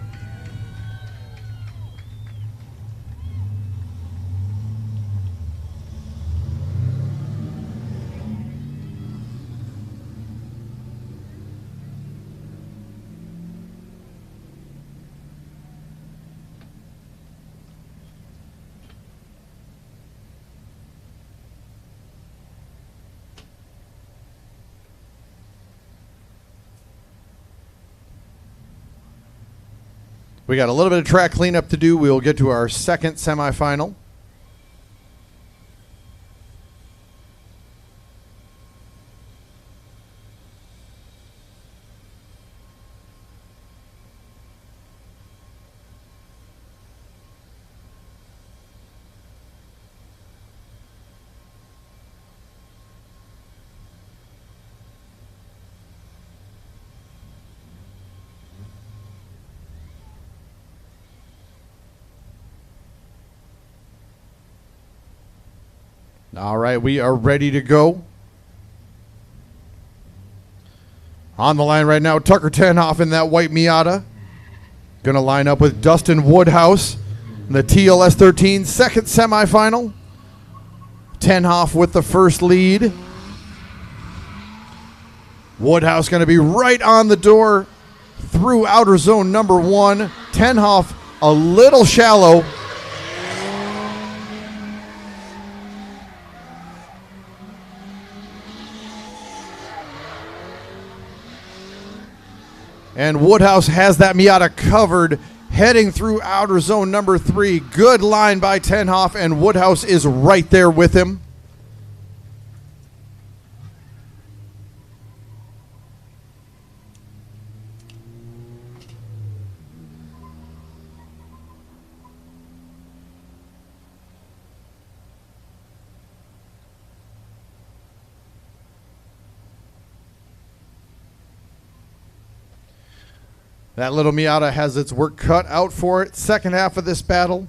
We got a little bit of track cleanup to do. We'll get to our second semifinal. All right, we are ready to go. On the line right now, Tucker Tenhoff in that white Miata. Going to line up with Dustin Woodhouse in the TLS 13 second semifinal. Tenhoff with the first lead. Woodhouse going to be right on the door through outer zone number 1. Tenhoff a little shallow. And Woodhouse has that Miata covered, heading through outer zone number 3. Good line by Tenhoff, and Woodhouse is right there with him. That little Miata has its work cut out for it. Second half of this battle.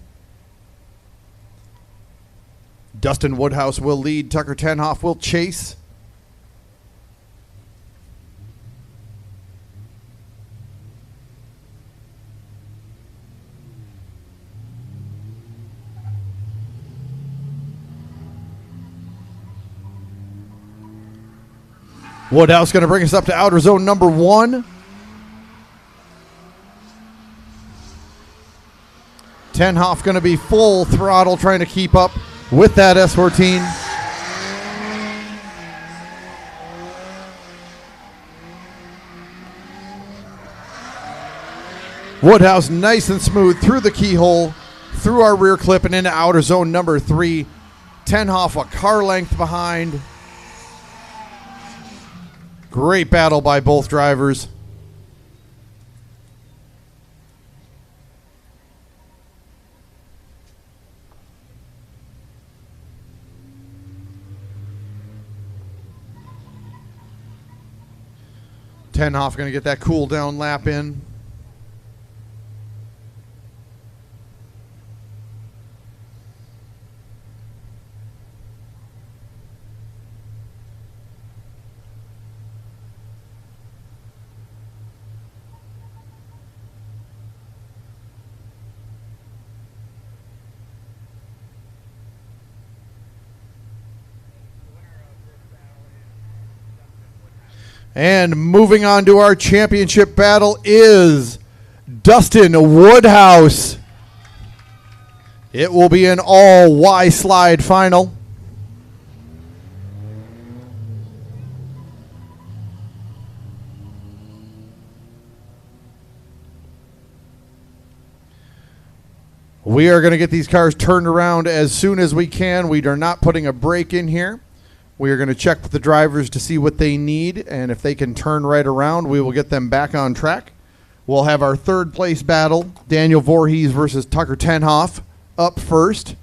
Dustin Woodhouse will lead. Tucker Tenhoff will chase. Woodhouse going to bring us up to outer zone number 1. Tenhoff going to be full throttle trying to keep up with that S14. Woodhouse nice and smooth through the keyhole, through our rear clip and into outer zone number 3. Tenhoff a car length behind. Great battle by both drivers. Tenhoff going to get that cool down lap in. And moving on to our championship battle is Dustin Woodhouse. It will be an all Y slide final. We are going to get these cars turned around as soon as we can. We are not putting a brake in here. We are going to check with the drivers to see what they need, and if they can turn right around, we will get them back on track. We'll have our third place battle, Daniel Voorhees versus Tucker Tenhoff, up first.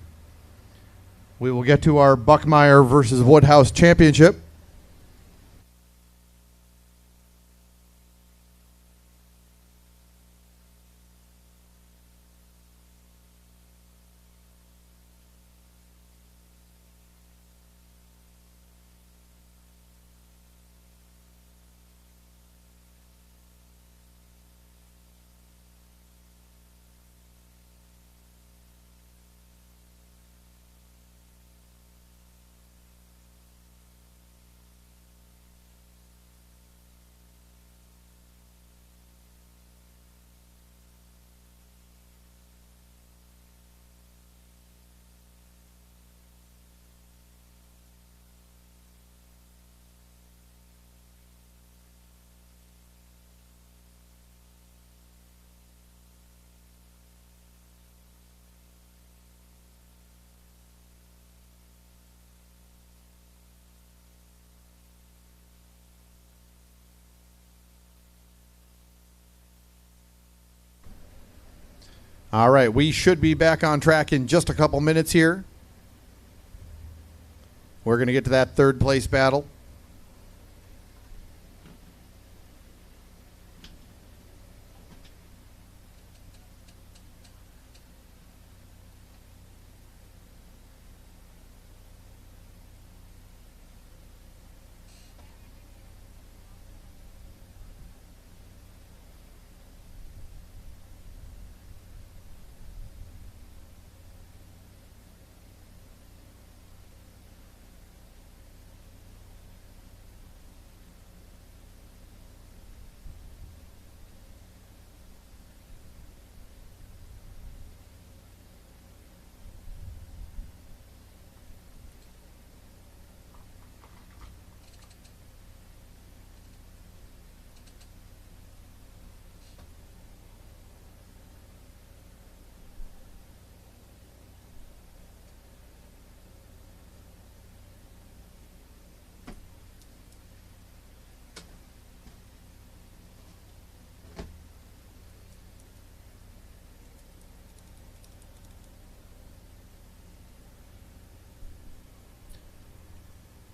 We will get to our Buckmeyer versus Woodhouse championship. All right, we should be back on track in just a couple minutes here. We're going to get to that third place battle.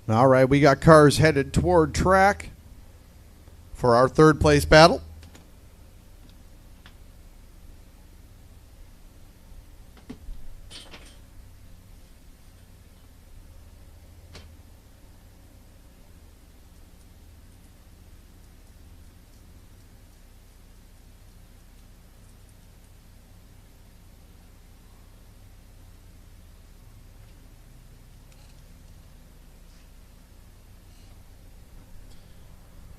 All right, we got cars headed toward track for our third place battle.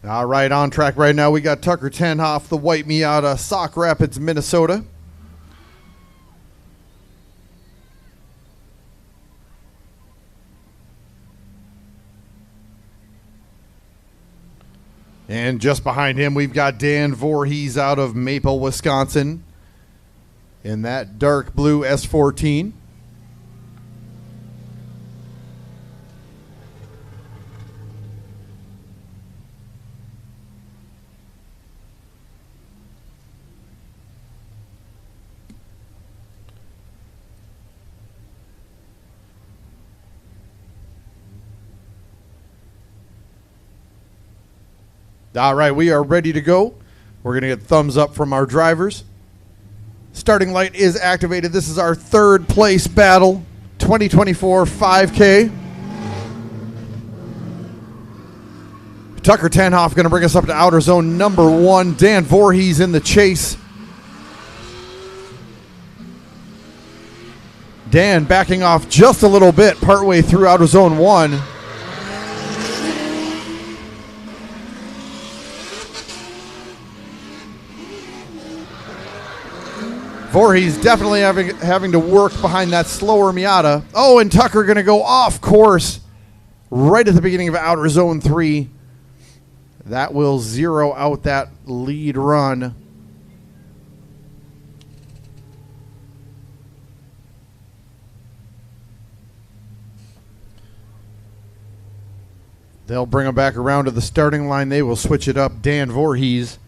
All right, on track right now, we got Tucker Tenhoff, the white Miata, Sauk Rapids, Minnesota. And just behind him, we've got Dan Voorhees out of Maple, Wisconsin, in that dark blue S14. All right, we are ready to go. We're going to get thumbs up from our drivers. Starting light is activated. This is our third place battle, 2024 5K. Tucker Tenhoff going to bring us up to outer zone number 1. Dan Voorhees in the chase. Dan backing off just a little bit partway through outer zone 1. Voorhees definitely having to work behind that slower Miata. Oh, and Tucker going to go off course right at the beginning of outer zone 3. That will zero out that lead run. They'll bring him back around to the starting line. They will switch it up. Dan Voorhees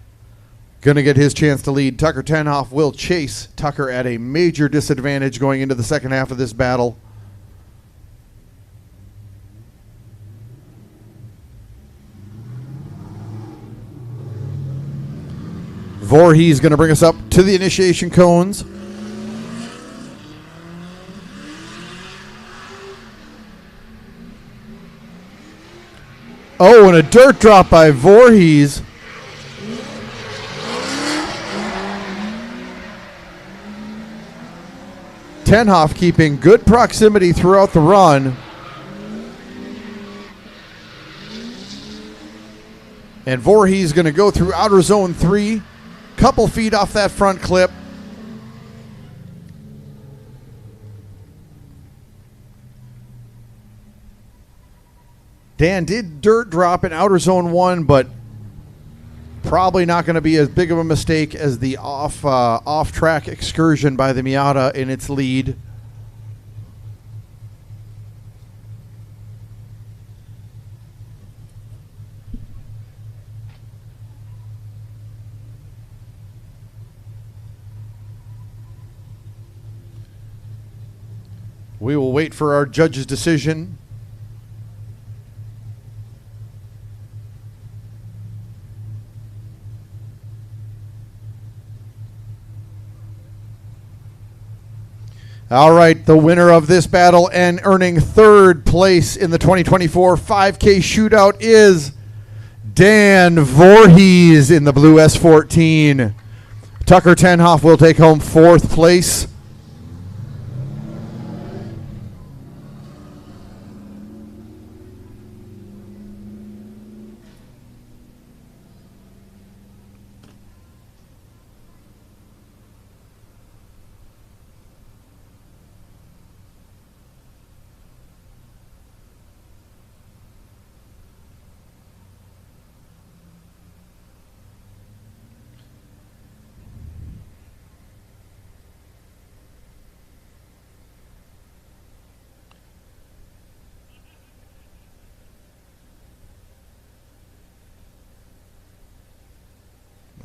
going to get his chance to lead. Tucker Tenhoff will chase Tucker at a major disadvantage going into the second half of this battle. Voorhees going to bring us up to the initiation cones. Oh, and a dirt drop by Voorhees. Tenhoff keeping good proximity throughout the run. And Voorhees going to go through outer zone 3. Couple feet off that front clip. Dan did dirt drop in outer zone 1, but probably not going to be as big of a mistake as the off-track excursion by the Miata in its lead. We will wait for our judge's decision. All right, the winner of this battle and earning third place in the 2024 5K Shootout is Dan Voorhees in the blue S14. Tucker Tenhoff will take home fourth place.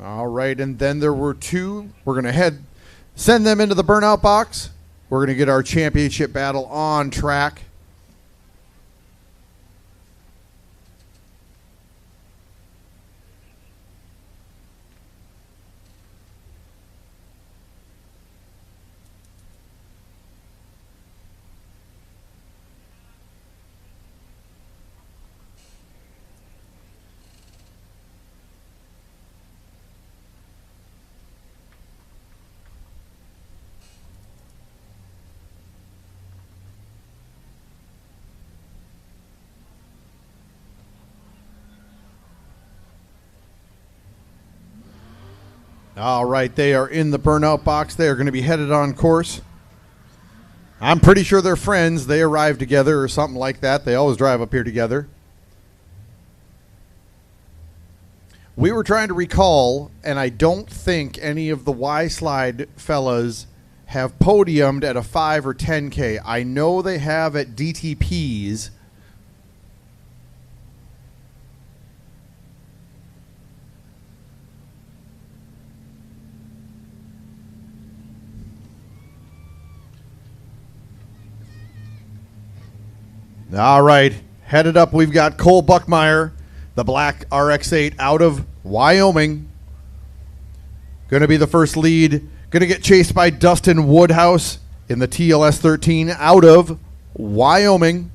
All right, and then there were two. We're going to send them into the burnout box. We're going to get our championship battle on track. All right, they are in the burnout box. They are going to be headed on course. I'm pretty sure they're friends. They arrived together or something like that. They always drive up here together. We were trying to recall, and I don't think any of the Y-Slide fellas have podiumed at a 5 or 10K. I know they have at DTPs. All right, headed up, we've got Cole Buckmeyer, the black RX-8 out of Wyoming. Going to be the first lead. Going to get chased by Dustin Woodhouse in the TLS 13 out of Wyoming.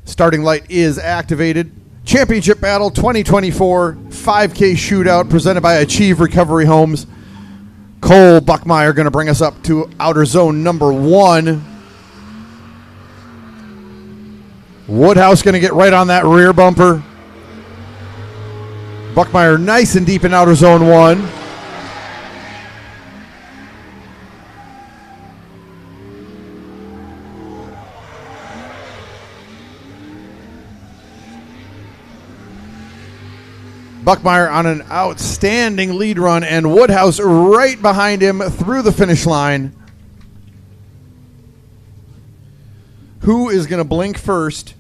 Starting light is activated. Championship Battle 2024 5K Shootout presented by Achieve Recovery Homes. Cole Buckmeyer going to bring us up to outer zone number 1. Woodhouse going to get right on that rear bumper. Buckmeyer nice and deep in outer zone 1. Buckmeyer on an outstanding lead run, and Woodhouse right behind him through the finish line. Who is going to blink first?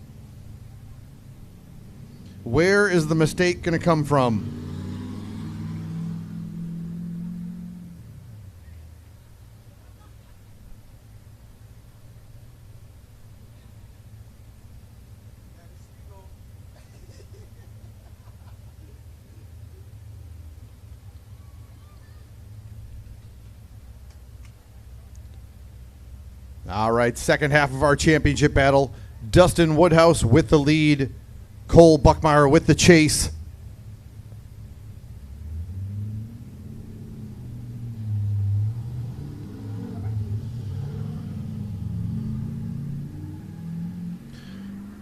Where is the mistake going to come from? All right, second half of our championship battle. Dustin Woodhouse with the lead. Cole Buckmeyer with the chase.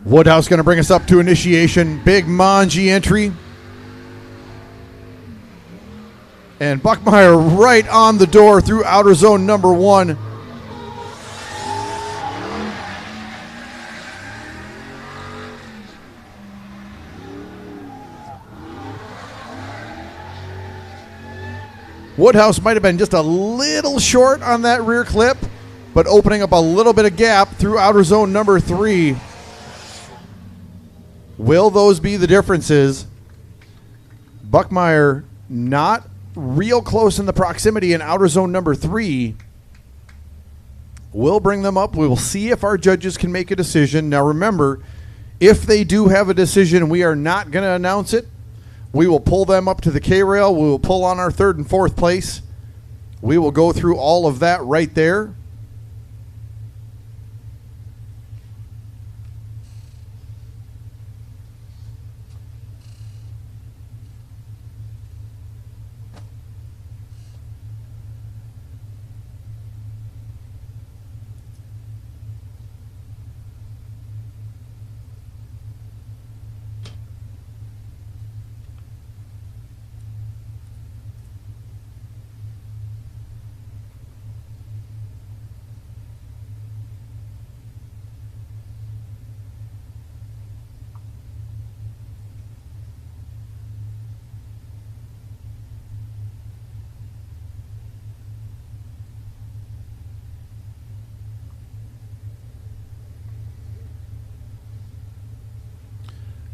Woodhouse going to bring us up to initiation. Big Manji entry. And Buckmeyer right on the door through outer zone number 1. Woodhouse might have been just a little short on that rear clip, but opening up a little bit of gap through outer zone number 3. Will those be the differences? Buckmeyer not real close in the proximity in outer zone number 3. We'll bring them up. We will see if our judges can make a decision. Now remember, if they do have a decision, we are not going to announce it. We will pull them up to the K-rail. We will pull on our 3rd and 4th place. We will go through all of that right there.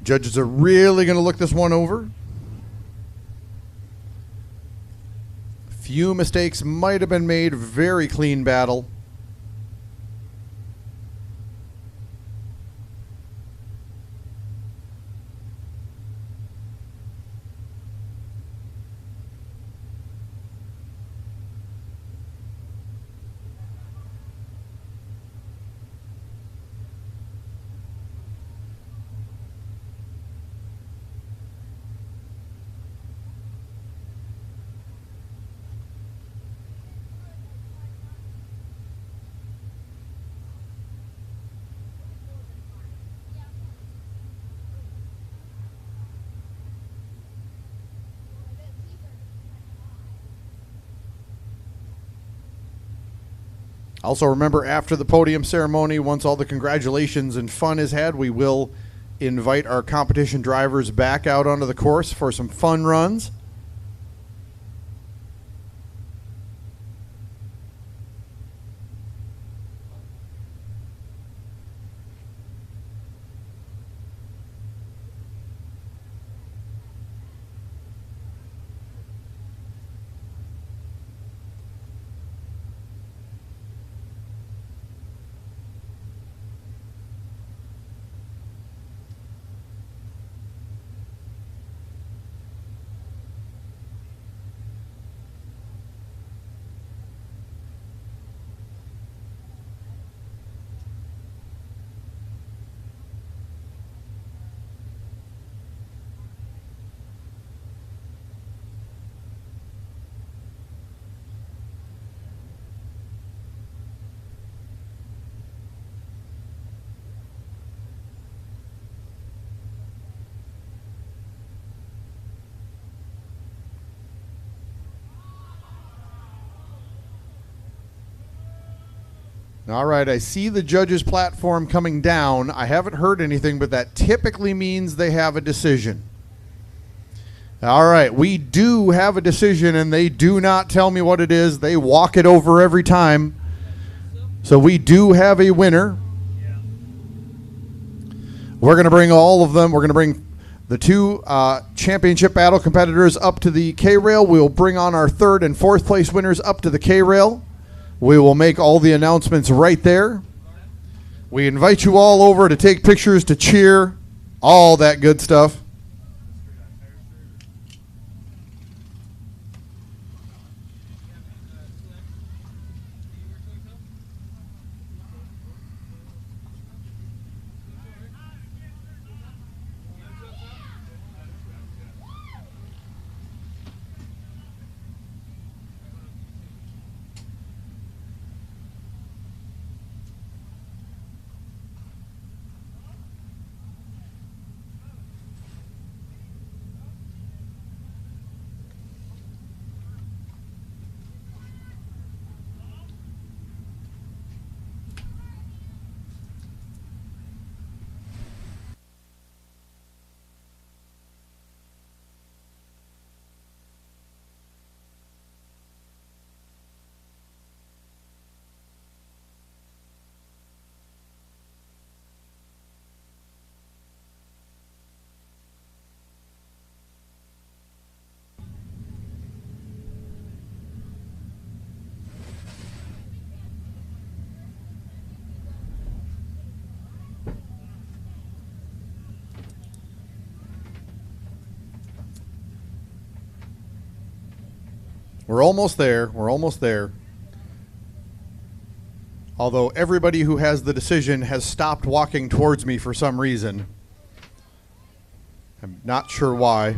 Judges are really going to look this one over. Few mistakes might have been made. Very clean battle. Also, remember, after the podium ceremony, once all the congratulations and fun is had, we will invite our competition drivers back out onto the course for some fun runs. All right, I see the judges' platform coming down. I haven't heard anything, but that typically means they have a decision. All right, we do have a decision, and they do not tell me what it is. They walk it over every time. So we do have a winner. We're going to bring all of them. We're going to bring the two championship battle competitors up to the K-Rail. We'll bring on our third and fourth place winners up to the K-Rail. We will make all the announcements right there. We invite you all over to take pictures, to cheer, all that good stuff. We're almost there. We're almost there. Although everybody who has the decision has stopped walking towards me for some reason. I'm not sure why.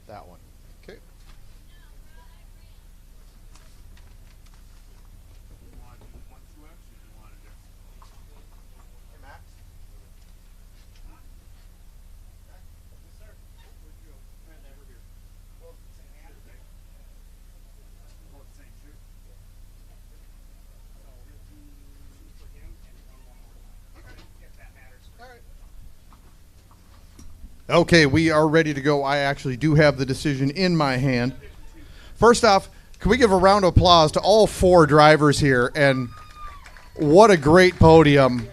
That one. Okay. Okay, we are ready to go. I actually do have the decision in my hand. First off, can we give a round of applause to all four drivers here? And what a great podium.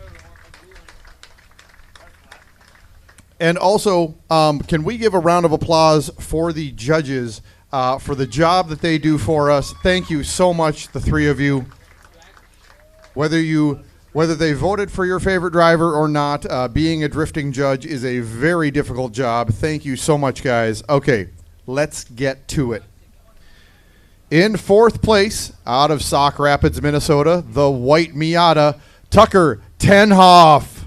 And also, can we give a round of applause for the judges for the job that they do for us? Thank you so much, the three of you. Whether they voted for your favorite driver or not, being a drifting judge is a very difficult job. Thank you so much, guys. Okay, let's get to it. In fourth place, out of Sauk Rapids, Minnesota, the white Miata, Tucker Tenhoff.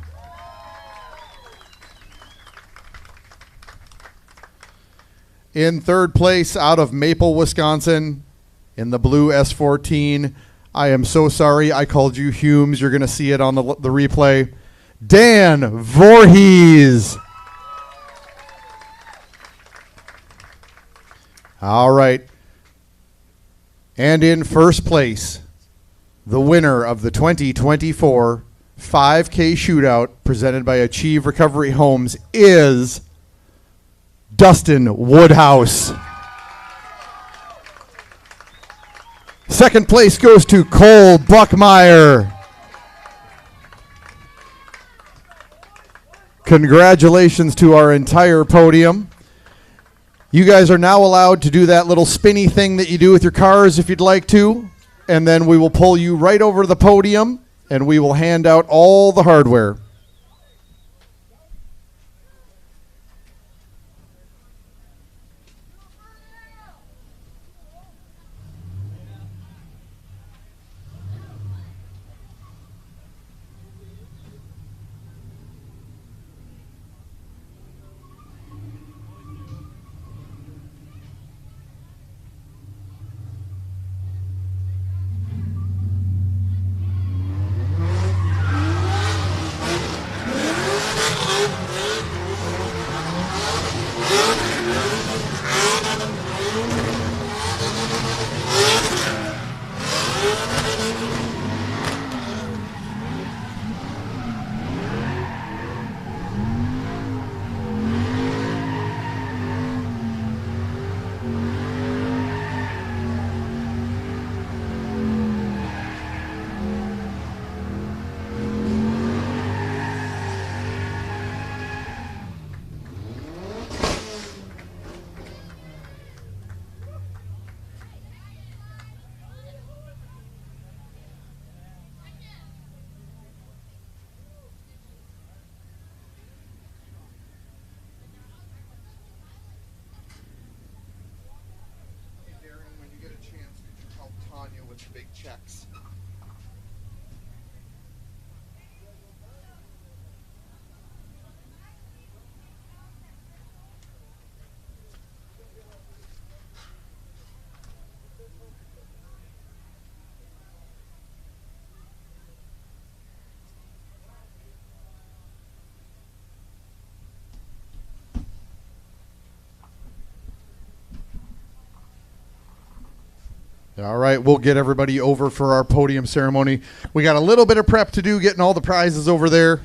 In third place, out of Maple, Wisconsin, in the blue S14, I am so sorry I called you Humes. You're going to see it on the replay. Dan Voorhees. All right. And in first place, the winner of the 2024 5K Shootout presented by Achieve Recovery Homes is Dustin Woodhouse. Second place goes to Cole Buckmeyer. Congratulations to our entire podium. You guys are now allowed to do that little spinny thing that you do with your cars if you'd like to, and then we will pull you right over the podium and we will hand out all the hardware. Checks. All right, we'll get everybody over for our podium ceremony. We got a little bit of prep to do, getting all the prizes over there.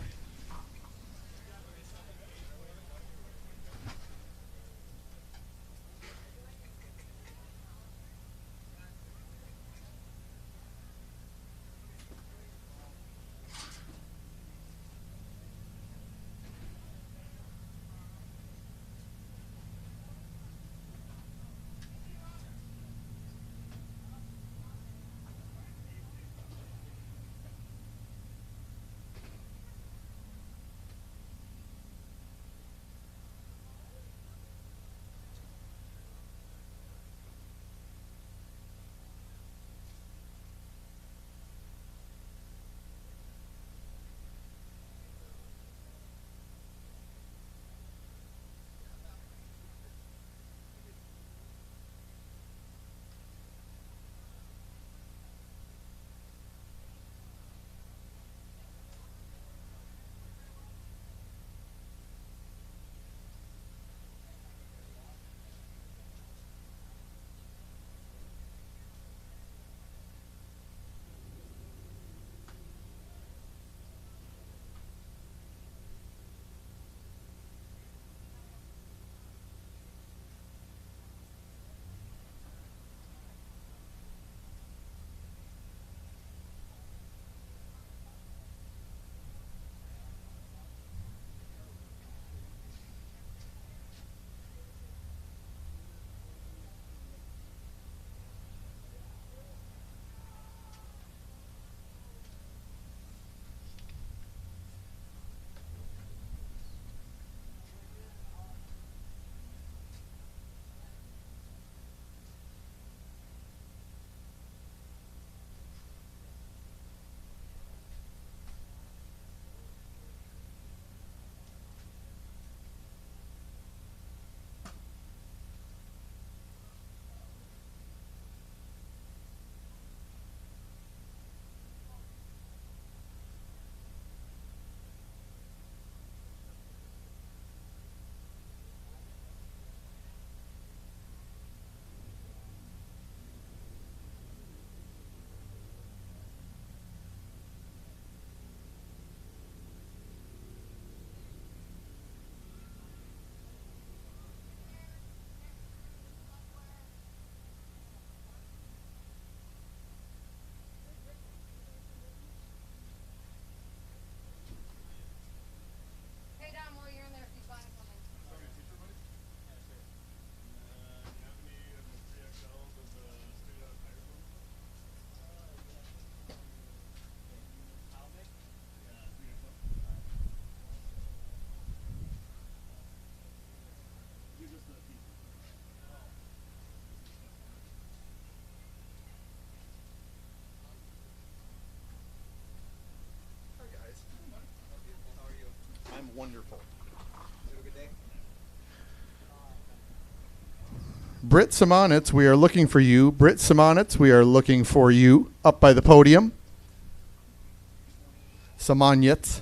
Britt Simonitz, we are looking for you. Britt Simonitz, we are looking for you up by the podium. Simonitz.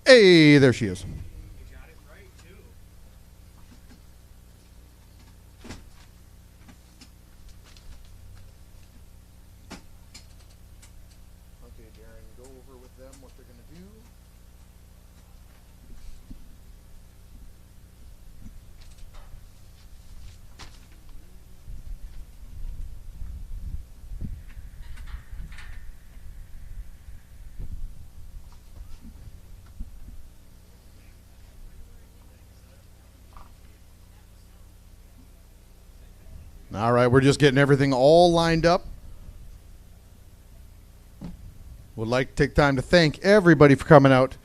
Hey, there she is. Okay, Darren, go over with them what they're going to do. All right, we're just getting everything all lined up. Would like to take time to thank everybody for coming out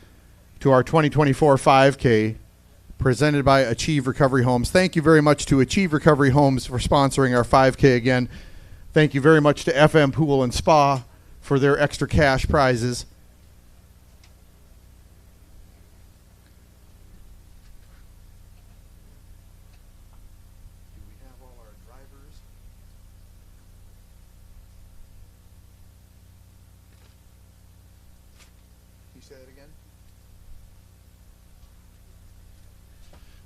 to our 2024 5K presented by Achieve Recovery Homes. Thank you very much to Achieve Recovery Homes for sponsoring our 5K again. Thank you very much to FM Pool and Spa for their extra cash prizes. Say that again.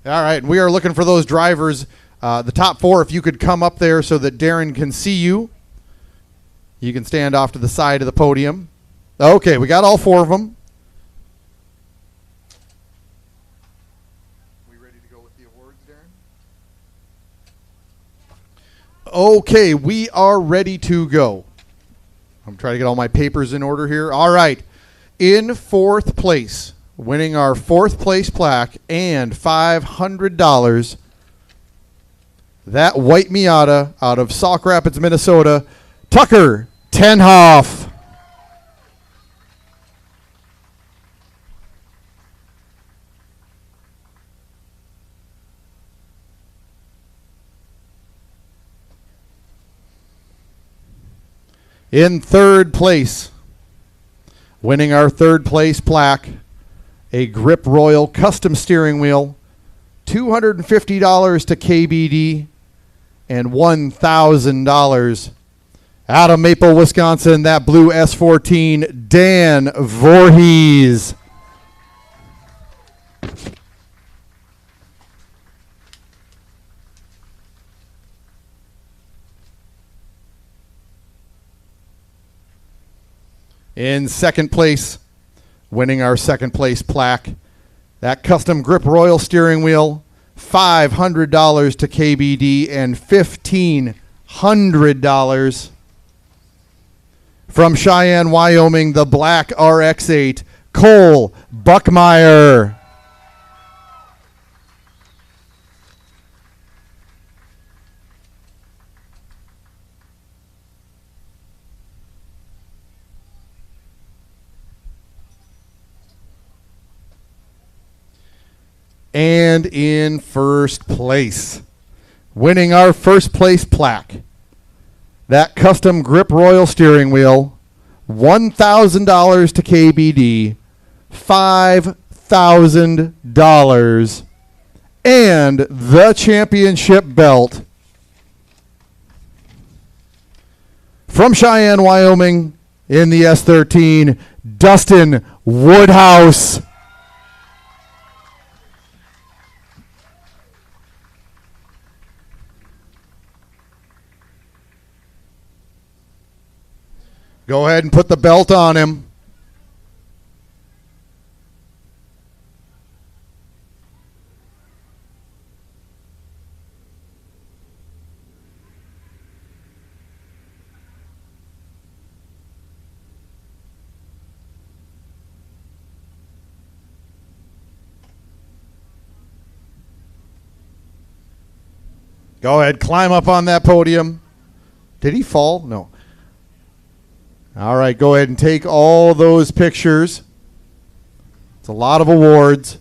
All right, we are looking for those drivers. The top four, if you could come up there so that Darren can see you. You can stand off to the side of the podium. Okay, we got all four of them. We ready to go with the awards, Darren? Okay, we are ready to go. I'm trying to get all my papers in order here. All right. In fourth place, winning our fourth place plaque and $500, that white Miata out of Sauk Rapids, Minnesota, Tucker Tenhoff. In third place, winning our third place plaque, a Grip Royal custom steering wheel, $250 to KBD, and $1,000 out of Maple, Wisconsin, that blue S14, Dan Voorhees. In second place, winning our second place plaque, that custom Grip Royal steering wheel, $500 to KBD and $1,500 from Cheyenne, Wyoming, the black RX-8, Cole Buckmeyer. And in first place, winning our first place plaque, that custom Grip Royal steering wheel, $1,000 to KBD, $5,000, and the championship belt from Cheyenne, Wyoming, in the S13, Dustin Woodhouse. Go ahead and put the belt on him. Go ahead, climb up on that podium. Did he fall? No. All right, go ahead and take all those pictures. It's a lot of awards.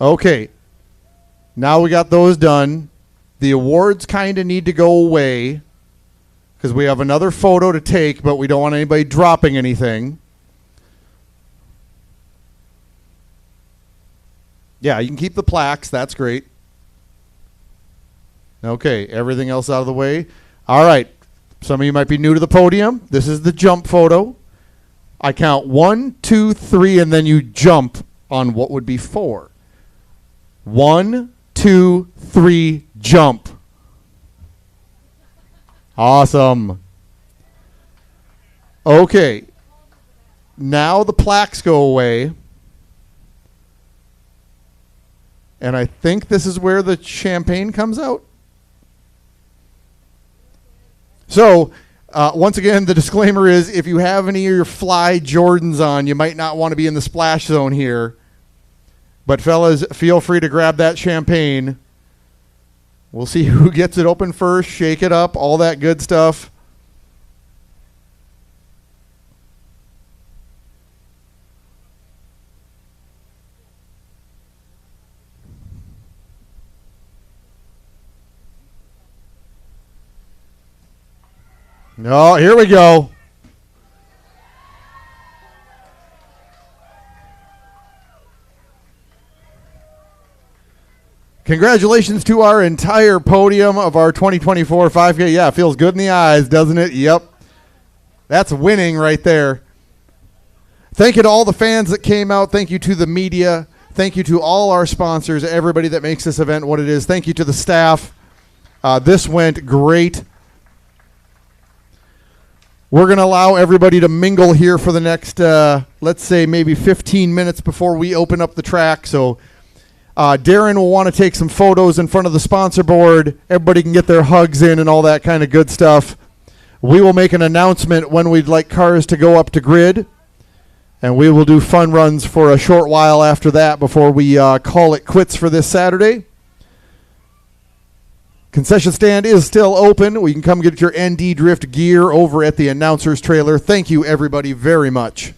Okay. Now we got those done. The awards kind of need to go away because we have another photo to take, but we don't want anybody dropping anything. Yeah, you can keep the plaques. That's great. Okay, everything else out of the way. All right. Some of you might be new to the podium. This is the jump photo. I count 1, 2, 3, and then you jump on what would be 4. 1, 2, 3, jump. Awesome. Okay. Now the plaques go away. And I think this is where the champagne comes out. So, once again, the disclaimer is if you have any of your Fly Jordans on, you might not want to be in the splash zone here. But fellas, feel free to grab that champagne. We'll see who gets it open first, shake it up, all that good stuff. Oh, here we go. Congratulations to our entire podium of our 2024 5K. Yeah, feels good in the eyes, doesn't it? Yep. That's winning right there. Thank you to all the fans that came out. Thank you to the media. Thank you to all our sponsors, everybody that makes this event what it is. Thank you to the staff. This went great. We're going to allow everybody to mingle here for the next, let's say, maybe 15 minutes before we open up the track. So Darren will want to take some photos in front of the sponsor board. Everybody can get their hugs in and all that kind of good stuff. We will make an announcement when we'd like cars to go up to grid. And we will do fun runs for a short while after that before we call it quits for this Saturday. Concession stand is still open. We can come get your ND Drift gear over at the announcer's trailer. Thank you, everybody, very much.